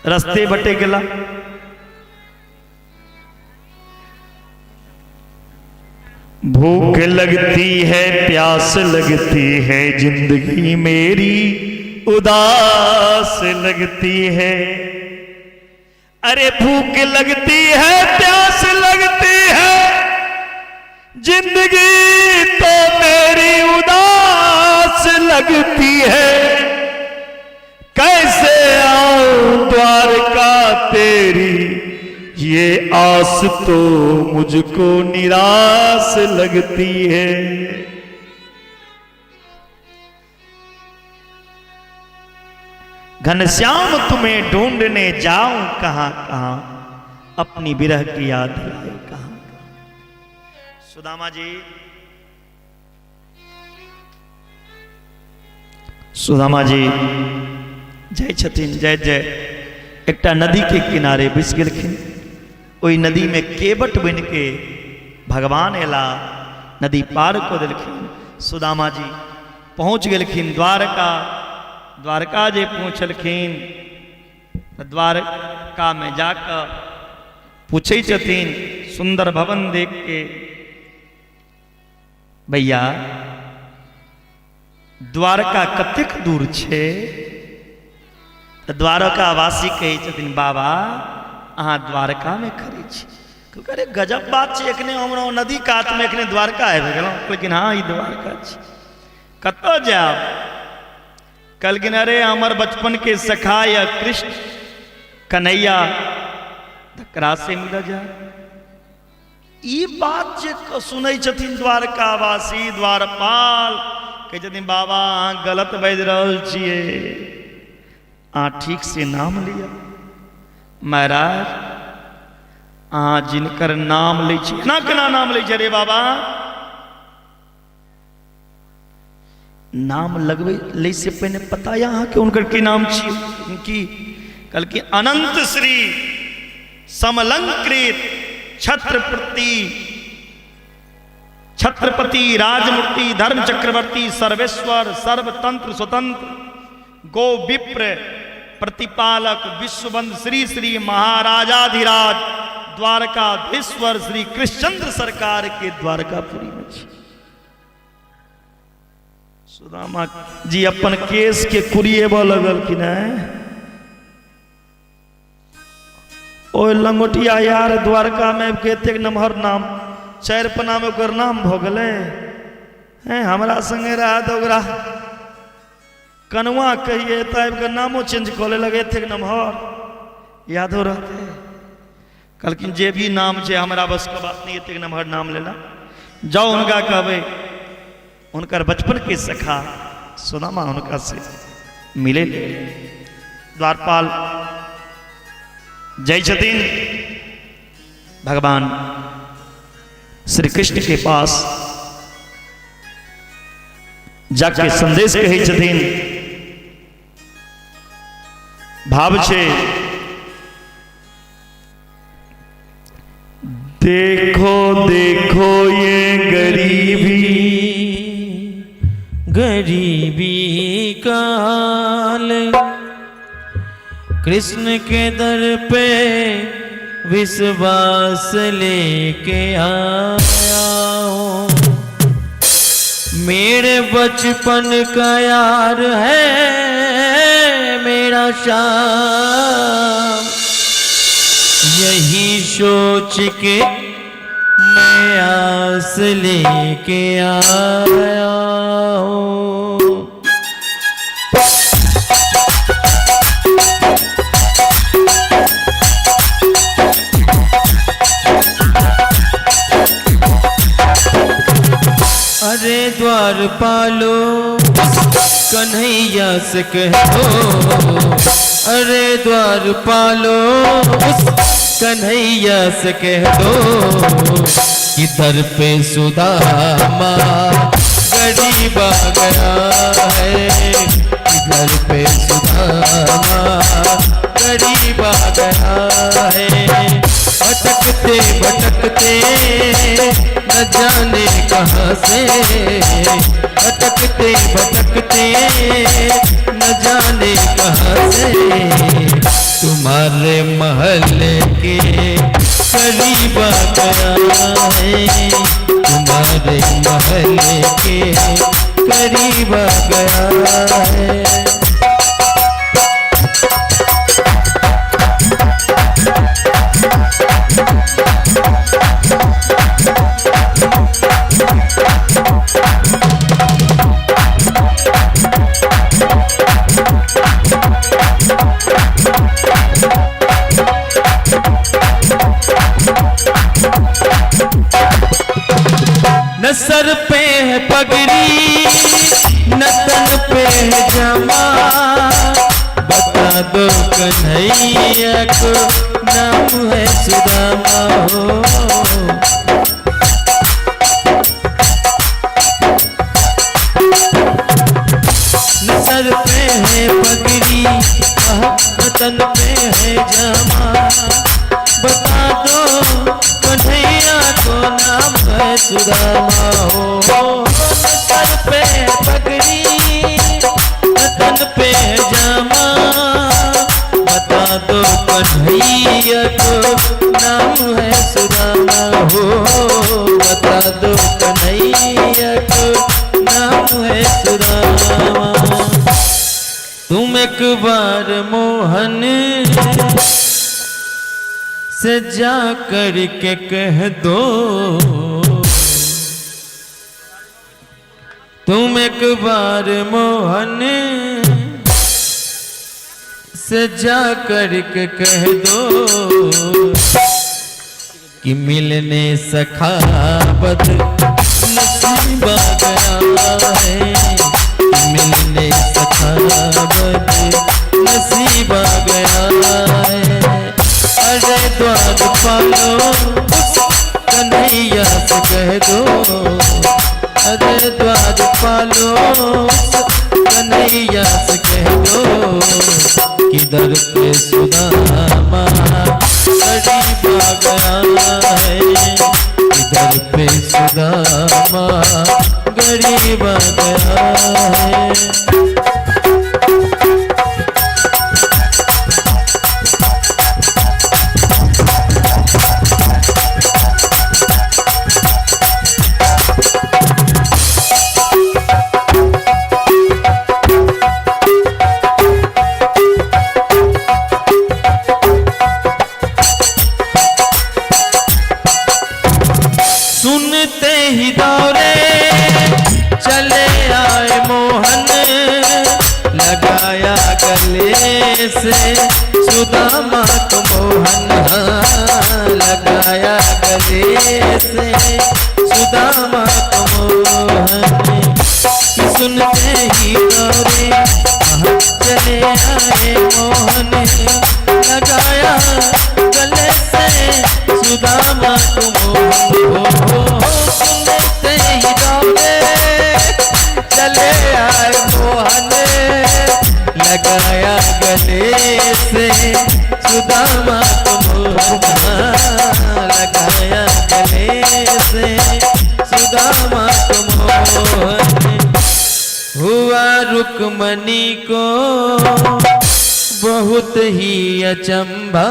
रास्ते बटे गेला, भूख लगती है प्यास लगती है, जिंदगी मेरी उदास लगती है। अरे भूख लगती है प्यास लगती है, जिंदगी तो मेरी उदास लगती है। कैसे आऊं द्वारका तेरी, ये आस तो मुझको निराश लगती है। घनश्याम तुम्हें ढूंढने जाऊं कहां कहां, अपनी विरह की याद दिलाए कहां कहां। सुदामा जी, सुदामा जी जय छथिन, जय जय। एकटा नदी के किनारे बैस गेलखिन, ओई नदी में केवट बन के भगवान एला, नदी पार को देलखिन। सुदामा जी पहुंच गेलखिन द्वारका। द्वारका जे पहुँचलखिन, द्वारका में जाकर पूछे छथिन सुंदर भवन देख के, भैया द्वारका कतेक दूर छे? द्वारका वासी कहे छथिन बाबा अहाँ द्वारका में खड़ी छी। अरे गजब बात छे, एखने हमरा नदी कात में एखने द्वारका आबि गेलौं, लेकिन हाँ ई द्वारका छी। कतऽ जायब? कहलखिन अरे हमर बचपन के सखा या कृष्ण कन्हैया, तकरा से मिल जाए। ई बात जे सुनै छथिन द्वारका वासी, द्वारपाल कहै छथिन बाबा अहाँ गलत बाजि रहल छियै, अहाँ ठीक से नाम लिया। महाराज अहाँ जिनकर नाम लै छी, केना केना नाम लै छै रे बाबा? नाम लगबै लै से पहिने पता यऽ अहाँके हुनकर की नाम छियै? की कहलखिन अनंत श्री समलंकृत छत्रपति राजमूर्ति धर्म चक्रवर्ती सर्वेश्वर सर्वतंत्र स्वतंत्र गो विप्र प्रतिपालक विश्वबंद श्री श्री महाराजाधिराज द्वारकाधीश्वर श्री कृष्णचंद्र सरकार के द्वारकापुरी में छी। सुदामा जी अपन केस के कुरिएबऽ लगल कि नहीं, ओ लंगोटिया यार द्वारका में एतेक नमहर नाम, 4 पन्ना में ओकर नाम भ गेलै हैं। हमरा संगे रहा तो ओकरा कनुआ कहिए तो आबि के नामो चेंज कऽ लेलक, एतेक नमहर यादो रहते। कहलखिन जे भी नाम छै हमरा बस के बात नहीं, एतेक नमहर नाम लेला। जाओ हुनका कहबै उनकर बचपन के सखा सुदामा उनका से मिले। द्वारपाल जय छथिन भगवान श्री कृष्ण के पास जाके संदेश कहे छथिन। भाव छे देखो देखो ये गरीबी, गरीबी का हाल, कृष्ण के दर पे विश्वास लेके आया हूँ। मेरे बचपन का यार है मेरा श्याम, यही सोच के मैं आस लेके आया हूँ। अरे द्वारपालो कन्हैया से कह दो, अरे द्वारपालो कन्हैया से कह दो कि दर पे सुदामा गरीब आ गया है, कि दर पे सुदामा गरीब आ गया है। भटकते भटकते न जाने कहाँ से, भटकते भटकते न जाने कहाँ से, तुम्हारे महल्ले के करीब आ गया है। तुम्हारे महल्ले के करीब आ गया है। न सर पे है पगड़ी न तन पे है जमा, बता दो कन्हैया को नाम है सुदामा हो। न सर पे है पगड़ी न तन पे है जमा, बता दो कन्हैया को नाम है सुदामा हो। सर पे पगड़ी तन पे जामा, बता दो कन्हैया को नाम है सुदामा हो। बता दो कन्हैया को नाम है सुदामा। तुम एक बार मोहन से जा कर के कह दो, तुम एक बार मोहन से जा कर के कह दो कि मिलने सखावत नसीब आ गया है। मिलने सखावत नसीब आ गया है। अरे द्वार पालो कन्हैया से कह दो, अरे द्वार पालो कन्हैया से कह दो कि दर पे सुदामा गरीब आ गया है। कि दर पे सुदामा गरीब आ गया है। सुनते ही दौड़े चले आए मोहन, लगाया गले से सुदामा को मोहन। लगाया गले से सुदामा को मोहन। सुनते ही दौड़े चले आए मोहन, लगाया गले से सुदामा को मोहन। सुनते ही दौड़े चले आए मोहन, लगाया गले से सुदामा को मोहन। लगाया गले से सुदामा को मोहन। हुआ रुक्मणी को बहुत ही अचंभा,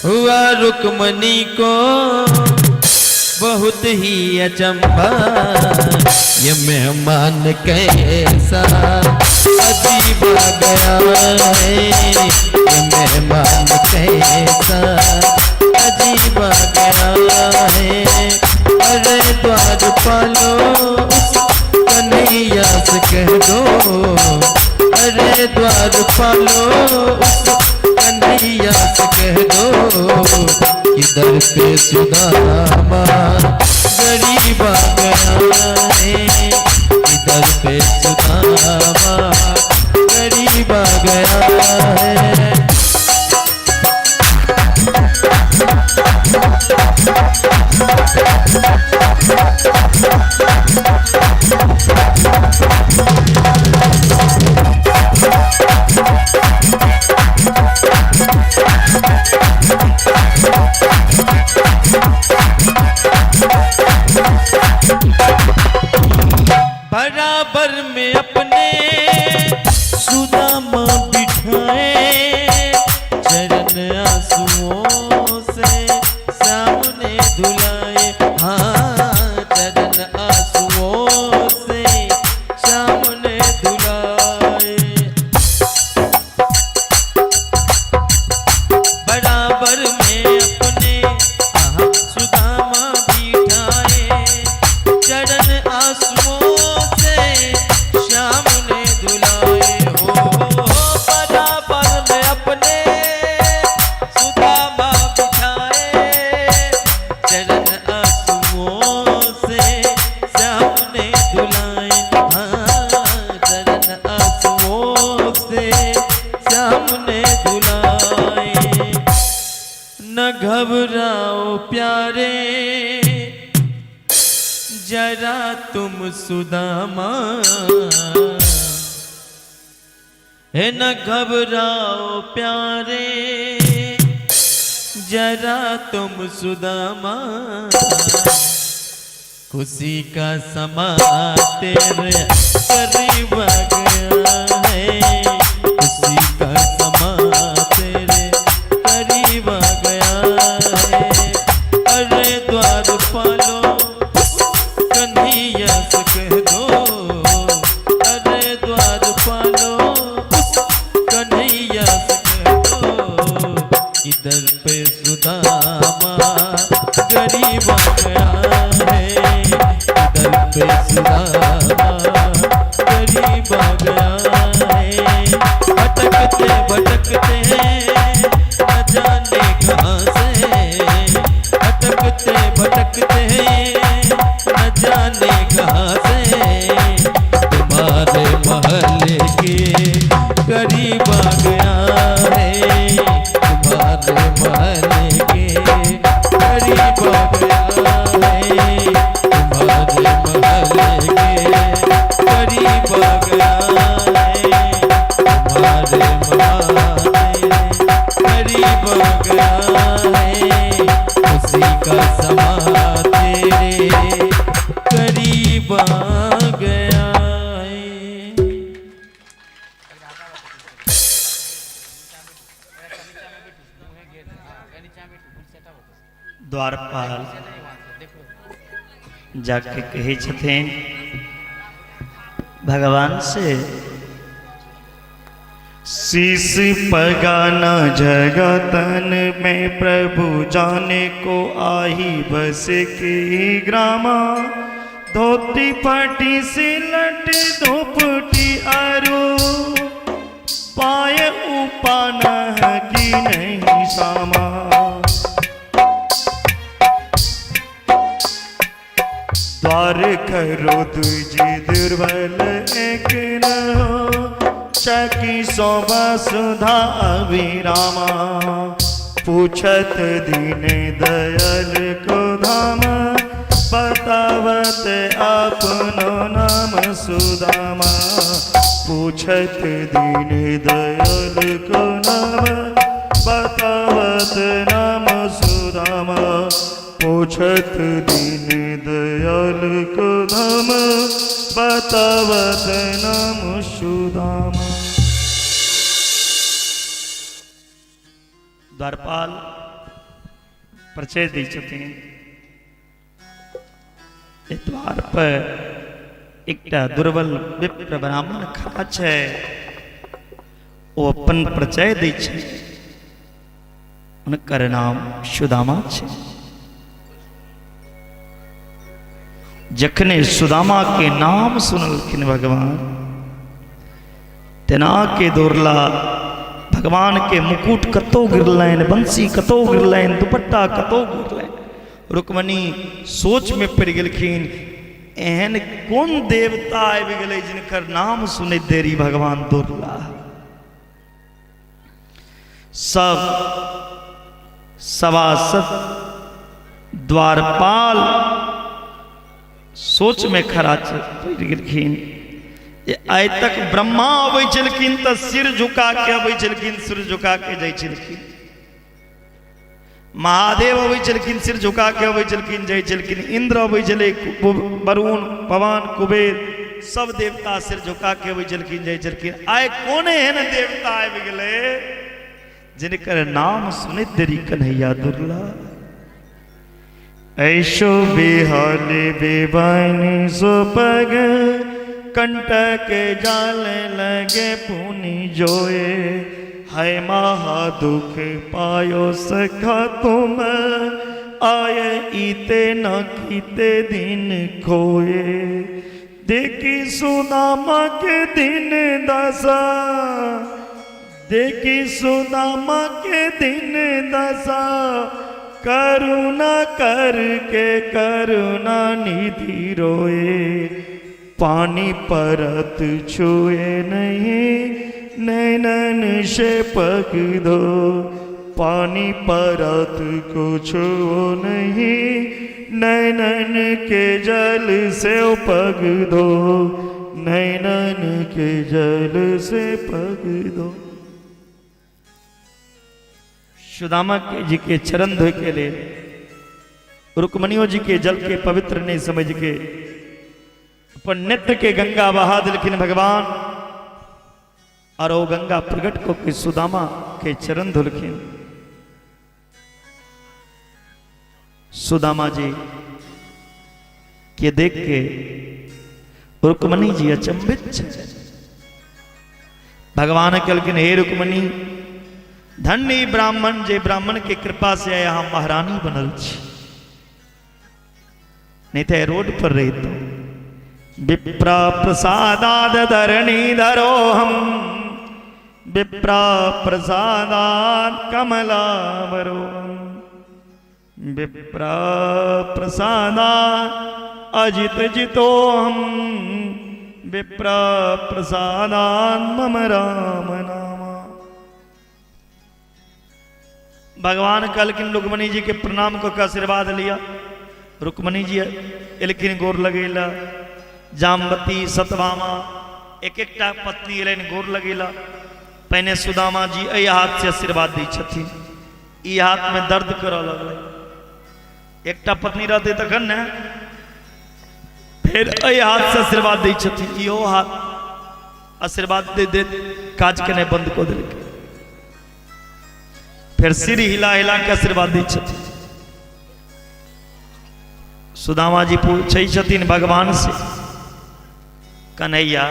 हुआ रुक्मणी को बहुत ही अचंभा। ये मेहमान कैसा अजीब आ गया है। ये मेहमान कैसा अजीब आ गया है। अरे द्वार पालो कन्हैया से कह दो, अरे द्वार पालो कन्हैया से कह दो कि दर पे सुदामा गरीब आ गया है। कि दर पे सुदामा गरीब आ गया है। घबराओ प्यारे जरा तुम सुदामा, है न घबराओ प्यारे जरा तुम सुदामा, खुशी का समा तेरे करीब आ गया है, खुशी का समा तेरे करीब आ गया है। अरे द्वार पालो कन्हैया से कह दो, अरे द्वार पालो कन्हैया से कह दो, इधर पे सुदामा गरीब आ गया है, इधर पे सुदामा गरीब आ गया है। भटकते भटकते न जाने कहाँ से, भटकते भटकते न जाने कहाँ से, तुम्हारे महल के करीब आ गया है, तुम्हारे महल के करीब आ गया है, तुम्हारे महल के करीब आ गया है, तुम्हारे महल करीब आ गया है, उसी का समा तेरे करीब आ गया है। द्वारपाल जाके कहे छथिन भगवान से, शीश पगाना जगतन में प्रभु जाने को आही बस की ग्रामा, धोती पाटी सिलट धोपटी अरु, पाए उपान की नहीं सामा, द्वार करो तुझे दुर्बल एक न हो, शकी शोभा सुधा अभिरामा, पूछत दीन दयाल को धाम, बतावत आपनो नाम सुदामा, पूछत दीन दयाल को नाम, बतावत नाम सुदामा, पूछत दीन दयाल को धाम, बतावत नाम सुदामा। द्वारपाल परिचय दी छथिन, द्वार पर एकटा दुर्बल विप्र ब्राह्मण खड़ा छै, ओ अपन परिचय दै छै, उनकर नाम सुदामा छै। जखने सुदामा के नाम सुनलखिन भगवान, तेना के दौड़ला, भगवान के मुकुट कतौ गिरलनि, बंसी कतौ गिरलनि, दुपट्टा कतौ गिरलनि। रुक्मणी सोच में पड़ गेलखिन, एहन कौन देवता आबि गेलै जिनकर नाम सुनैत देरी भगवान दौड़ला। सब सभासद द्वारपाल सोच में खड़ा पड़ गेलखिन। आइ तक ब्रह्मा अबै छलखिन तऽ सिर झुका के अबै छलखिन, सिर झुका के जाइ छलखिन। महादेव अबै छलखिन, सिर झुका के अबै छलखिन, जाइ छलखिन। इंद्र अबै छलै, वरुण, पवन, कुबेर, सब देवता सिर झुका के अबै छलखिन, जाइ छलखिन। आइ कोन एहन देवता आबि गेलै जिनकर नाम सुनैत देरी कन्हैया दुर्ला। ऐशो बेहाल बेबान सो पग, कंटक जाल लगे पुनि जोए। है महा दुख पायो सखा तुम, आय इते न कीते दिन खोए। देखी सुदामा के दिन दशा, देखी सुदामा के दिन दशा। करुणा करके करुणा निधि रोए। पानी परत छुए नहीं, नैनन से पग दो। पानी परत कुछ नहीं, नैनन के जल से पग धो, नैनन के जल से पग धो। सुदामा जी के चरण धोए के लिए रुक्मणियों जी के जल के पवित्र नहीं समझ के अपन नेत्र के गंगा बहा दिलखिन भगवान, और वो गंगा प्रकट को के सुदामा के चरण धुलखिन। सुदामा जी के देख के रुक्मणी जी अचंभित छे। भगवान कहलखिन हे रुक्मणी, धन्य ब्राह्मण जे ब्राह्मण के कृपा से यहाँ महारानी बनल छी, नहीं तो रोड पर रही तो विप्रा प्रसादाद धरणी धरो हम, विप्रा प्रसादाद कमलावरो, विप्रा प्रसादाद अजित जितो हम, विप्रा प्रसादाद मम राम नामा। भगवान कहलखिन रुक्मणी जी के प्रणाम को आशीर्वाद लिया। रुक्मणी जी एलखिन गोर लगेला, जामवती सतभामा एक एकटा पत्नी एलनि गोर लगेला। पहने सुदामा जी अय हाथ से आशीर्वाद दी छथिन, ई हाथ में दर्द करऽ लगलै। एकटा पत्नी रहते तखन ने, फिर अय हाथ से आशीर्वाद दी छथिन, इहो हाथ आशीर्वाद दे दे काज केने बंद कऽ देलकै। फिर सिर हिला हिला के आशीर्वाद दी छथिन। सुदामा जी पूछे छथिन भगवान से, कन्हैया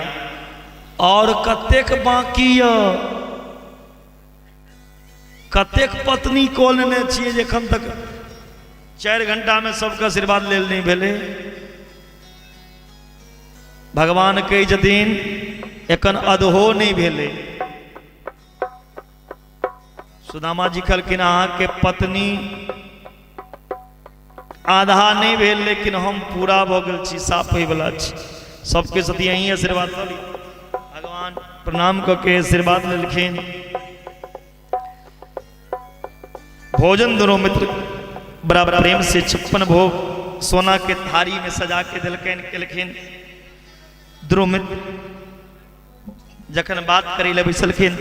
और कतेक बाकी य, कतेक पत्नी कऽ लेने छियै जे एखन तक 4 घंटा में सबके आशीर्वाद लेल नहीं भेले। भगवान कहै छथिन एखन अधहो नहीं भेले। सुदामा जी कहलखिन अहाँ के पत्नी आधा नहीं भेल, लेकिन हम पूरा भऽ गेल छी, साफ होय वाला छी, सबके साथ यही आशीर्वाद ली। भगवान प्रणाम कऽ के आशीर्वाद लेलखिन। भोजन दोनों मित्र बड़ा प्रेम से 56 भोग सोना के थारी में सजा के दिलखिन केलखिन। दोनों मित्र जखन बात करै ले बैसलखिन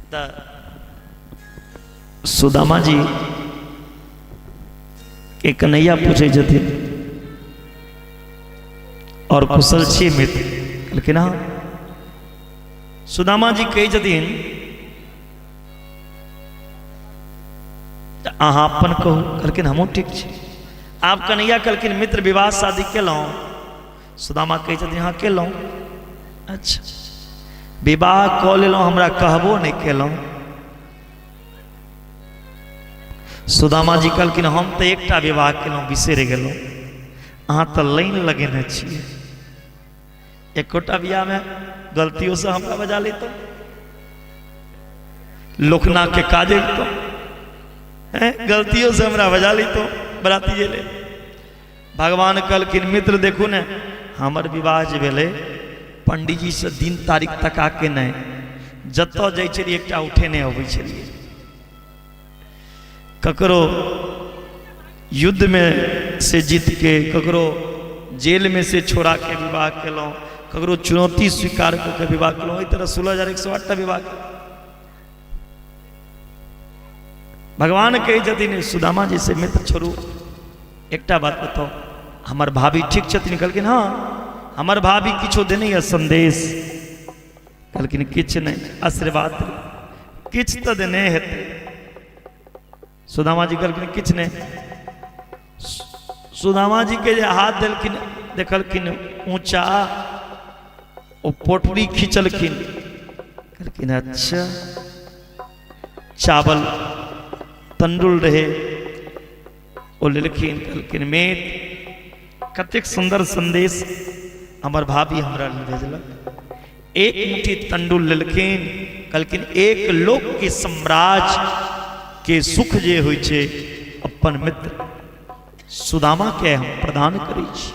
त सुदामा जी के कन्हैया पूछे छथिन और कुशल छी मित्र? कहलखिन हाँ। सुदामा जी कहै छथिन अहाँ अपन कहू। कहलखिन हमहूँ ठीक छी। आप कन्हैया कहलखिन मित्र विवाह शादी केलहुँ? सुदामा कहै छथिन हाँ केलहुँ। अच्छा, विवाह कऽ लेलहुँ, हमरा कहबो नहीं केलहुँ? सुदामा जी कहलखिन हम तो एकटा विवाह केलहुँ, बिसरि गेलहुँ। अहाँ तो लाइन लगेने छियै, एकोटा बियाह में गलतियों से हमरा बजा लेतौ, लोकना के काजे तो गलतियों से हमरा बजा लेतौ बराती जेले। भगवान कहलखिन मित्र देखू ने, हमर विवाह जे भेलै पंडित जी से दिन तारीख तका के नहीं, जतऽ जाइ छलियै एकटा उठे नहीं अबै छलियै। ककरो युद्ध में से जीत के, ककरो जेल में से छोड़ा के विवाह केलहुँ, ककरो चुनौती स्वीकार करके विवाह केलहुँ। एहि तरह 16,108 विवाह केलहुँ। भगवान कहै छथिन सुदामा जी से मित्र छोड़ू, एकटा बात बताओ, हमर भाभी ठीक छथिन? कहलखिन हाँ, हमर भाभी किछो देने यऽ संदेश? कहलखिन किछु नहीं, आशीर्वाद किछु तो देने हेतै। सुदामा जी कहलखिन किछु नहीं। सुदामा जी के हाथ देलखिन, देखलखिन ऊंचा, ओ पोटली खींचलखिन। कहलखिन अच्छा, चावल तंडुल रहे ओ लेलखिन। कहलखिन मेट, कतेक सुंदर संदेश हमर भाभी हमरा लिए भेजलक। एक मुट्ठी तंडुल लेलखिन। कहलखिन एक लोक के साम्राज्य के सुख जे होइ छै अपन मित्र सुदामा के हम प्रदान करै छी।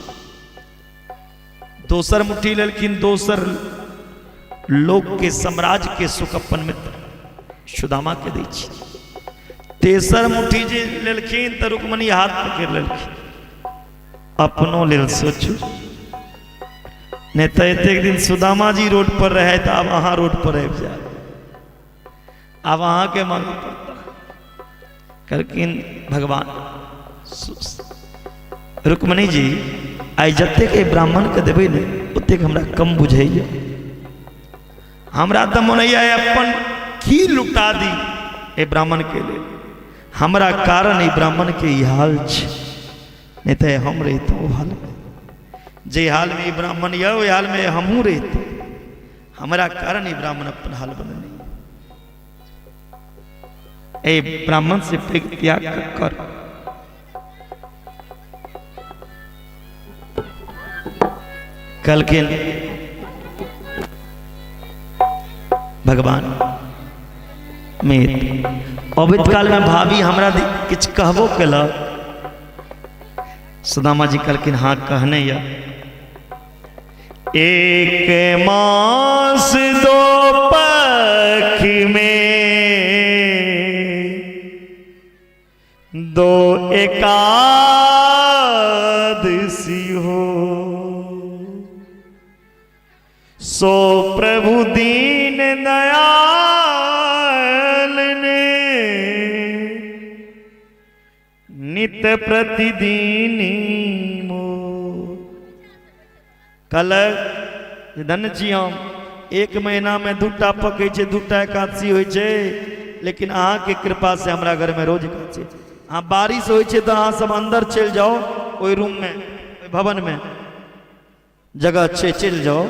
दोसर मुट्ठी लेलखिन, दोसर लोक के साम्राज्य के सुख अपन मित्र सुदामा के दै छी। तेसर मुट्ठी जे लेलखिन तऽ रुक्मणी हाथ पकड़ि लेलखिन, अपनो लेल सोचू, नहीं तो एक दिन सुदामा जी रोड पर रहे तो अब अहाँ रोड पर आबि जाए, अब अहाँ के मांगे पड़ता। कहलखिन भगवान रुक्मणी जी आई जतेक ब्राह्मण के देबै ने ओतेक हमरा कम बुझैया, हमरा तऽ मन होइया अपन की लुटा दी ए ब्राह्मण के लेल, हमरा कारण ए ब्राह्मण के ई हाल छै, नहीं तो हम रहितो ओ हाल में, जे हाल में ई ब्राह्मण यऽ ओहि हाल में हमहूँ रहितो, हमरा कारण ई ब्राह्मण अपन हाल बनने। ए ब्राह्मण से पैघ त्याग कर। कहलखिन भगवान में अवैध काल में भाभी हमरा किछ कहबो केला। सुदामा जी कहलखिन हाँ कहने या, एक मास दो पख में दो एकादशी हो, सो प्रभु दीन दयाल ने नित प्रतिदिन मो। कल धन छी हम, एक महीना में दूटा पकै छै, दूटा एकादशी होइ छै, लेकिन अहाँ के कृपा से हमरा घर में रोज एकादशी। हाँ बारिश होइ छै तो अहाँ सब अंदर चल जाओ, ओई रूम में ओई भवन में जगह छै, चल जाओ,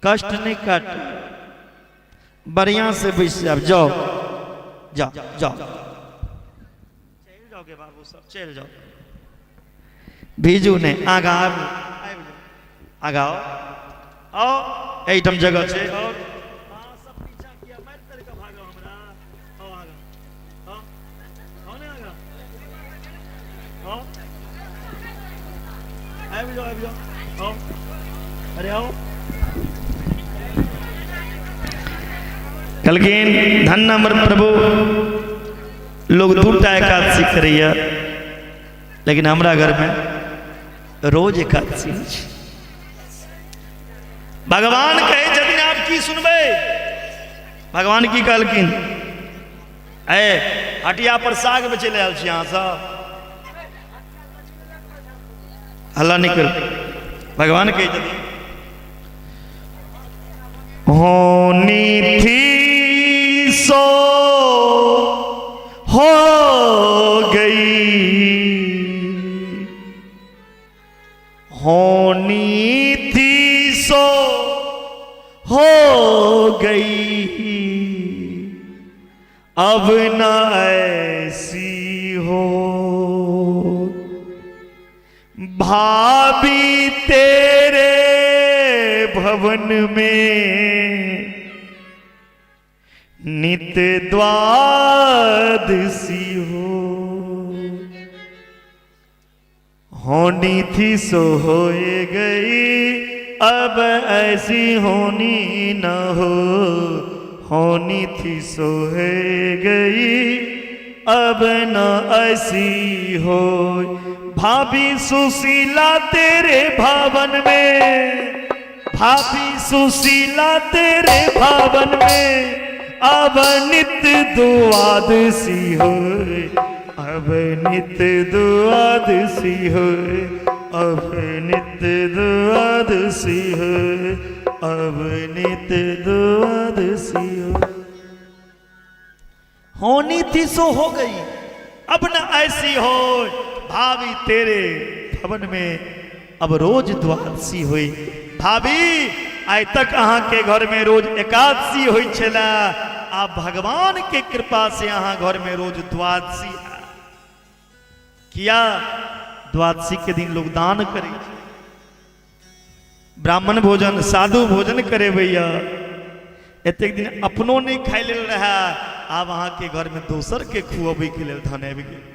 कष्ट नहीं काट, बढ़िया से बैस जाओ, जाओ जाओ जाओ, चल जाओगे बाबू सब, चल जाओ, भेजू ने आगा आगा आओ, एकदम जगह छे, और हां सब पीछा किया मार तर के भागो हमरा, आओ आगा, आओ आओ ने आगा, आओ आबि जाओ, आओ, अरे आओ। कहलखिन धन हमर प्रभु, लोग दूटा एकादशी करैया, लेकिन हमरा घर में रोज एकादशी छै। भगवान कहे यदि आप की सुनबे, भगवान की कहलखिन ए हटिया पर साग बेचे ले आयल छी अहाँ सब, हल्ला निकल। भगवान कहे यदि होनी थी सो हो गई, होनी थी सो हो गई, अब न ऐसी हो। भाभी तेरे भवन में नित द्वादशी हो, होनी थी सो होए गई, अब ऐसी होनी न हो, होनी थी सो है गई, अब न ऐसी हो। भाभी सुशीला तेरे भवन में, भाभी सुशीला तेरे भवन में, अब नित द्वादशी हो, अब नित द्वादशी हो, अब नित द्वादशी हो, अब नित द्वादशी हो। होनी थी सो हो गई, अब न ऐसी हो। भाभी तेरे भवन में अब रोज द्वादशी हुई। भाभी आइ तक अहाँ के घर में रोज एकादशी हुई छला, आ भगवान के कृपा से अहाँ घर में रोज द्वादशी किया। द्वादशी के दिन लोग दान करे, ब्राह्मण भोजन साधु भोजन करे भैया, एतेक दिन अपनो नहीं खाई लेल रहा, आब अहाँ के घर में दोसर के खुआबे के लेल धन आबि गेल।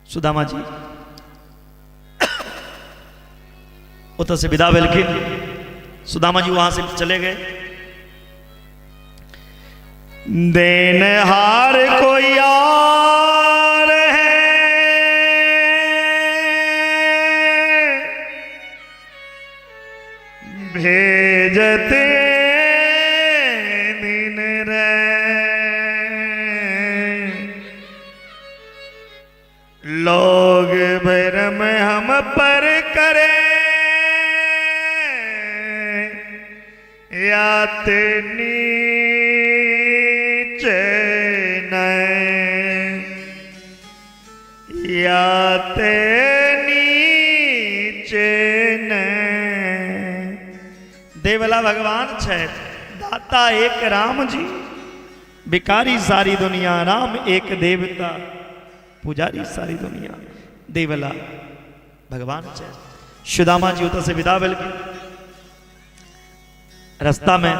सुदामा जी उतर से विदा भेलखिन। सुदामा जी वहां से चले गए। देनहार कोई और है, भेजते दिन रे, लोग भरम हम पर करे, याते नीचे नहीं, याते नीचे नहीं। देवला भगवान छे, दाता एक राम जी, भिकारी सारी दुनिया, राम एक देवता, पुजारी सारी दुनिया। देवला भगवान छे। सुदामा जी उतर से विदा भेल। रास्ता में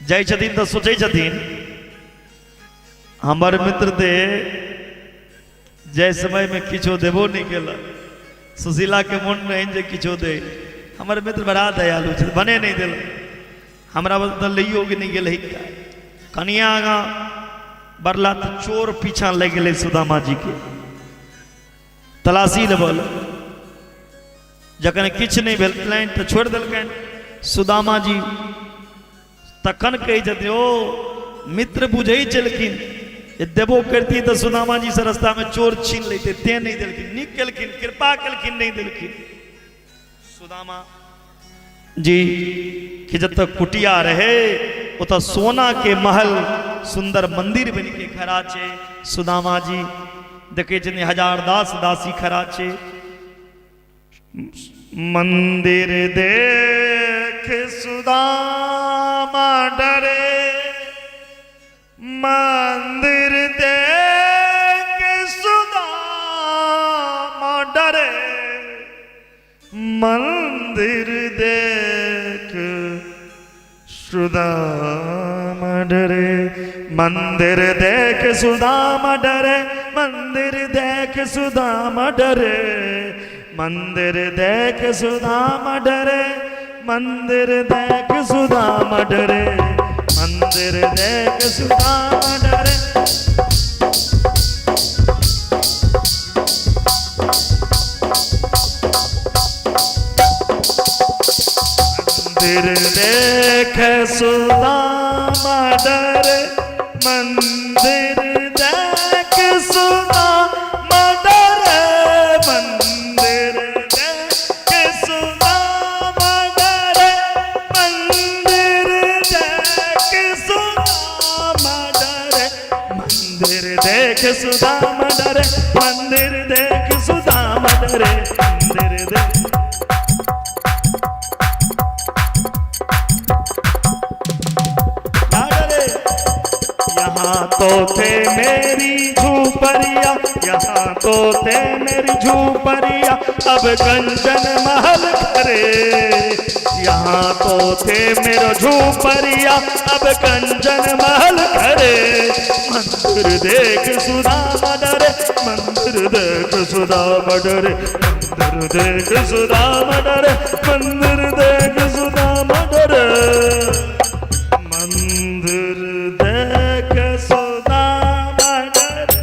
जाय छथिन तो सोचे छथिन हमर मित्र दे जय समय में किछो देबो नहीं केला, सुशीला के मन नहीं जे किछो दे। हमर मित्र बड़ा दयालु छे, बने नहीं दिल, हमरा बदल लियो के नहीं गेल। कनिया आगा बरला तो चोर पीछा लग गए सुदामा जी के, तलाशी लेवल जखन किछ नहीं भेल तो छोड़ दिलकन। सुदामा जी तखन कही छथिन ओ मित्र बुझे चलखिन, देबो करती तो सुदामा जी से रास्ता में चोर छीन लेते, ते नहीं दिलखिन, निक केलखिन, कृपा केलखिन, नहीं दिलखिन। सुदामा जी कि जब तक कुटिया रहे उत सोना के महल सुंदर मंदिर बन के खड़ा छे। सुदामा जी देखे छे हजार दास दासी खड़ा छे। मंदिर देख सुदामा डरे, मंदिर देख सुदामा डरे, मंदिर देख सुदामा डरे, मंदिर देख सुदामा डरे, मंदिर देख सुदामा डरे, मंदिर देख सुदामा डरे, मंदिर देख सुदामा डरे, मंदिर देख सुदामा डरे। मंदिर देख सुदामा डरे, मंदिर देख सुदामा डरे, मंदिर देख सुदामा डरे, मंदिर देख सुदामा डरे, मंदिर देख सुदामा डरे, मंदिर देख सुदामा डरे, मंदिर देख। यहाँ तो थे मेरी झूपरिया, यहाँ तो थे मेरी झूपरिया, अब कंचन महल करे। यहाँ तो थे मेरा झूपरिया, अब कंचन महल करे। मंदिर देख सुदामा डरे, मंदिर देख सुदामा डरे, मंदिर देख सुदामा डरे, मंदिर देख सुदामा डरे, मंदिर देख सुदामा डरे,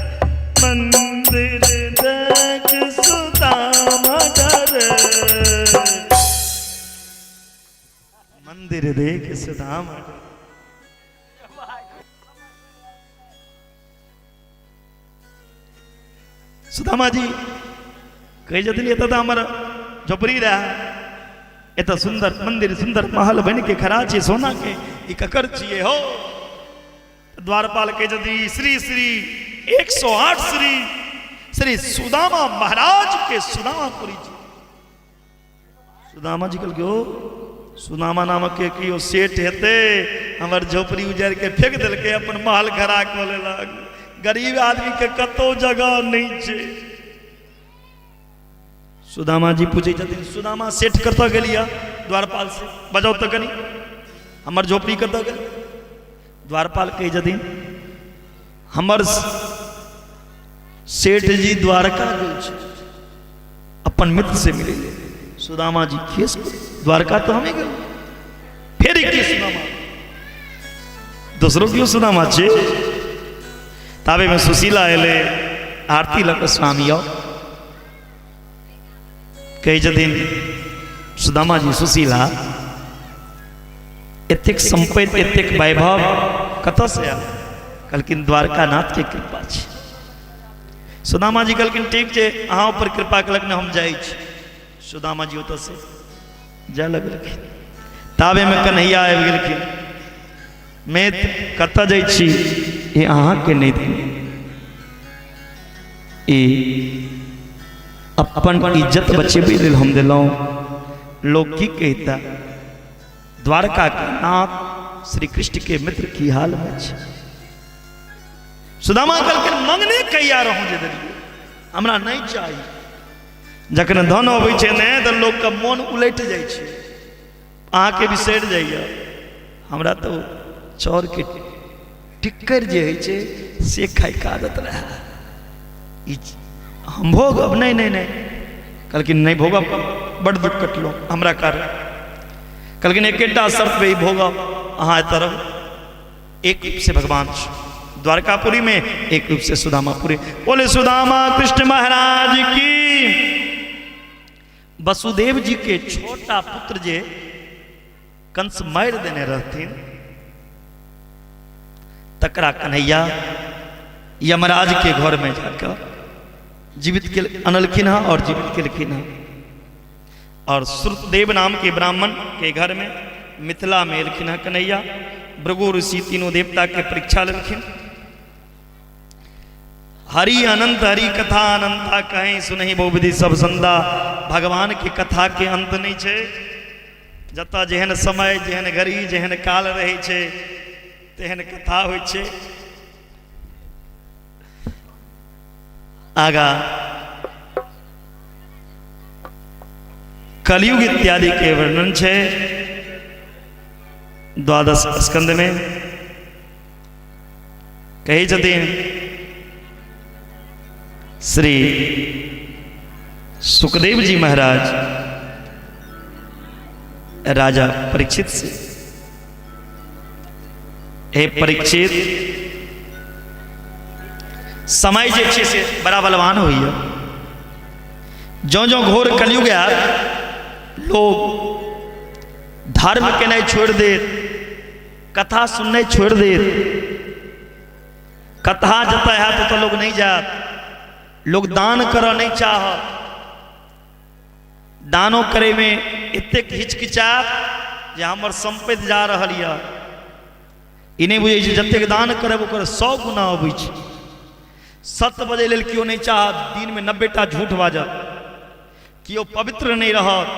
मंदिर देख सुदामा डरे, मंदिर देख सुदामा डरे। सुदामा जी कही जतिन ये तो हमारा झोपड़ी रहा, इतना सुंदर मंदिर सुंदर महल बन के खड़ा छे सोना के, ई ककर छिए हो। द्वारपाल के जदी श्री श्री 108 श्री श्री सुदामा महाराज के सुदामापुरी जी। सुदामा जी कल के सुदामा नामक के कियो सेठ हेते, हमर झोपड़ी उजाड़ के फेंक दिल के अपन महल खड़ा कर लेलक। गरीब आदमी के कतो जगह नहीं छे। सुदामा जी पूछे छथिन सुदामा सेठ कत गेलिया द्वारपाल से बजाओ तो कनी हमर झोपड़ी कत गेल। द्वारपाल कही छथिन हमर सेठ जी द्वारका गेल छे अपन मित्र से मिले। सुदामा जी केस द्वारका तो हमें गए फिर एक केस सुदामा दूसरों क्यों सुदामा छे ताबे में सुशीला एले आरती लग स्वामी आओ कही जदिन सुदामा जी सुशीला एतेक संपत्ति एतेक वैभव कत से आयल कहलखिन द्वारका नाथ के कृपा छे सुदामा जी कहलखिन ठीक है अहाँ ऊपर कृपा कलक ने हम जाए सुदामा जी ओत से जा लगलखिन ताबे में कन्हैया आबि गेलखिन मैं कत जाइ छी ये अहाँ के नहीं दे अपन इज्जत बचेबे लेल हम दिलौं लोग की कहता द्वारका के नाथ श्री कृष्ण के मित्र की हाल में छे सुदामा कहलखिन मंगने कहिया रहूं जे देलिए हमरा नहीं चाहिए जखन धन अबै छै ने त लोग के मन उलट जाइ छै अहाँ के बिसरि जाइए हमरा तो चौर के टिक्कर जे होइ छै से खाय के आदत रहे हम भोगब नहीं नहीं नहीं कहलखिन नहीं भोगब बड़ दुख कटलो हमरा कारण कहलखिन एकेटा शर्त पे ही भोगब अहाँ एतऽ रहू एक रूप से भगवान द्वारकापुरी में एक रूप से सुदामापुरी बोले सुदामा कृष्ण महाराज की वसुदेव जी के छोटा पुत्र जे कंस मार देने रहथिन तकरा कन्हैया यमराज के घर में जाकर जीवित के अनलखिन और जीवित केलखिन और श्रुतदेव नाम के ब्राह्मण के घर में मिथिला में एलखिन कन्हैया भृगु ऋषि तीनों देवता के परीक्षा लेलखिन हरि अनंत हरि कथा अनंता कहें सुनहि बहुविधि सब संदा भगवान की कथा के अंत नहीं छे जता जेहन समय जेहन घड़ी जेहन काल रहे छे तेहन कथा होय छे आगा कलयुग इत्यादि के वर्णन छे 12 स्कंद में कही छथिन श्री सुखदेव जी महाराज राजा परीक्षित से हे परीक्षित समय जे छे से बड़ा बलवान हुई है जो जो घोर कलयुग आयल लोग धर्म के नहीं छोड़ दे कथा सुनने छोड़ दे कथा जता है तो लोग नहीं जात लोग दान कर नहीं चाह दानो करे में एतेक हिचकिचात जे हमर संपत्ति जा रहल है ई नहीं बुझे जतेक दान करब ओकर 100 गुना अबै छै सत्य बजे लेल क्यों नहीं चाह दिन में 90टा झूठ बाजत क्यों पवित्र नहीं रहत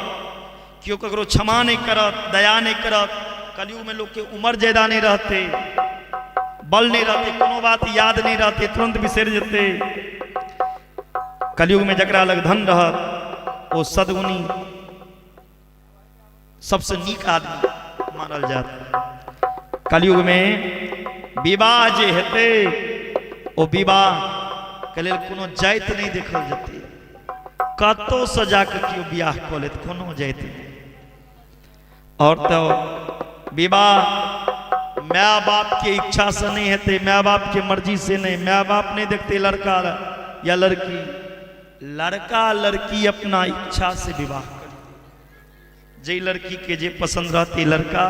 क्यों ककरो क्षमा नहीं करत दया नहीं करत कलयुग में लोग के उम्र ज्यादा नहीं रहते बल नहीं रहते कोनो बात याद नहीं रहते तुरंत बिसर जेते कलयुग में जकरा लग धन रहत वो सदगुणी सबसे नीक आदमी मानल जात कलयुग में विवाह जे हेते ओ विवाह के लेल कोनो जाइत नहीं देखल जेते कतो सजा के क्यों ब्याह कऽ लेत कोनो जाइत और तो विवाह माँ बाप के इच्छा से नहीं हेते माँ बाप के मर्जी से नहीं माँ बाप नहीं देखते लड़का या लड़की लड़का लड़की अपना इच्छा से विवाह करे जे लड़की के जे पसंद रहती लड़का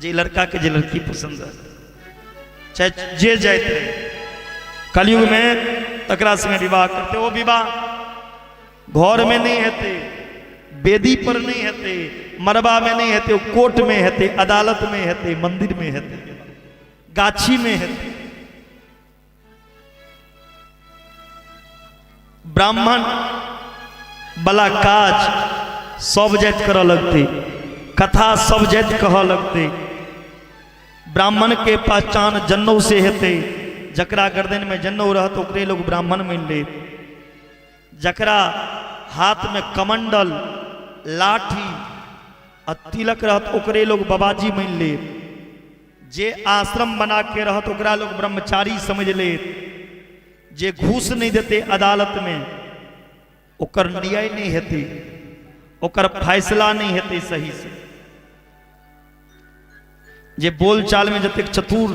जे लड़का के जे लड़की पसंद रहती चाहे जे जाइत रहे कलयुग में तकरा संगे विवाह करते वो विवाह घर में नहीं हेते वेदी पर नहीं हेते मरबा में नहीं हेते कोर्ट में हेते अदालत में हेते मंदिर में हेते गाछी में हेते ब्राह्मण बला काज सब जाति कर लगते कथा सब जाति कह लगते ब्राह्मण के पहचान जन्नों से हेते जकरा गर्दन में जन्नों रहत ओकरे लोग ब्राह्मण मान ले जकरा हाथ में कमंडल लाठी आ तिलक रहत ओकरे लोग बाबाजी मान ले जे आश्रम बना के रहत ओकरा लोग ब्रह्मचारी समझ ले जे घूस नहीं देते अदालत में ओकर न्याय नहीं हेते ओकर फैसला नहीं हेतै सही से। जे बोल चाल में जतेक चतुर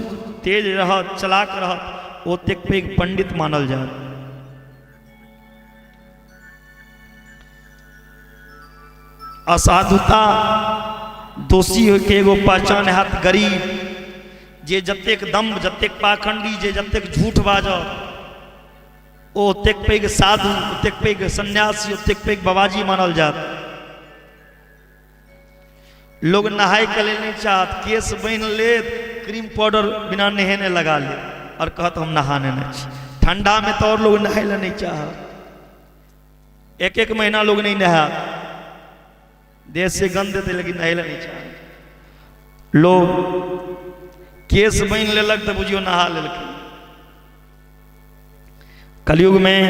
तेज रहत चलाक रहत ओतेक पैघ पंडित मानल जात। असाधुता दोषी हो के एगो पहचान हाथ गरीब, जे जतेक दम्भ जतेक पाखंडी जे जतेक झूठ बाजत ओ ओतेक पैघ साधु ओतेक पैघ सन्यासी ओतेक पैघ बाबाजी मानल जात। लोग नहाय के लिए नहीं चाहत, केस बन ले क्रीम पाउडर बिना नहेने लगा ले और कहत हम नहाने नहीं चाहिए। ठंडा में तो और लोग नहाय ले नहीं चाहत, एक एक महीना लोग नहीं नहा, देश से गंध देते लेकिन नहाय ले नहीं चाहत। लोग केस बन लेलक तो बुझियो नहा लेलक। कलयुग में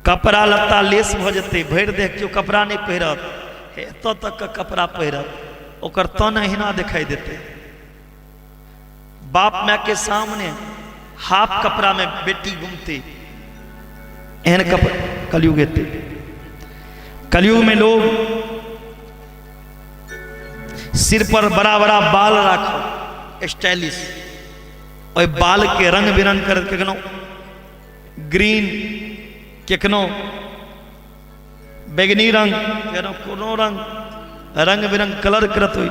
कपड़ा लत्ता लेस भ जते, भर देह क्यों कपड़ा नहीं पहिरत, एतऽ तक का कपड़ा पहिरत ओकर तन अहिना दिखाई देते। बाप माँ के सामने हाफ कपड़ा में बेटी घूमते, एहन कपड़ा कलयुग एते। कलयुग में लोग सिर पर बड़ा बड़ा बाल राख स्टाइलिश, और बाल के रंग बिरंग कर केकनो ग्रीन केकनो बैगनी रंग केनो कोनो रंग बिरंग कलर करत हुई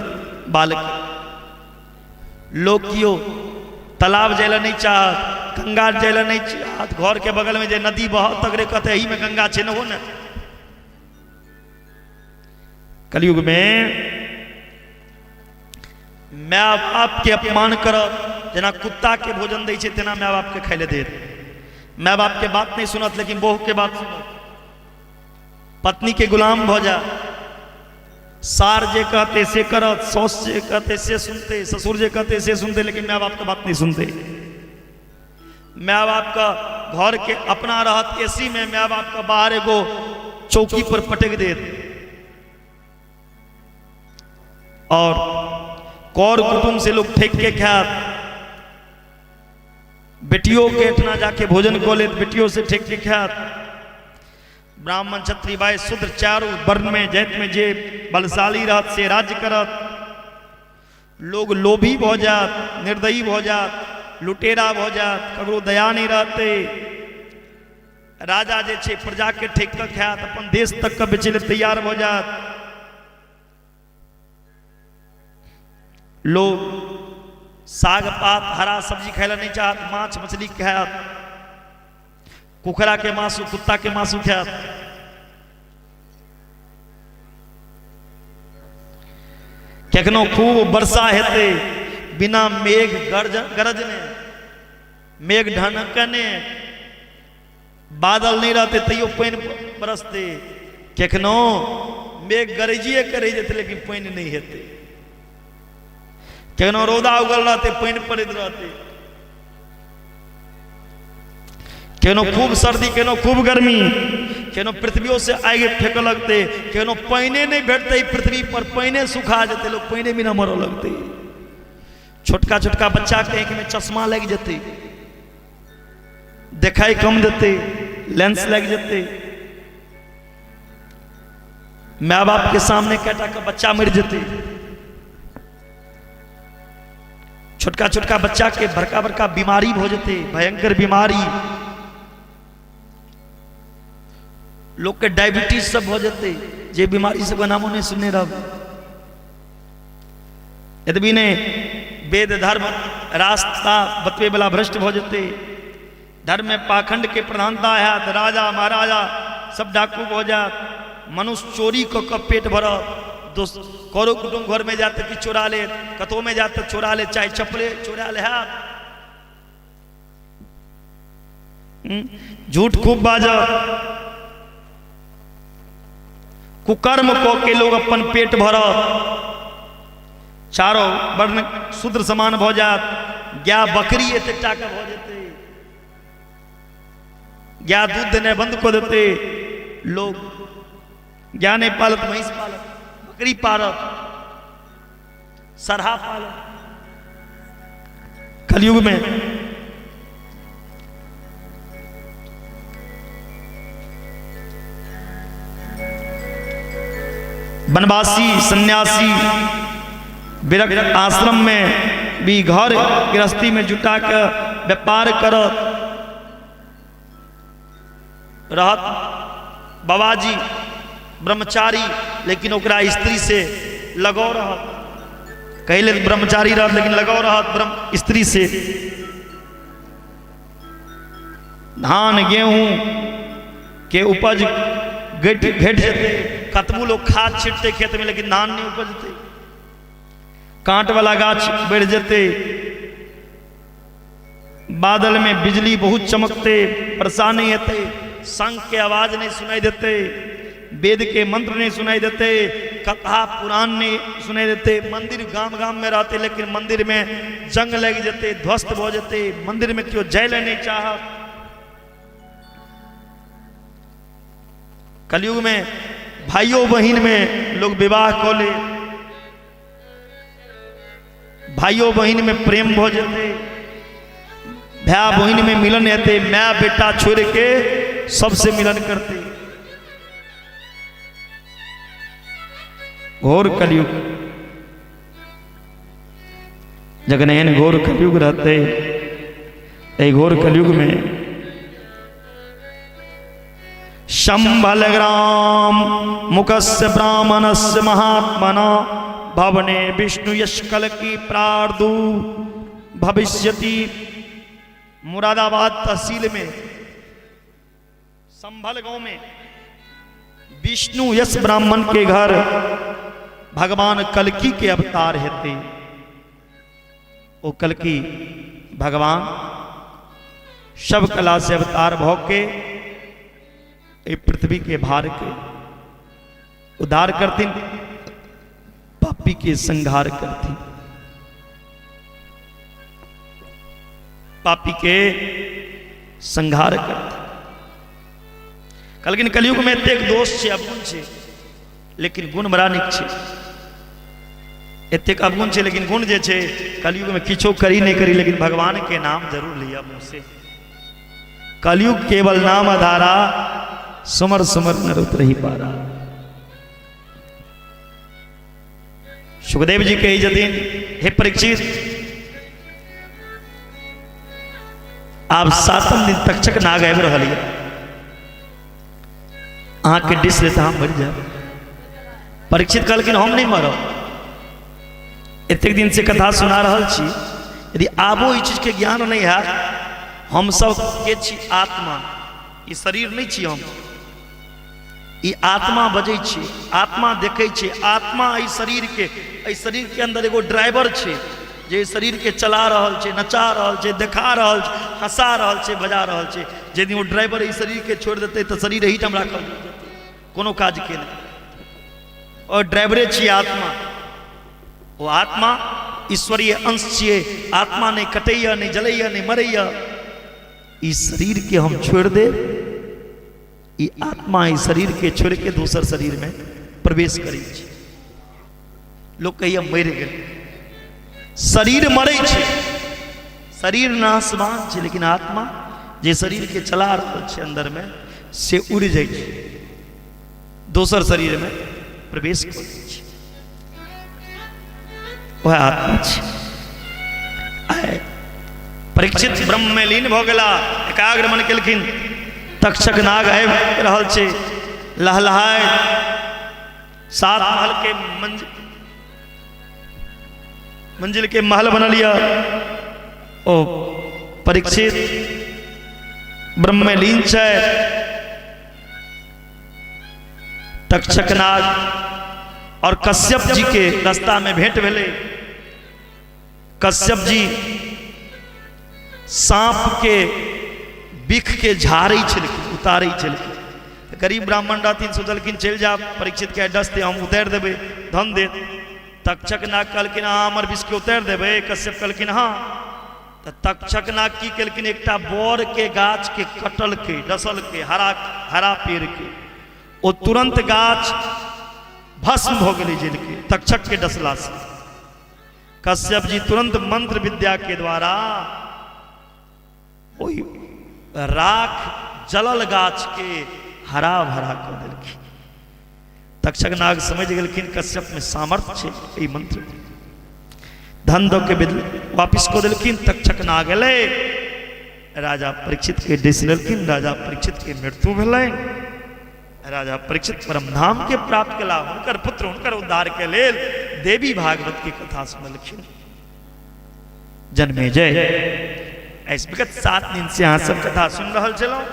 बाल के। लोग कियो तालाब जाए नहीं चाहत, गंगा जाए नहीं चाहत, घर के बगल में जे नदी बहत तगरे कहते ही में गंगा छे न हो न। कलयुग में माय बाप के अपमान करत, जना कुत्ता के भोजन दै छे तेना माय बाप के खाइले देत। माय बाप के बात नहीं सुनत लेकिन बहू के बात सुनत, पत्नी के गुलाम भ जा, सार जे कहते से करत, सौस जे कहते से सुनते, ससुर जे कहते से सुनते, लेकिन माय बाप का बात नहीं सुनते। माय बाप का घर के अपना रहत एसी में, माय बाप का बाहर एगो चौकी पर पटक देत। और कौर कुटुंब से लोग ठेक के खात, बेटियों के इतना जाके भोजन को लेत, बेटियों से ठेक के खात। ब्राह्मण क्षत्रिय वैश्य शूद्र चारों वर्ण में जैत में जे बलशाली रहत से राज्य करत। लोग लोभी हो जात, निर्दयी हो जात, लुटेरा हो जात, ककरो दया नहीं रहते। राजा जे छे प्रजा के ठेक के खात, अपन देश तक का बेचे ले तैयार हो जात। लोग साग पात हरा सब्जी खाए नहीं चाहत, माछ मछली खात, कुखरा के मांसू कुत्ता के मांसू खात। केकनो खूब वर्षा हेते बिना मेघ गरजने, मेघ ढनकने, बादल नहीं रहते तैयो पानी बरसते। केकनो मेघ गरजिए करे जेते लेकिन पानी नहीं हेते। केनो रौदा उगल रहते पानी पड़त रहते, केनो खूब सर्दी केनो खूब गर्मी, केनो पृथ्वियों से आगे फेंक लगते, केनो पानी नहीं भेटते पृथ्वी पर, पानी सुखा जाते, लोग पानी भी ना मरो लगते। छोटका छोटका बच्चा के आंख में चश्मा लग जाते, दिखाई कम देते, लेंस लग जाते। माँ बाप के सामने कैटा का बच्चा मर जाते। छोटका छोटका बच्चा के बड़का बड़का बीमारी हो जाते, भयंकर बीमारी। लोग के डायबिटीज सब हो जाते, जे बीमारी सब नामो नहीं सुनने रह। यदि ने वेद धर्म रास्ता बतवे वाला भ्रष्ट हो जाते। धर्म में पाखंड के प्रधानता है, राजा महाराजा सब डाकू हो जात। मनुष्य चोरी को कब पेट भरा, कौरो कुटुंब घर में जाते कि चुरा ले, कतो में जाते चुरा ले, चाहे चपले चुरा ले है। झूठ खूब बाजा, कुकर्म को के लोग अपन पेट भरा। चारों वर्ण शूद्र समान हो जात। ग्या बकरी एते टाका हो जाते, ग्या दूध देने बंद को देते। लोग ग्या नहीं पालत, भैंस पालत, बकरी पालत, सरहा पालत। कलयुग में वनवासी सन्यासी विरक्त आश्रम में भी घर गृहस्थी में जुटा कर व्यापार कर रहत बाबाजी ब्रह्मचारी, लेकिन ओकरा स्त्री से लगाव रहत, कहले ब्रह्मचारी रहत लेकिन लगाव रहत ब्रह्म स्त्री से। धान गेहूं के उपज घट जते, कतबू लोग खाद छिटते खेत में लेकिन धान नहीं उपजते, कांट वाला गाछ बढ़ जते, बादल में बिजली बहुत चमकते, परेशानी होते, शंख के आवाज नहीं सुनाई देते, वेद के मंत्र नहीं सुनाई देते, कथा पुराण नहीं सुनाई देते, मंदिर गांव गांव में रहते लेकिन मंदिर में जंग लग जाते, ध्वस्त हो जाते, मंदिर में क्यों जय नहीं चाह। कलयुग में भाइयों बहन में लोग विवाह को ले, भाइयों बहन में प्रेम हो जाते, भाई बहन में मिलन रहते, माँ बेटा छोड़ के सबसे मिलन करते। घोर कलयुग, जगनयन घोर कलयुग रहते। ए घोर कलयुग में शंभलग्राम मुखस्य ब्राह्मणस्य महात्मना भवने विष्णु यश कल की प्रार्दु भविष्यति। मुरादाबाद तहसील में संभल गांव में विष्णु यश ब्राह्मण के घर भगवान कल्कि के अवतार हेते। वो कल्कि भगवान शव कला से अवतार भोग के पृथ्वी के भार के उद्धार करती, पापी के संहार करती, पापी के संहार करती। लेकिन कलयुग में एतेक दोष छे, अवगुण छे, लेकिन गुण बड़ा नीक छे। एतेक अवगुण छे लेकिन गुण जे छे कलयुग में किछो करी नहीं करी, लेकिन भगवान के नाम जरूर लिया मुँह से। कलयुग केवल नाम आधारा, सुमर सुमर नर उतरहि पारा। सुखदेव जी कही जतीन, हे परीक्षित, आप 7 दिन तक्षक नाग आबि रहल है, अहाँ के डिस लेता हम मर जाए। परीक्षित कहलखिन हम नहीं मरब, एतेक दिन से कथा सुना रहल छी, यदि आबो ई चीज के ज्ञान नहीं है, हम सब के छी आत्मा, ई शरीर नहीं छी हम, ई आत्मा बजै छी, आत्मा देखै छी, आत्मा ई शरीर के अंदर एगो ड्राइवर छे जे शरीर के चला रहल छे, नचा रहल छे, देखा रहल छे, हंसा रहल छे, बजा रहल छे। यदि वो ड्राइवर ई शरीर के छोड़ देते तो शरीर ही हम राखल कोनो काज के नहीं, और ड्राइवरे छी आत्मा। वो आत्मा ईश्वरीय अंश छे, आत्मा नहीं कटैया, नहीं जलैया, नहीं मरैया। इस शरीर के हम छोड़ दे, ये आत्मा इस शरीर के छोड़ के दूसर शरीर में प्रवेश करी छे। लोग कहिए मर गए, शरीर मरे छे, शरीर नाशवान छे, लेकिन आत्मा जे शरीर के चला रहल छे अंदर में से उड़ जाए छे, दूसर शरीर में प्रवेश कर छे। वह आत्मा छे। परीक्षित ब्रह्म में लीन भ गेला, एकाग्र मन केलखिन। तक्षक नाग आबि रहल छे, लहलहाय 7 महल के मंजिल के महल बना लिया। ओ परीक्षित ब्रह्म में लीन छे। तक्षक नाग और कश्यप जी के रास्ता में भेंट भेले। कश्यप जी सांप के बिख के झाड़ी छलखिन, उतारे छलखिन। गरीब ब्राह्मण रहथिन, सोचलखिन चल जा परीक्षित के डसते हम उतार देवे, धन दे। तक्षक नाग कहलखिन हाँ हमर विष के उतार देवे। कश्यप कहलखिन हाँ। तो तक्षक नाग की केलखिन, एकटा बोर के गाछ के कटल के, डसल के, हरा पेड़ के, वो तुरंत गाछ भस्म हो गई जल के, तक्षक के डसला से। कश्यप जी तुरंत मंत्र विद्या के द्वारा वही राख जलल गाछ के हरा भरा कर दिलखिन। तक्षक नाग समझ गेलखिन कश्यप में सामर्थ्य छै ई मंत्र। धन दो के वापिस को दिलखिन। तक्षक नाग एले राजा परीक्षित के डिस लेलखिन। राजा परीक्षित के मृत्यु भेलैन। राजा परीक्षित परमधाम के प्राप्त कला। हुनकर पुत्र हुनकर उद्धार के लेल देवी भागवत की कथा सुनलखिन। जन्मेजय ऐस विगत 7 दिन से अहाँ सब कथा सुन रहल छलहुँ।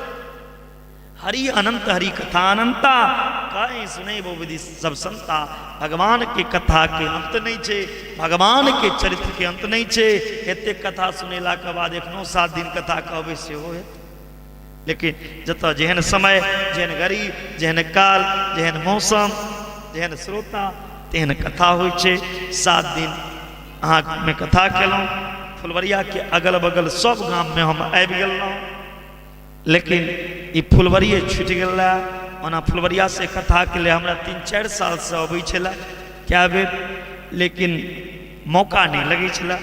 हरि अनंत हरि कथा अनंता कहीं सुने वो विधि सब संता। भगवान के कथा के अंत नहीं छे, भगवान के चरित्र के अंत नहीं छे। एते कथा सुनेला के बाद 1-7 दिन कथा कहबे से हो। लेकिन जत जेहन समय, जेहन गरीब, जेहन काल, जेहन मौसम, जेहन श्रोता तेहन कथा होइ छे। 7 दिन अहाँ में कथा केलहुँ। फुलवरिया के अगल बगल सब गांव में हम आबि गेलहुँ। लेकिन ई फुलवरिये छूटि गेल। ओना फुलवरिया से कथा के लिए हमरा 3-4 साल से अबै छला क्या बेर, लेकिन मौका नहीं लगे छला।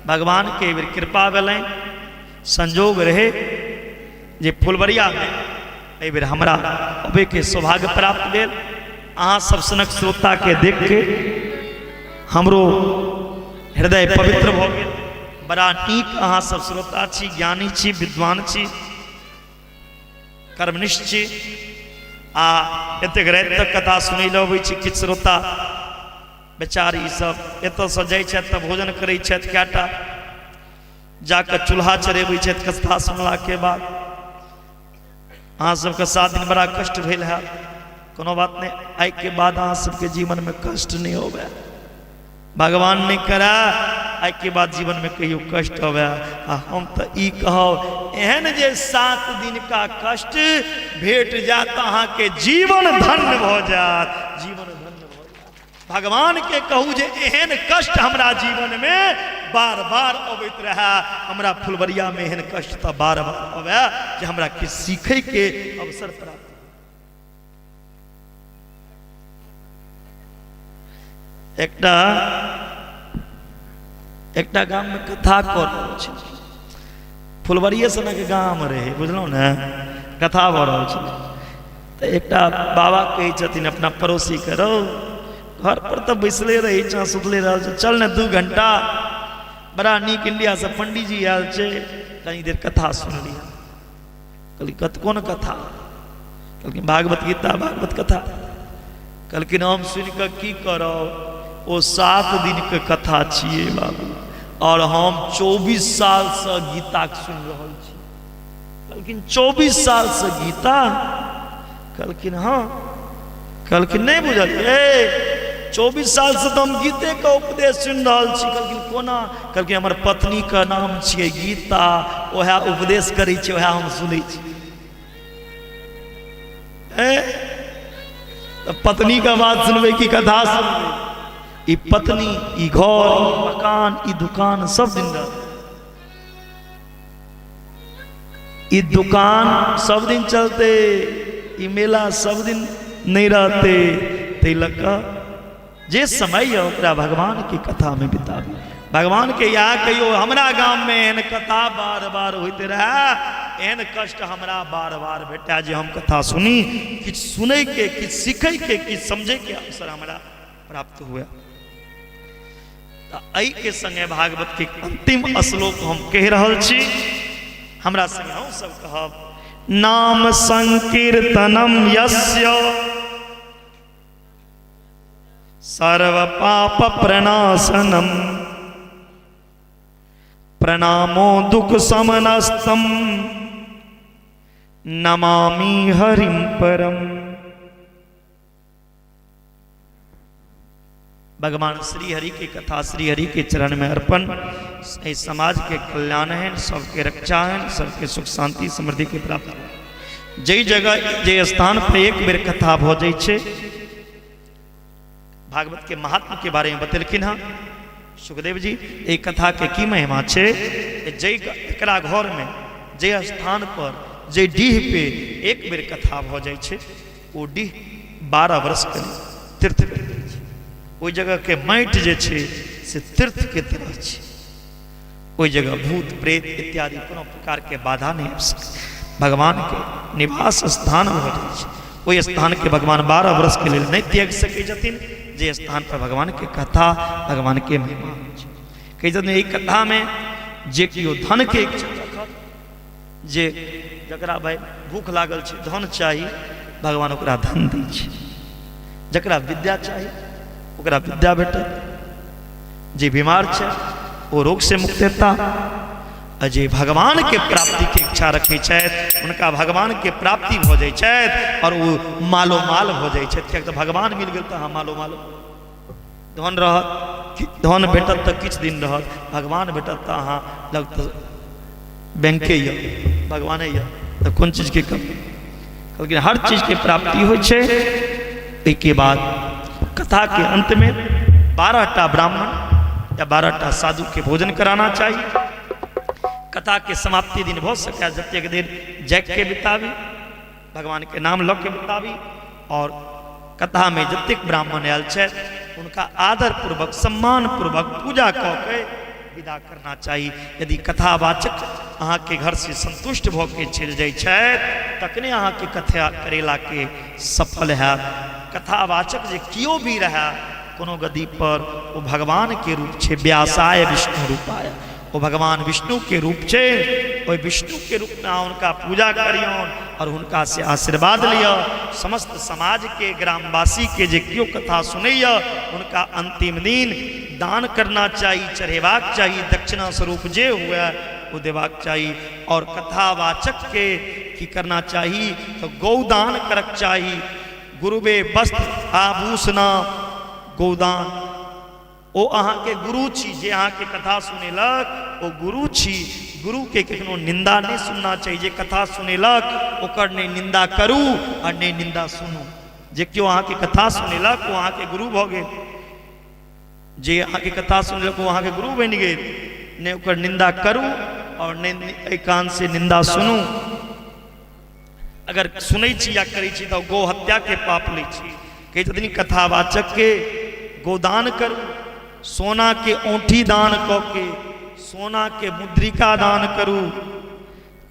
भगवान के बेर कृपा भेलैन, संजोग रहे जे फुलवरिया में एहि बेर हमरा अबै के सौभाग्य प्राप्त भेल। अहाँ सब सनक श्रोता के देख के हमरो हृदय पवित्र भऽ गेल। बड़ा नीक अहाँ सब श्रोता छी, ज्ञानी छी, विद्वान छी, कर्मनिष्ठ छी। आ एतेक राति तक कथा सुनै लए अबै छी। किछु श्रोता बेचारी सब एतऽसँ जाइ छथि तऽ भोजन करै छथि, कएटा जाकऽ चूल्हा चढ़ेबै छथि कथा सुनला के बाद। अहाँ सबके 7 दिन बड़ा कष्ट भेल है। कोनो बात नहीं, आइ के बाद अहाँ सबके जीवन में कष्ट नहीं होवे। भगवान नहीं करा आइ के बाद जीवन में कहियो कष्ट होवे। हम तो ई कहब एहन जे 7 दिन का कष्ट भेट जात अहाँ के जीवन धन्य हो जात, जीवन धन्य हो जात। भगवान के कहू जे एहन कष्ट हमरा जीवन में बार बार अबैत रहा। हमरा फुलवरिया में एहन कष्ट तो बार बार अबे जे हमरा के सीखे के अवसर प्राप्त। एकटा गांव में कथा कर रहल छै। फुलवरिये सनक गांव रहे, बुझलहुँ ने, कथा भऽ रहल छै। तो एकटा बाबा कहै छथिन अपना पड़ोसी के, रौ घर पर तो बैसले रही छ, सुतले रहल छै, चल ने 2 घंटा बड़ा नीक इंडिया से पंडित जी आयल छै, कनी देर कथा सुन लिया। कहली कोन कथा? कहलखिन भागवत गीता, भागवत कथा। कहलखिन हम सुन कऽ की करब? ओ 7 दिन के कथा छिए बाबू, और हम 24 साल से गीता सुन रहल छी। कहलखिन 24 साल से गीता? कहलखिन हाँ। कहलखिन नहीं बुझलिए, 24 साल से तो हम गीते का उपदेश सुन रहल छी। कहलखिन कोना? कहलखिन हमर पत्नी का नाम छिए गीता, वह उपदेश करै छै, वह हम सुनै छी। पत्नी का बात सुनबे की कथा सुनबे? ई पत्नी, ई घर, ई मकान, ई दुकान सब दिन रहते। ई दुकान सब दिन चलते, ई मेला सब दिन नहीं रहते। ते लगा जे समय ओकरा भगवान की कथा में बिताबी। भगवान के या कहियो हमरा गांव में एहन कथा बार बार होते रहा, एहन कष्ट हमरा बार बार भेटा जे हम कथा सुनी, किछ सुनै के, किछ सीखै के, किछ समझे के अवसर हमरा प्राप्त हुआ। एहि के संगे भागवत के अंतिम श्लोक हम कह रहल छी। हमरा संगे हम सब कहब, नाम संकीर्तनम यस्य सर्व पाप प्रणाशनम प्रणामो दुख समनस्तम नमामि हरिम परम। भगवान श्री हरि की कथा श्री हरि के चरण में अर्पण। समाज के कल्याण है, सबके रक्षा है, सबके सुख शांति समृद्धि के प्राप्त। जई जगह जे स्थान पर एक बेर कथा भ जाय छै, भागवत के महात्मा के बारे में बतेलखिन हाँ सुखदेव जी। एक कथा के की महिमा छै? जय एकरा घर में जे स्थान पर जे डीह पे एक बेर कथा भ जाय छै, ओ डीह 12 वर्ष के तीर्थ बनि जाइ छै। ओहि जगह के माटि जे छै से तीर्थ के तरह छै। ओहि जगह भूत प्रेत इत्यादि कोनो प्रकार के बाधा नहीं आबि सकै। भगवान के निवास स्थान भ जाइ छै। ओहि स्थान के भगवान 12 वर्ष के लिए नहीं त्याग सकै छथिन जे स्थान पर भगवान के कथा भगवान के महिमा कही छथिन। एहि कथा में जे कियो धन के इच्छा रखत, जे जकरा भाई भूख लागल छै धन चाही भगवान ओकरा धन दै छै, जकरा विद्या चाही ओकरा विद्या भेटत, जे बीमार छै वो रोग से मुक्त हेता, जे भगवान के प्राप्ति के इच्छा रखे छथि उनका भगवान के प्राप्ति भ जाय छथि और वो मालो माल भ जाय छथि। कियाक तऽ भगवान मिल गेल तऽ अहाँ मालो माल, धन रहत धन भेटत तऽ किछु दिन रहत, भगवान भेटत तऽ अहाँ लग तऽ बैंके यऽ भगवाने यऽ तऽ कोन चीज के कमी। लेकिन हर चीज के प्राप्ति होइ छै। एहिके बाद कथा के अंत में 12टा ब्राह्मण या 12टा साधु के भोजन कराना चाहिए। कथा के समाप्ति दिन हो सके जतेक देर जग के बितावी भगवान के नाम लऽ के बितावी और कथा में जतेक ब्राह्मण आयल छै उनका आदर पूर्वक सम्मान पूर्वक पूजा कऽ के विदा करना चाहिए। यदि कथावाचक अहाँ के घर से संतुष्ट भ के चलि जाइ छै तखने अहाँ के कथा करेला के सफल है। कथावाचक जे कियो भी रहे कोनो गद्दी पर वो भगवान के रूप छे, व्यासाय विष्णु रूपाय, वो भगवान विष्णु के रूप छे। वो विष्णु के रूप में उनका पूजा करियौन और उनका से आशीर्वाद लिया। समस्त समाज के ग्रामवासी के जे कियो कथा सुनैया उनका अंतिम दिन दान करना चाहिए, चढ़ेबाक चाहिए, दक्षिणा स्वरूप जे हुआ वो देबाक चाहिए। और कथावाचक के की करना चाहिए तो गौदान करक चाहिए। गुरुबे वस्त्र आभूषण गौदान, ओ अहाँ के गुरु छी जे अहाँ के कथा सुनेलक ओ गुरु छी। गुरु के कखनो निंदा नहीं सुनना चाहिए। जे कथा सुनेलक ओकर नहीं निंदा करू और नहीं निंदा सुनू। जे क्यों अहाँ के कथा सुनेलक वो अहाँ के गुरु भ गेल, जे अहाँ के कथा सुनेलक वो अहाँ के गुरु बनि गेल। नहीं ओकर निंदा करू और नहीं एहि कान से निंदा सुनू। अगर सुनै छी या करै छी तो गौ हत्या के पाप लै छी। कही छथिन कथावाचक के गोदान करू, सोना के औंठी दान कऽ के, सोना के मुद्रिका दान करू।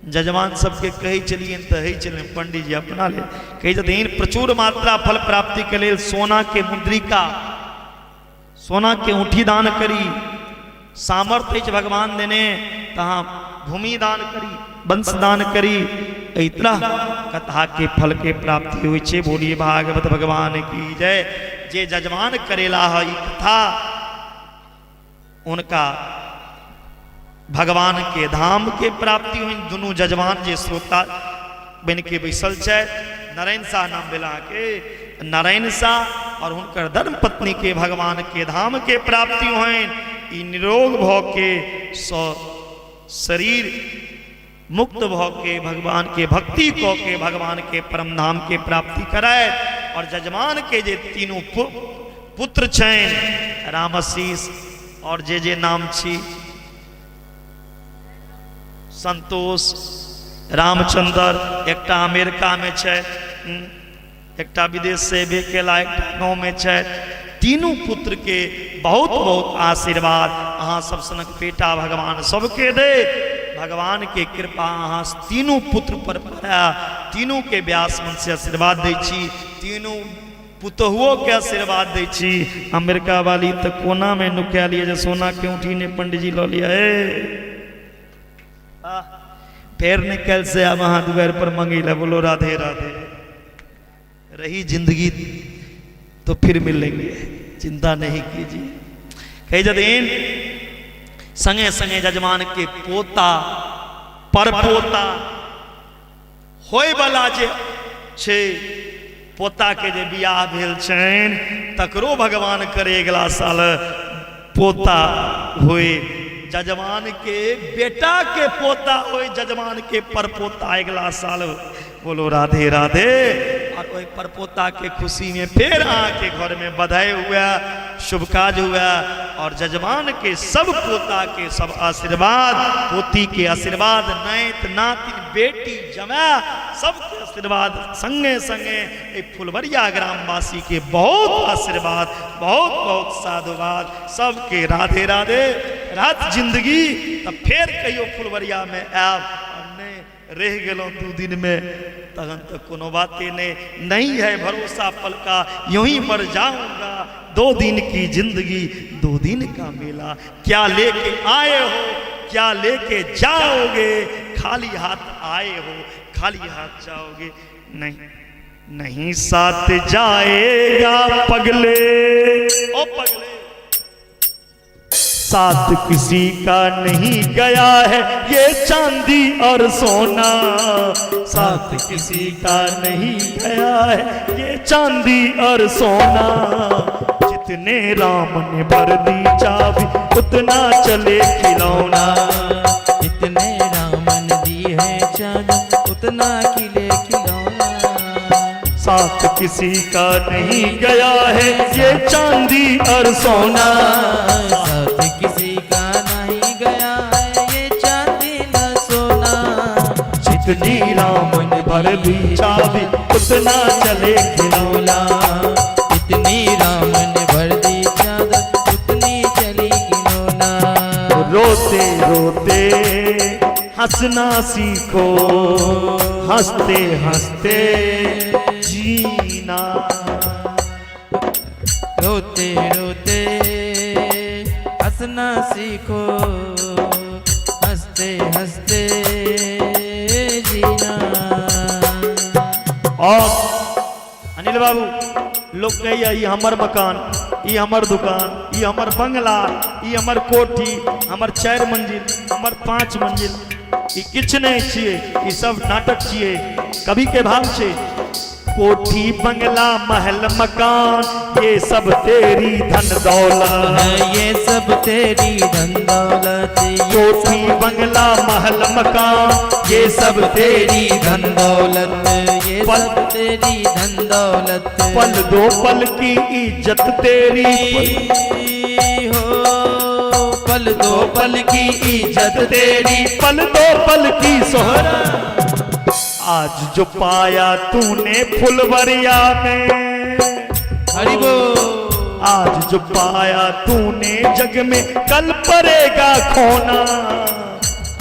जजमान सबके कही चलिए तो है चलिए पंडित जी अपना ले कही छथिन प्रचुर मात्रा फल प्राप्ति के लिए सोना के मुद्रिका सोना के औंठी दान करी। सामर्थ्य है भगवान देने तहाँ भूमि दान करी, वंश दान करी। इतना कथा के फल के प्राप्ति हुई छे। बोलिए भागवत भगवान की जय। जे जजमान करेला है कथा उनका भगवान के धाम के प्राप्ति हुई। दोनों जजमान जे श्रोता बन के बैसल छै, नारायण शाह नाम भेला के नारायण शाह और उनकर धर्म पत्नी के भगवान के धाम के प्राप्ति हुई। ई निरोग भ के शरीर मुक्त भ के भगवान के भक्ति क के भगवान के परम धाम के प्राप्ति कराए। और जजमान के जे तीनों पुत्र छन रामशीष और जे नाम छी संतोष रामचंद्र, एकटा अमेरिका में छै, एकटा विदेश से भी केला, एकटा गाँव में छै। तीनों पुत्र के बहुत बहुत आशीर्वाद अहाँ सब सनक बेटा भगवान सबके दे। भगवान के कृपा अहाँ तीनों पुत्र पर पड़ा। तीनों के व्यास मन से आशीर्वाद दै छी, तीनों पुतहुओं के आशीर्वाद दै छी। अमेरिका वाली तो कोना में नुका लिया जो सोना के औंठी ने पंडित जी लो लिया है। पैर निकल से अब वहां दुआर पर मंगेला। बोलो राधे राधे। रही जिंदगी तो फिर मिलेंगे, चिंता नहीं कीजिए। कही जदीन संगे संगे जजमान के पोता परपोता होय वाला जे छे, पोता के जे बियाह भेल छन तकरो भगवान करे अगला साल पोता होए। जजमान के बेटा के पोता होए, जजमान के परपोता अगला साल। बोलो राधे राधे। और वही परपोता के खुशी में फिर आके घर में बधाई हुआ, शुभ काज हुआ। और जजमान के सब पोता के सब आशीर्वाद, पोती के आशीर्वाद, नैत नातिन बेटी जमा सबके आशीर्वाद संगे संगे फुलवरिया ग्रामवासी के बहुत आशीर्वाद, बहुत बहुत साधुवाद सबके। राधे राधे। रात जिंदगी तब फिर कहियो फुलवरिया में आब। रह गलों 2 दिन में तहन तो कोनो बातें नहीं है भरोसा पल का, यूं ही मर जाऊंगा। 2 दिन की जिंदगी 2 दिन का मेला, क्या लेके आए हो क्या लेके जाओगे, खाली हाथ आए हो खाली हाथ जाओगे। नहीं साथ जाएगा पगले, ओ पगले साथ किसी का नहीं गया है ये चांदी और सोना, साथ किसी का नहीं गया है ये चांदी और सोना। जितने राम ने भर दी चाबी उतना चले खिलौना, जितने राम ने दी है चाबी उतना खिले खिलौना। साथ किसी का नहीं गया है ये चांदी और सोना, साथ किसी का नहीं गया है ये चांदी न सोना। जितनी राम ने भर दी चाबी उतना चले खिलौना, इतनी राम ने भर दी चादर उतनी चली खिलौना। रोते रोते हंसना सीखो, हंसते हंसते जीना। रोते रोते हंसना सीखो, हंसते हंसते जीना। और अनिल बाबू लोग कहिए ये हमर मकान, ये हमर दुकान, ये हमर बंगला, ये हमर कोठी, हमर 4 मंजिल, हमर 5 मंजिल, ये किछ नहीं छिए, ये सब नाटक छिए, कभी के भाव छे। कोठी बंगला महल मकान ये सब तेरी धन दौलत, ये सब तेरी धन दौलत। कोठी बंगला महल मकान ये सब तेरी धन दौलत, ये सब तेरी धन दौलत। पल 2 पल की इज्जत तेरी हो, पल 2 पल की इज्जत तेरी, पल 2 पल की सोहरा। आज जो पाया तूने फुलवरिया में, हरि बोल। आज जो पाया तूने जग में कल पड़ेगा खोना।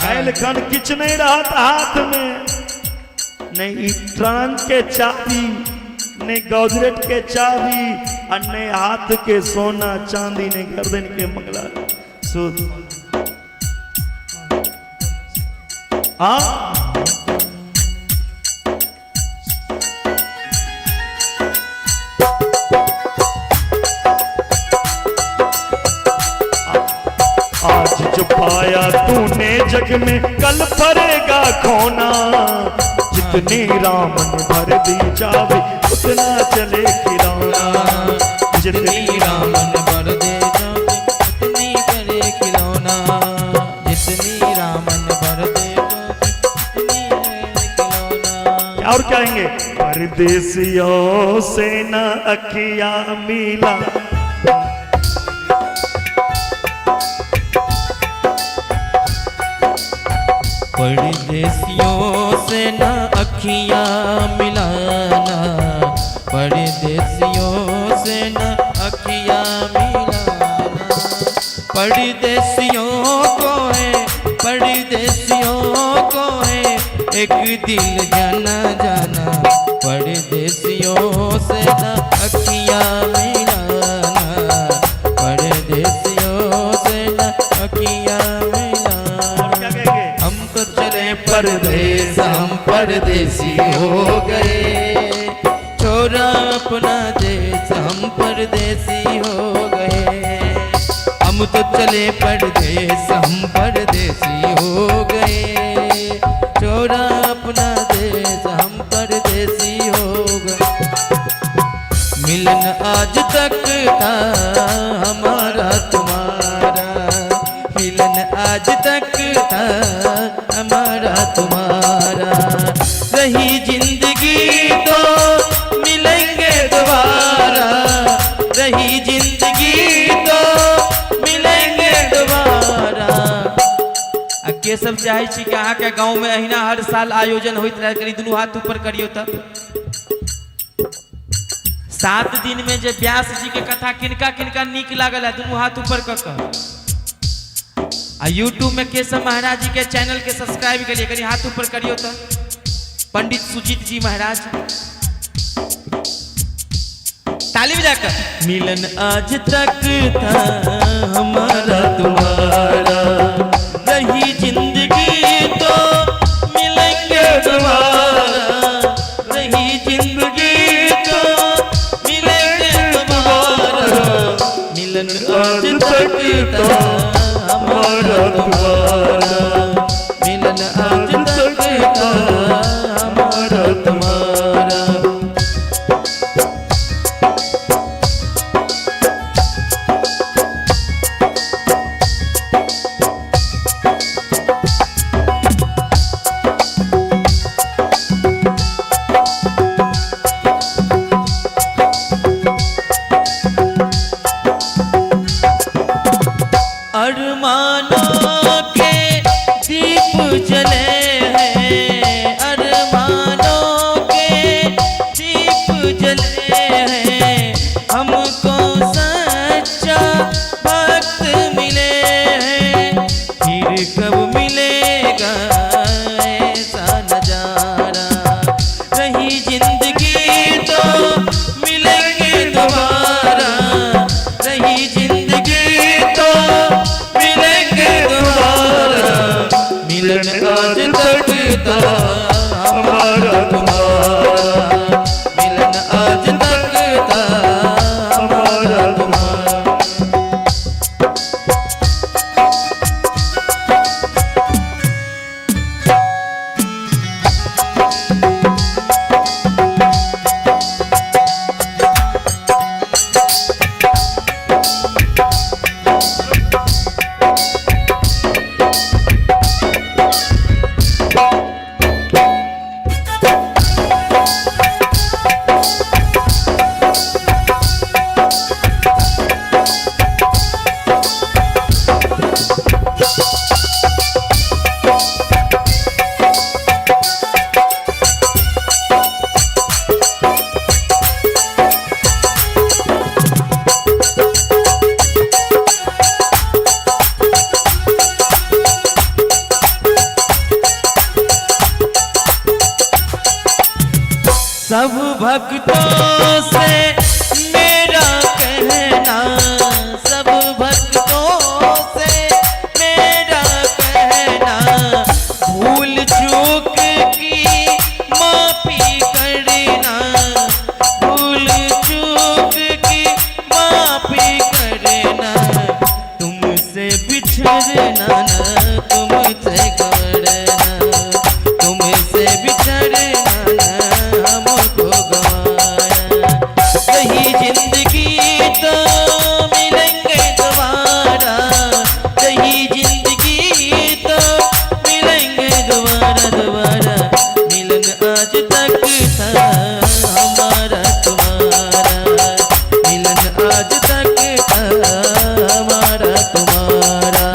आयल खन किच नहीं रहा हाथ में, नहीं ट्रंक के चाबी, नहीं गौजरेट के चाबी, और नहीं हाथ के सोना चांदी, नहीं गर्दन के मंगला सूद। हाँ जो पाया तूने जग में कल फरेगा खोना। जितनी राम ने भर दी चाबी उतना चले खिलौना, जितनी राम ने भर दे चाबी उतनी करे खिलौना, जितनी राम ने भर दे चाबी उतनी करे खिलौना। और क्या कहेंगे, परदेसियों से न अखियां मिला, परदेसियों से न अखियां मिलाना, परदेसियों से न अखियां मिलाना। परदेसियों को है, परदेसियों को है एक दिल जाना जाना, परदेसियों से न अखियां मिलाना, परदेसियों से न अखियां मिलाना। परदेस हम परदेसी हो गए, छोड़ा अपना देश हम परदेसी हो गए। हम तो चले परदेस हम परदेसी हो गए, छोड़ा अपना देश हम परदेसी हो गए। मिलन आज तक था हमारा तुम्हारा, मिलन आज तक था हमारा तुम्हारा। रही जिंदगी तो मिलेंगे दोबारा, रही जिंदगी तो मिलेंगे दोबारा। के सब चाहे छी कि अहाँ के गांव में अहिना हर साल आयोजन होइत रहे, कनी दुनू हाथ ऊपर करियो त। 7 दिन में जे व्यास जी के कथा किनका किनका नीक लागल है, दुनू हाथ ऊपर क आ यूट्यूब में केशव महाराज जी के चैनल के सब्सक्राइब करिए, कहीं हाथ ऊपर करियो तो पंडित सुजीत जी महाराज, ताली बजाकर। मिलन आज तक था हमारा तुम्हारा, रही जिंदगी तो मिलेंगे दोबारा, रही जिंदगी तो मिलेंगे दोबारा। मिलन आज तक था हमारा तुम्हारा, मिलन आज तक था हमारा तुम्हारा। अरमानों के दीप जले हैं, अरमानों के दीप जले हैं, हमको सच्चा वक्त मिले हैं, फिर कब मिलेगा ऐसा नजारा, रही जिंदगी तो मिलेंगे दोबारा, रही जिंदगी तो मिलेंगे दोबारा। मिलन आज तक था हमारा तुम्हारा, मिलन आज तक था हमारा तुम्हारा। सब भक्तों से मेरा कहना, सब भक्तों से मेरा कहना, भूल चूक की माफी करना, भूल चूक की माफी करना, तुमसे बिछड़ना न तुमसे गड़ना, तुमसे बिछड़ना हमको गवाया, रही जिंदगी तो मिलेंगे दोबारा, रही जिंदगी तो मिलेंगे दोबारा दोबारा। मिलन आज तक था हमारा तुम्हारा, मिलन आज तक था हमारा तुम्हारा।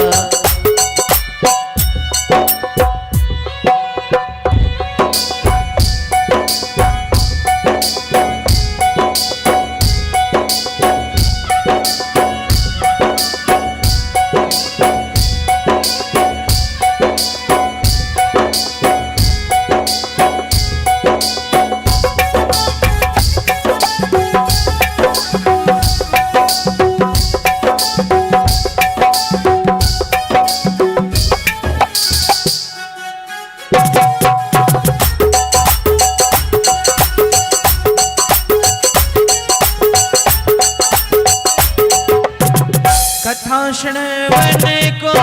कथा श्रवण को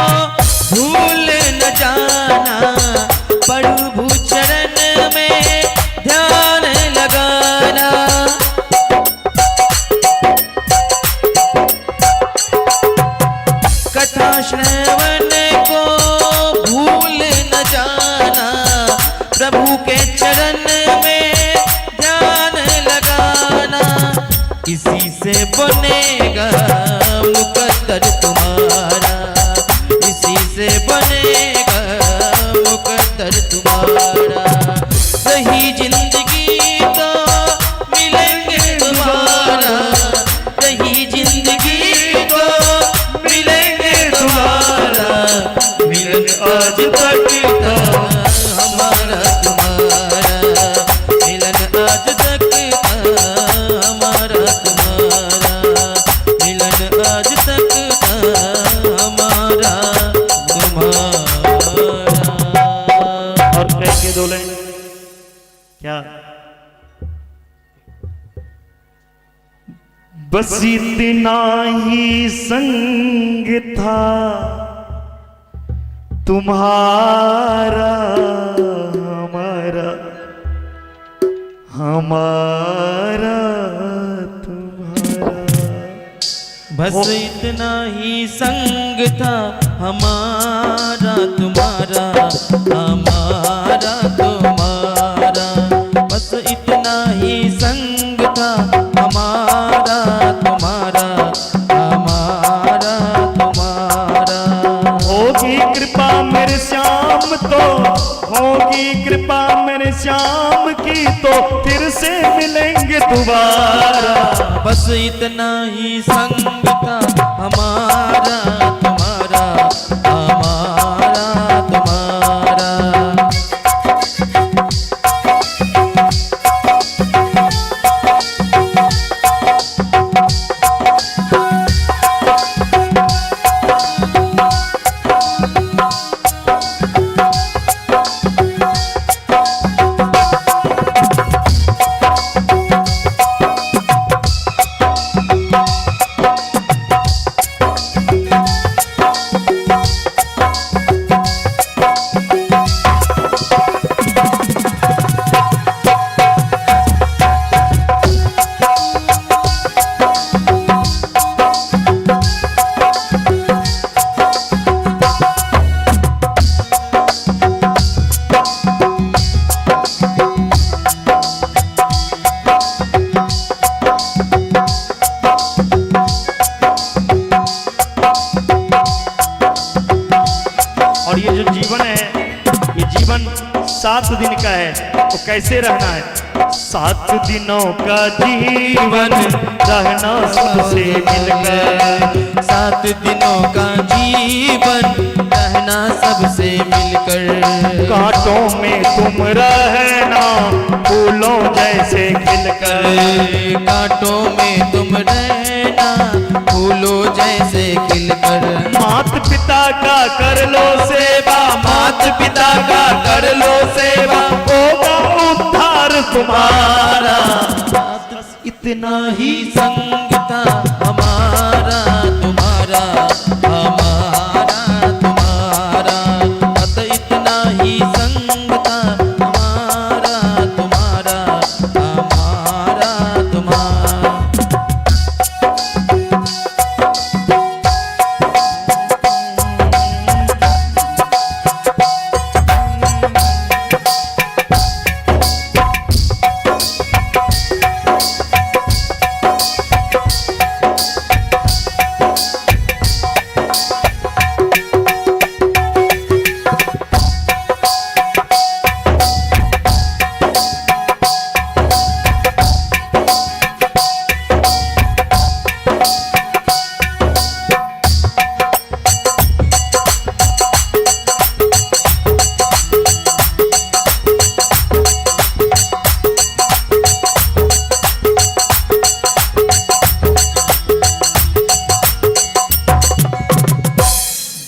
भूल न जाना, प्रभु चरण में ध्यान लगाना, कथा श्रवण को भूल न जाना, प्रभु के चरण में ध्यान लगाना, इसी से बनेगा मुकद्दर तुम्हारा, इसी से बनेगा मुकद्दर तुम्हारा, रही जिंदगी तो मिलेंगे दोबारा, रही जिंदगी तो मिलेंगे दोबारा। आज तक था हमारा तुम्हारा, मिलन आज तक था हमारा तुम्हारा। और कह के दोले क्या, बस इतना ही संग था तुम्हारा हमारा, हमारा तुम्हारा। बस इतना ही संग था हमारा तुम्हारा, हमारा तुम्हारा। बस इतना ही संग था हमारा तुम्हारा, हमारा तुम्हारा। होगी कृपा मेरे श्याम तो, होगी कृपा मेरे श्याम की तो फिर से मिलेंगे दोबारा। बस इतना ही संग था हमारा तुम्हारा, हमारा तुम्हारा। और ये जो जीवन है, ये जीवन 7 दिन का है, तो कैसे रहना है? 7 दिनों का जीवन रहना सबसे मिलकर, 7 दिनों का जीवन रहना सबसे मिलकर। कांटों में तुम रहना फूलों जैसे खिलकर, कांटों में तुम रहना फूलों जैसे खिलकर। मात पिता का कर लो सेवा, मात पिता का कर लो सेवा, होगा उद्धार तुम्हारा। बस इतना ही संग था हमारा तुम्हारा, हमारा तुम्हारा। बस इतना ही संग था हमारा तुम्हारा, हमारा तुम्हारा।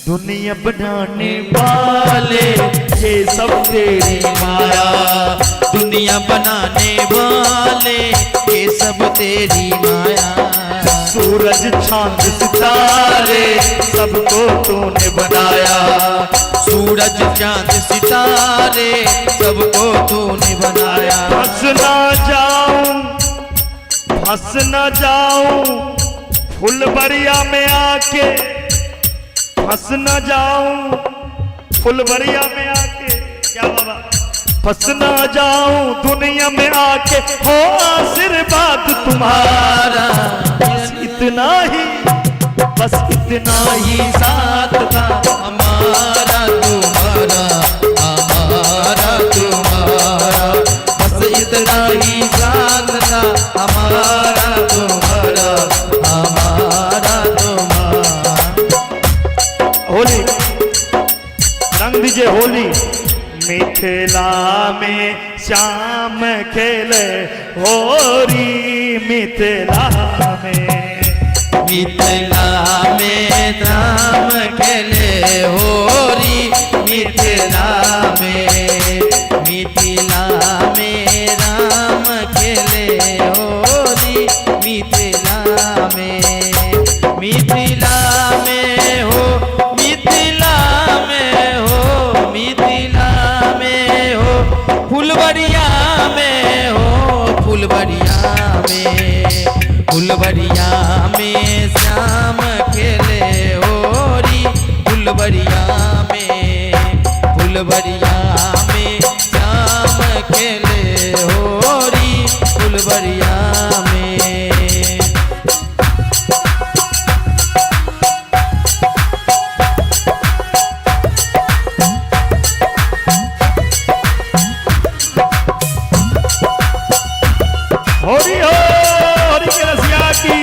दुनिया बनाने वाले ये सब तेरी माया, दुनिया बनाने वाले ये सब तेरी माया। सूरज चांद सितारे सबको तूने बनाया, सूरज चांद सितारे सबको तूने बनाया। फंस ना जाऊं, फंस ना जाऊं फुलवरिया में आके, फंस न जाऊं फुलवरिया में आके, क्या बाबा, फंस न जाऊं दुनिया में आके, हो आशीर्वाद तुम्हारा। बस इतना ही, बस इतना ही साथ था हमारा तुम्हारा, हमारा तुम्हारा। बस इतना ही साथ था हमारा तुम्हारा, हमारा तुम्हारा। होली रंग दीजिए, होली मिथिला में श्याम खेले होरी मिथिला में। मिथिला में राम खेले होरी मिथिला में। मिथिला में राम खेले होरी मिथिला में। मिथिला में हो मिथिला में हो मिथिला में हो फुलवरिया में हो फुलवरिया में। फुलवरिया में श्याम खेले होरी फुलवरिया में। फुलवरिया में श्याम खेले होरी फुलवरिया में। होरी हो होरी के रसिया की।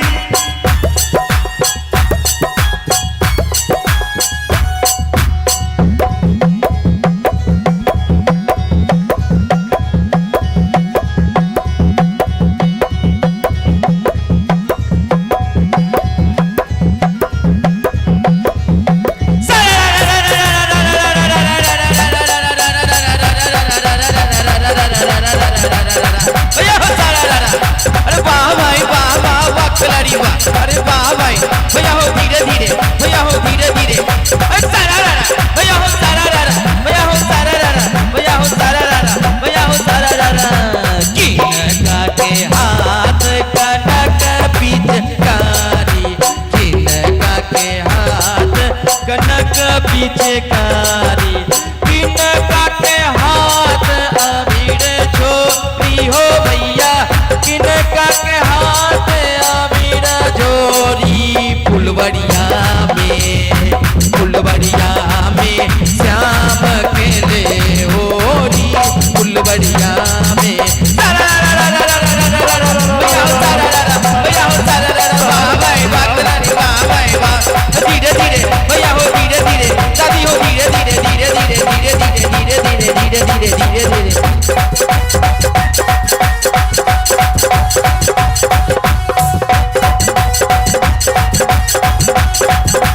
अरे वाह भाई वाह वाह वाह खिलाड़ी वाह। अरे वाह भाई भैया हो धीरे धीरे भैया हो धीरे धीरे। अरे सारा रारा भैया हो सारा रारा भैया हो सारा रारा भैया हो सारा रारा भैया हो सारा रारा। किनका के हाथ कनक पिचकारी। किनका के हाथ कनक पिचकारी। किनका के हाथ अबीर छोरी हो भैया। किनका के हाथ अबीर जोरी फुलवरिया में। फुलवरिया में श्याम खेले होरी फुलवरिया में। धीरे धीरे भैया हो धीरे धीरे दादी हो धीरे धीरे धीरे धीरे धीरे धीरे धीरे धीरे धीरे धीरे धीरे धीरे।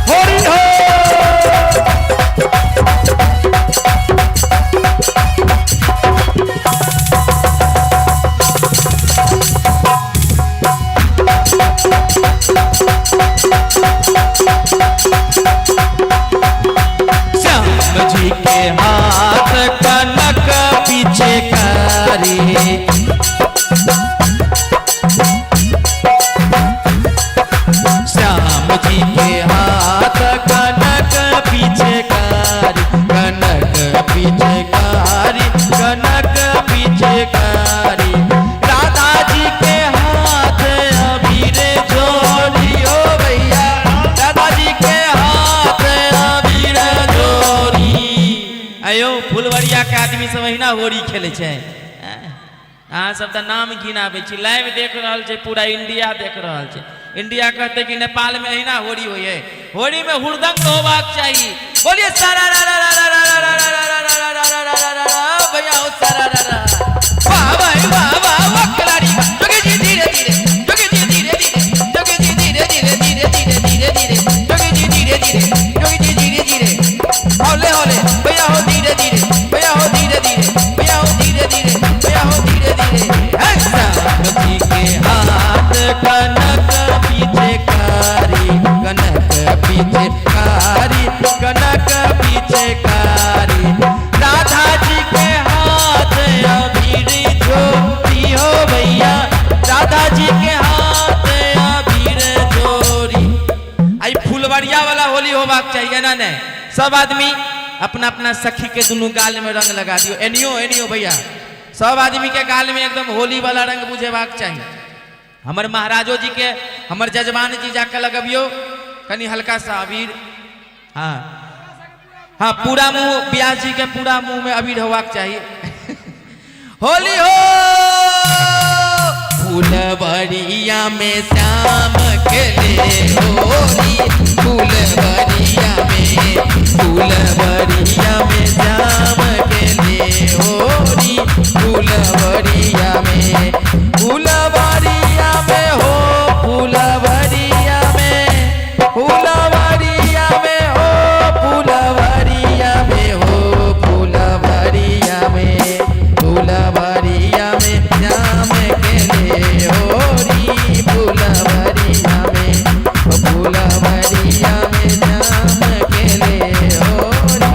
होरी हो श्याम जी के हाथ कनक पिचकारी। श्याम जी के हाथ कनक पिचकारी। कनक पिचकारी कनक पिचकारी। राधा जी के हाथ अबीर जोड़ी हो भैया। राधा जी के हाथ अबीर जोड़ी। आयो फुलवरिया के आदमी सब अहिना होरी खेले छै। अहाँ सब तऽ नाम गिनाबै छी। लाइव देख रहल छै पूरा इंडिया देख रहल छै। इंडिया कहते कि नेपाल में अहिना होरी होय है। होरी में हुड़दंग होबाक चाहिए। बोलिए सारा रा रा रा रा रा रा रा रा रा रा रा रा रा रा भैया हो सारा रा रा। वाह भाई वाह वाह वाह खिलाड़ी जोगी जी धीरे धीरे जोगी जी धीरे धीरे जोगी जी धीरे धीरे धीरे धीरे धीरे धीरे जोगी जी धीरे धीरे जोगी जी धीरे धीरे। हौले हौले भैया हो धीरे धीरे भैया हो धीरे धीरे भैया हो धीरे धीरे भैया हो धीरे धीरे। श्याम जी के हाथ कनक पिचकारी। कनक पिचकारी कनक पिचकारी। राधा जी के हाथ अबीर जोड़ी हो भैया। राधा जी के हाथ अबीर जोड़ी। आई फुलवरिया वाला होली होबाक चाहिए ना। नहीं सब आदमी अपना अपना सखी के दोनों गाल में रंग लगा दियो। एनियो एनियो भैया सब आदमी के गाल में एकदम होली वाला रंग बुझेबाक चाहिए। हमर महाराजो जी के हमर जजमान जी जाके लगबियो कनी हल्का सा अबीर। हाँ हाँ पूरा मुंह ब्यास जी के पूरा मुंह में अबीर होबाक चाहिए। होली हो फुलवरिया फुलवरिया में श्याम खेले होरी, फुलवरिया में श्याम खेले होरी, फुलवरिया में हो, फुलवरिया में, फुलवरिया में हो, फुलवरिया में हो, फुलवरिया में, फुलवरिया में श्याम खेले होरी, फुलवरिया में, फुलवरिया में श्याम खेले होरी,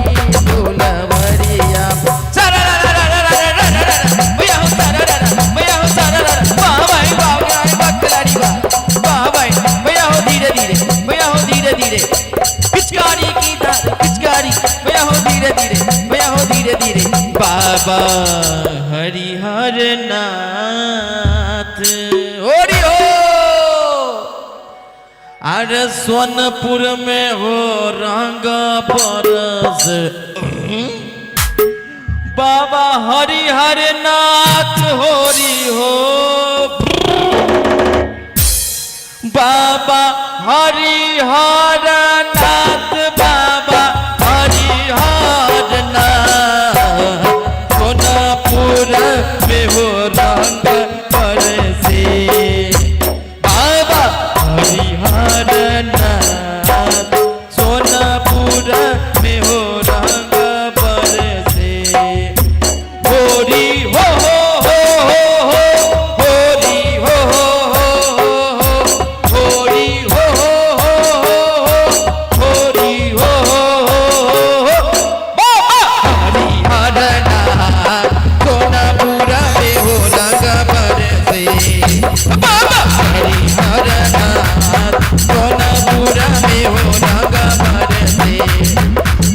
फुलवरिया सारा भैया हो सारा भैया हो सारा वाह भाई वाह बकलाड़ी वाह वाह भाई भैया हो धीरे धीरे भैया हो धीरे धीरे पिचकारी की धार पिचकारी भैया हो धीरे धीरे भैया हो धीरे धीरे बाबा हरिहर नाथ होरी हो। अरे सोनपुर में हो रंग बरस बाबा हरिहर नाथ होरी हो, बाबा हरिहर नाथ, बाबा हरिहर नाथ सोनपुर में हो रंग बरसे बाबा हरिहर नाथ सोनपुर में हो रंग बरसे होरी हो होरी हो होरी हो होरी हो हरिहर नाथ सोनपुर में हो रंग बरसे बाबा हरिहर नाथ सोनपुर में हो रंग बरसे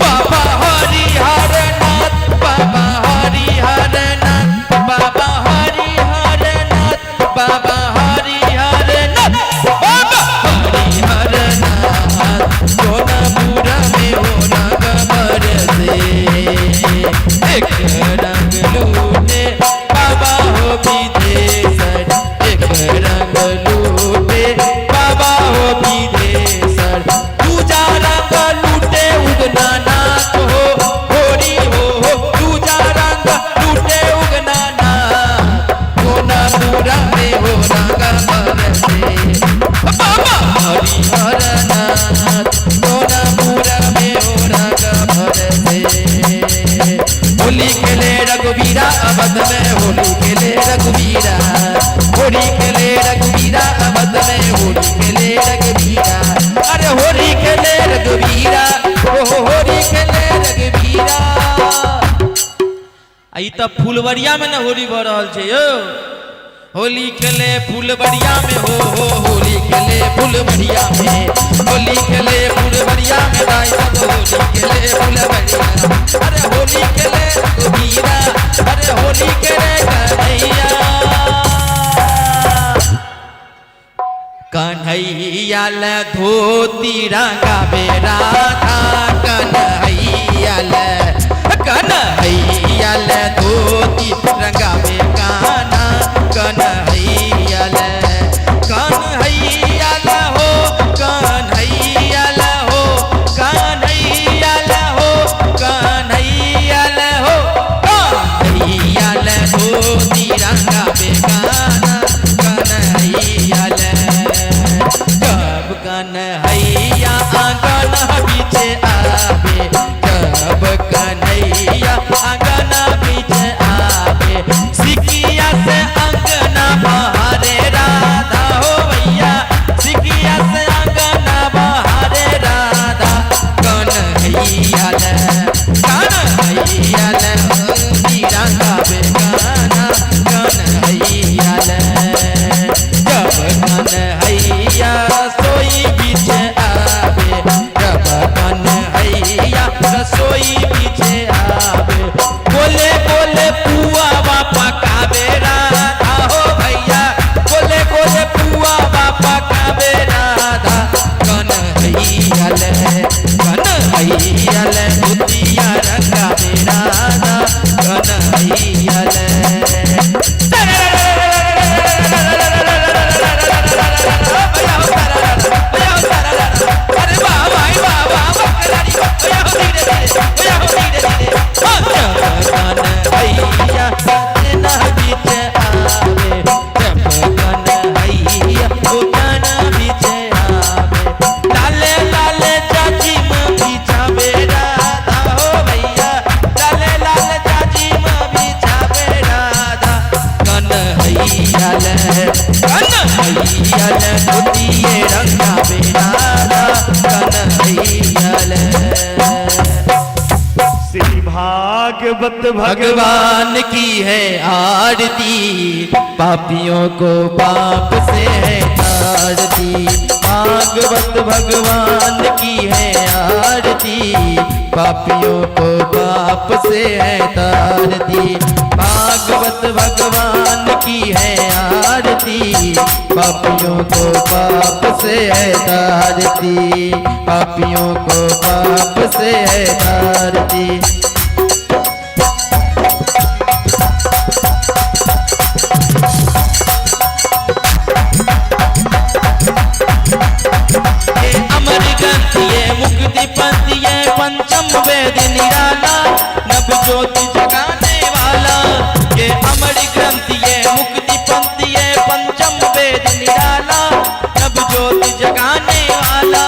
बाबा हरिहर नाथ, बाबा हरिहर नाथ, बाबा हरिहर नाथ, बाबा हरिहर नाथ, बाबा हरिहर नाथ सोनपुर में हो रंग बरसे एक रंग लूटे बाबा हो विदेशर, एक रंग लूटे बाबा हो विदेशर, दूजा रंग लूटे उगना नाथ हो होरी हो, दूजा रंग लूटे उगना नाथ सोनपुर में हो रंग बरसे बाबा हरिहर नाथ सोनपुर में हो रंग बरसे होली खेले रघुवीरा अवध में, होली खेले रघुवीरा, होली खेले रघुवीरा अवध में, होली खेले रघुवीरा, अरे होली खेले रघुवीरा होली खेले रघुवीरा। आई तब फुलवरिया में न होली बढ़ रहल छै यो, होली खेले फुलवरिया में हो होली खेले फुलवरिया में, होली खेले फुलवरिया में दाई सब होली खेले फुलवरिया, अरे होली खेले रघुवीरा, अरे होली खेले कन्हैया कन्हैया ल धोती रंगा बेरा था, कन्हैया ल धोती रंगा बे काना, कन्हैया ल हो, कन्हैया ल हो, कन्हैया ल हो, कन्हैया ल हो, कन्हैया ल धोती रंगा बे काना, कन्हैया ल कब कन्हैया आंगन बीचे आवे, कब कन्हैया आंगन बीचे आवे, सिकिया से अंगना बहारे रा कन्हैयाल कन्हैयाल दुतिये रंगा बेनारा कन्हैयाल। श्री भागवत भगवान की है आरती पापियों को पाप से है तारती। भागवत भगवान की है आरती पापियों को पाप से है तारती। भागवत भगवान की है आरती पापियों को पाप से है तारती। पापियों को पाप से है तारती। मुक्ति पंथ ये पंचम वेद निराला नव ज्योति जगाने वाला। ये अमर ग्रंथ ये मुक्ति पंथ ये पंचम वेद निराला नव ज्योति जगाने वाला।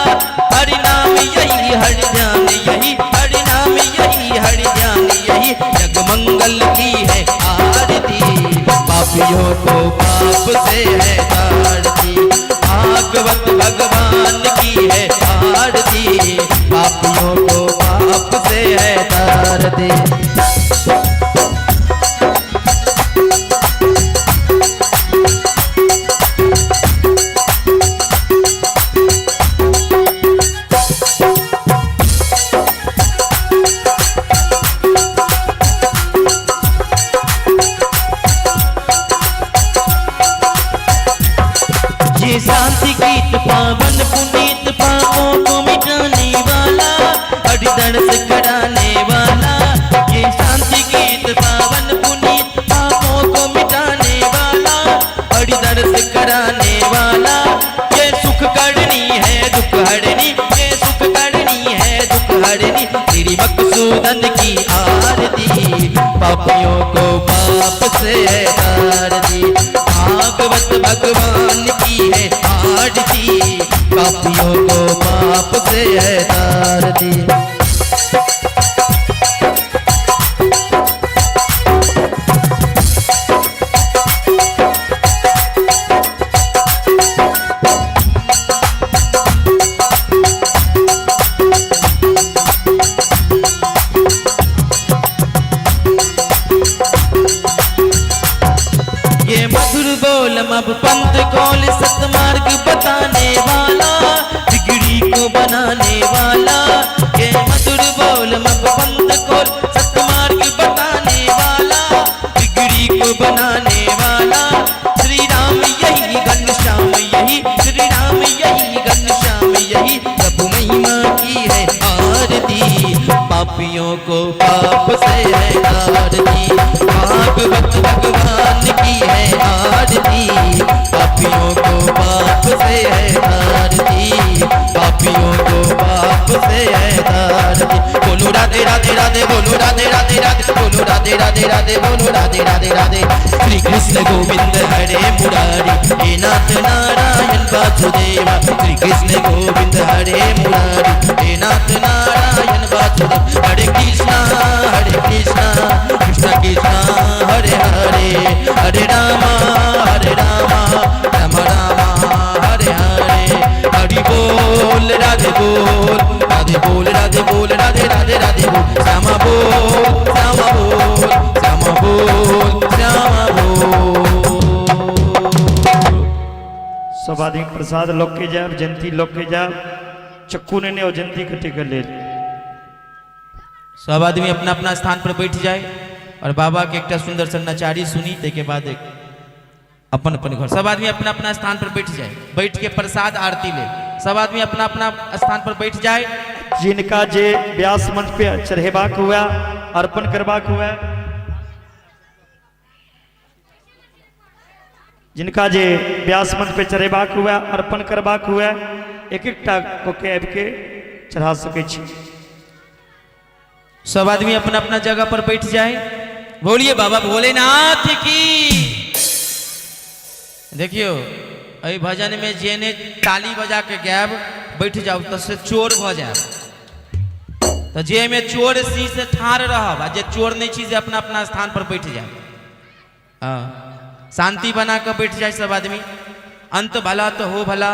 हरि नाम यही हरि ध्यान यही हरि नाम यही हरि ध्यान यही जग मंगल की है आरती पापियों को पाप से है तारती। भागवत भगवान की है आरती पापियों को पाप से है तारती। ये शांति गीत पावन पुनीत पापों को मिटाने वाला हरि दर्श कराने वाला। ये शांति गीत पावन पुनीत पापों को मिटाने वाला हरि दर्श कराने वाला। ये सुख करनी है दुख हरनी ये सुख करनी है दुख हरनी तेरी मकसूदन की आरती पापियों को पाप से है तारती। भागवत भगवान की है आरती पापियों को पाप से है तारती। ये मधुर बोल मब पंथ कौल सतमार्ग बताने वाला बिगड़ी को बनाने वाला। ये मधुर बोल मब पंथ कौल सतमार्ग बताने वाला बिगड़ी को बनाने वाला। श्री राम यही घनश्याम यही श्री राम यही घनश्याम यही प्रभु महिमा की है आरती पापियों को पाप से है तारती। भागवत भगवान की है आरती पापियों को पाप से है तारती। पापियों को पाप से है तारती। बोलो राधे राधे राधे बोलो राधे राधे राधे बोलो राधे राधे राधे बोलो राधे राधे राधे। श्री कृष्ण गोविंद हरे मुरारी हे नाथ नारायण वासुदेवा। श्री कृष्ण गोविंद हरे मुरारी हे नाथ नारायण वासुदेव। हरे कृष्णा कृष्ण कृष्ण हरे हरे हरे रामा राम राम हरे हरे। हरि बोल राधे बोल राधे बोल राधे बोल राधे राधे राधे बोल श्यामा बोल श्यामा बोल श्यामा बोल श्यामा बोल। सब आदमी प्रसाद लोग के जाए जयंती लोग के जाए चक्कू ने और जयंती कटे कर ले। सब आदमी अपना अपना स्थान पर बैठ जाए और बाबा के एक सुंदर सा नचारी सुनी ते बाद एक अपन अपन घर सब आदमी अपना अपना स्थान पर बैठ जाए बैठ के प्रसाद आरती ले। सब आदमी अपना अपना स्थान पर बैठ जाए। जिनका जे व्यास मंच पे चढ़ेबाक हुआ अर्पण करबाक हुआ जिनका जे व्यास मंच पे चढ़ेबाक हुआ अर्पण करबाक हुआ एक एकटा को के आबि के चढ़ा सके छी। सब आदमी अपना अपना जगह पर बैठ जाए। बोलिए बाबा भोलेनाथ की। देखियो अभी भजन में जेने ताली बजा के गायब बैठ जाओ तो से चोर भ जाए तो जे में चोर सी से ठाड़ रहब आ जे चोर नहीं छी से अपना अपना स्थान पर बैठ जाए। शांति बना कर बैठ जाए सब आदमी, अंत भला तो हो भला,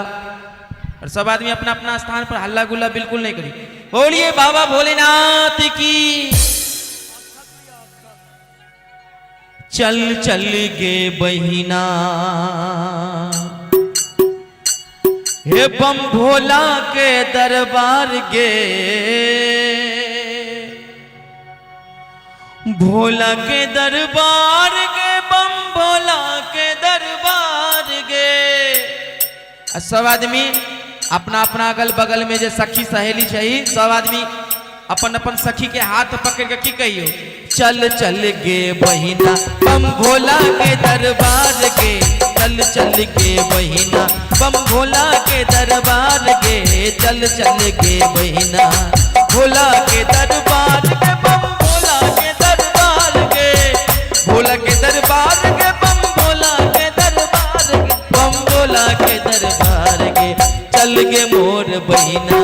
और सब आदमी अपना अपना स्थान पर हल्ला गुल्ला बिल्कुल नहीं करी। बोलिए बाबा भोलेनाथ की। चल चल गे बहिना हे बम भोला के दरबार गे, भोला के दरबार गे, बम भोला के दरबार गे। सब आदमी अपना अपना अगल बगल में जो सखी सहेली चाहिए, सब आदमी अपन अपन सखी के हाथ पकड़ के की कहियो, चल चल गे बहिना बम भोला के दरबार गे, चल चल गे बहिना बम भोला के दरबार गे, चल चल गे बहिना भोला के दरबार गे, बम भोला के दरबार गे, भोला के दरबार गे, बम भोला के दरबार गे, बम भोला के दरबार गे। चल गे मोर बहिना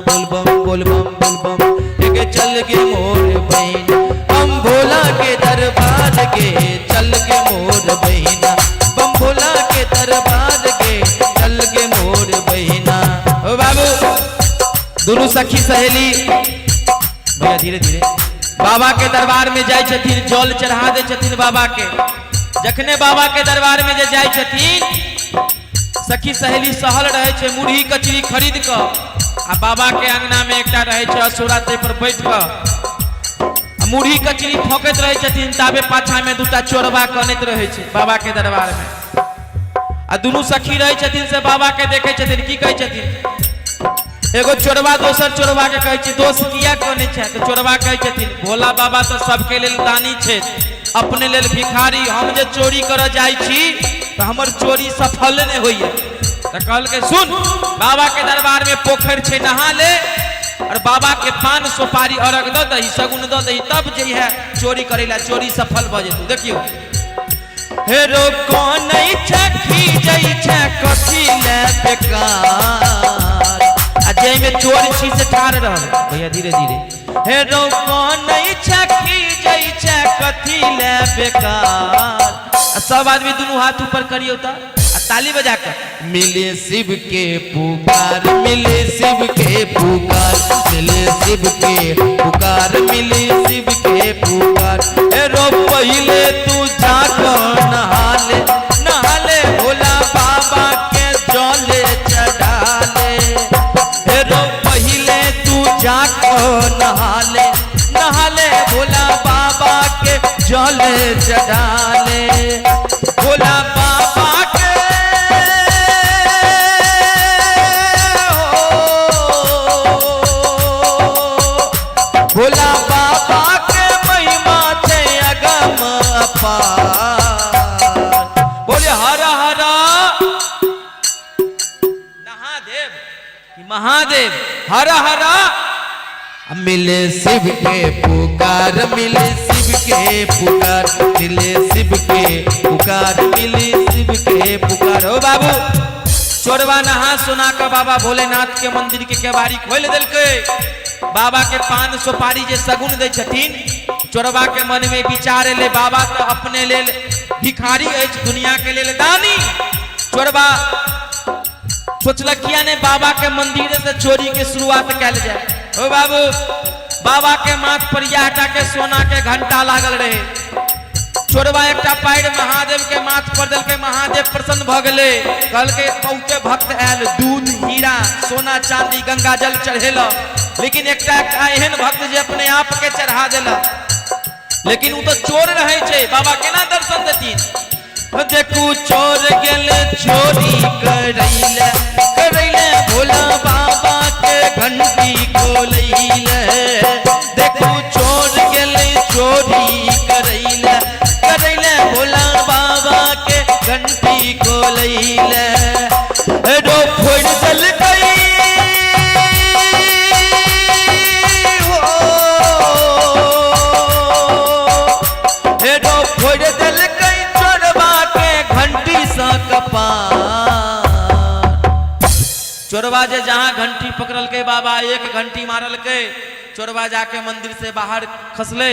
बोल बम बोल बम बोल बम, चल गे मोर बहिना बम भोला के दरबार गे, चल गे मोर बहिना बम भोला के दरबार गे, चल गे मोर बहिना। ओ बाबू दोनों सखी सहेली भैया धीरे धीरे बाबा के दरबार में जाय छथिन, जल चढ़ा दे छथिन बाबा के। जखने बाबा के दरबार में जे जाय छथिन, सखी सहेली सहल रहे छे मुरही कचरी खरीद क, आ बाबा के अंगना में एकटा रहे छे असुरा ते पर बैठ क मुरही कचरी फौकत रहे छथिन, ताबे पाछा में दूटा चोरबा कनैत रहे छे बाबा के दरबार में। आ दुनू सखी रहे छथिन से बाबा के देखे छथिन, की कहे छथिन, एगो चोरबा दोसर चोरबा के कहे छे दोस्त किया कने छे, तो चोरबा कहे छथिन भोला बाबा तो सबके लेल दानी छे, अपने लेल भिखारी, हम जे चोरी कर जाय छी तो हमर चोरी सफल नहीं होइए। तो कहल के सुन, बाबा के दरबार में पोखर छे, नहा ले, और बाबा के पान सुपारी अर्घ द दही, सगुन द दही, तब जे है चोरी करेला, चोरी सफल भ जेतु। देखियो हे रो कोन छखी जई छे कथी ले बेकार, आ जे में चोर छी से ठाड़ रहल भैया धीरे धीरे, हे रो कोन छखी जई छे कथी ले बेकार। सब आदमी दोनों हाथ ऊपर करियो ता ताली बजा कर, मिले शिव के पुकार, मिले शिव के पुकार, मिले शिव के पुकार, मिले शिव के पुकार। ए रो पहले तू जाकर नहा ले, नहा ले भोला बाबा के जले चढ़ा ले। ए रो पहले तू जाकर नहा ले, नहा ले भोला बाबा के जले चढ़ा ले। भोला बाबा के भोला बाबा के महिमा छे अगम अपार। बोले हर हर महादेव कि महादेव, हर हर मिले शिव के पुकार, मिले शिव के पुकार, मिले शिव के पुकार, मिले शिव के पुकार। हो बाबू चोरवा नहा सुना का बाबा भोलेनाथ के मंदिर के केवाड़ी खोल दिल के, बाबा के पान सुपारी जे सगुन दे छथिन, चोरवा के मन में विचार ले, बाबा तो अपने लेल भिखारी अछि, दुनिया के लेल दानी। चोरवा सोचलखिया ने बाबा के मंदिर से चोरी के शुरुआत कैल जाए। ओ बाबू बाबा के माथ पर यहटा के सोना के घंटा लागल रहे, चोरवा एकटा पैर महादेव के माथ पर दल के, महादेव प्रसन्न भ गेले, कहल के बहुते भक्त आयल, दूध हीरा सोना चांदी गंगा जल चढ़ेला, लेकिन एकटा एहन भक्त जे अपने आप के चढ़ा देला, लेकिन वो तो चोर रहे छे, बाबा केना दर्शन देथिन। देखू चोर गेल चोरी करैले, करैले भोला बाबा के घंटी खोलैले। देखू चोर गेल चोरी करैले, करैले भोला बाबा के घंटी खोलैले। रो फोड़ दल गई रो फोड़ दल गई चोरवा के घंटी सा कपार। चोरवा जे जहां घंटी पकड़ल के बाबा एक घंटी मारल के, चोरवा जाके मंदिर से बाहर खसले,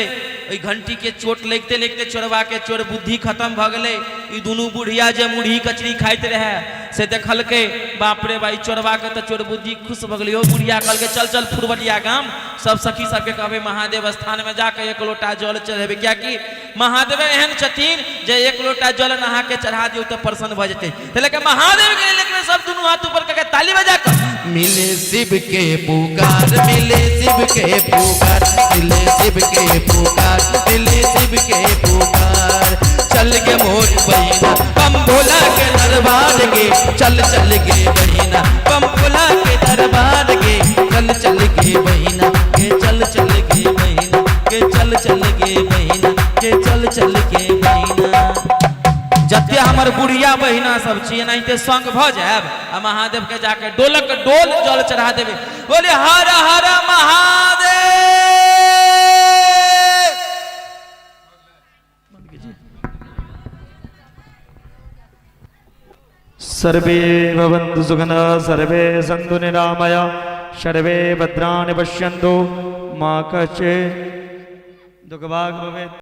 ओई घंटी के चोट लगते लगते चोरवा के चोर बुद्धि खत्म भ गले। ई दुनू बुढ़िया जे मुढ़ी कचरी खाइत रहे से देखल के बाप रे भाई चोरवा के तो चोर बुद्धि खुश भ गली। ओ बुढ़िया कहल के चल चल फुरवलिया गाम सब सखी सबके कहबे महादेव स्थान में जाके 1 लोटा जल चढ़ेबे, क्या कि महादेव एहन छथिन जे 1 लोटा जल नहा के चढ़ा दियो तो प्रसन्न भ जेते। लेकिन महादेव के लेकिन सब दुनू हाथ ऊपर करके ताली बजा कर मिले शिव के पुकार, मिले शिव के पुकार, मिले शिव के पुकार, मिले शिव के पुकार। चल के मोर बहिना बम भोला के दरबार के, चल चल के बहिना बम भोला के दरबार के, चल चल के बहिना के, चल चल के बहिना के, चल चल के बहिना के, चल चल के बहिना। जते हमर बुढ़िया बहिना सब छिए नाइते संग भ जाएब आ महादेव के जाके डोलक डोल जल चढ़ा देबे। बोले हर हर महादेव। सर्वे भवन्तु सुखिनः, सर्वे सन्तु निरामया, सर्वे भद्राणि पश्यन्तु मा कश्चित् दुःखभाग् भवेत्।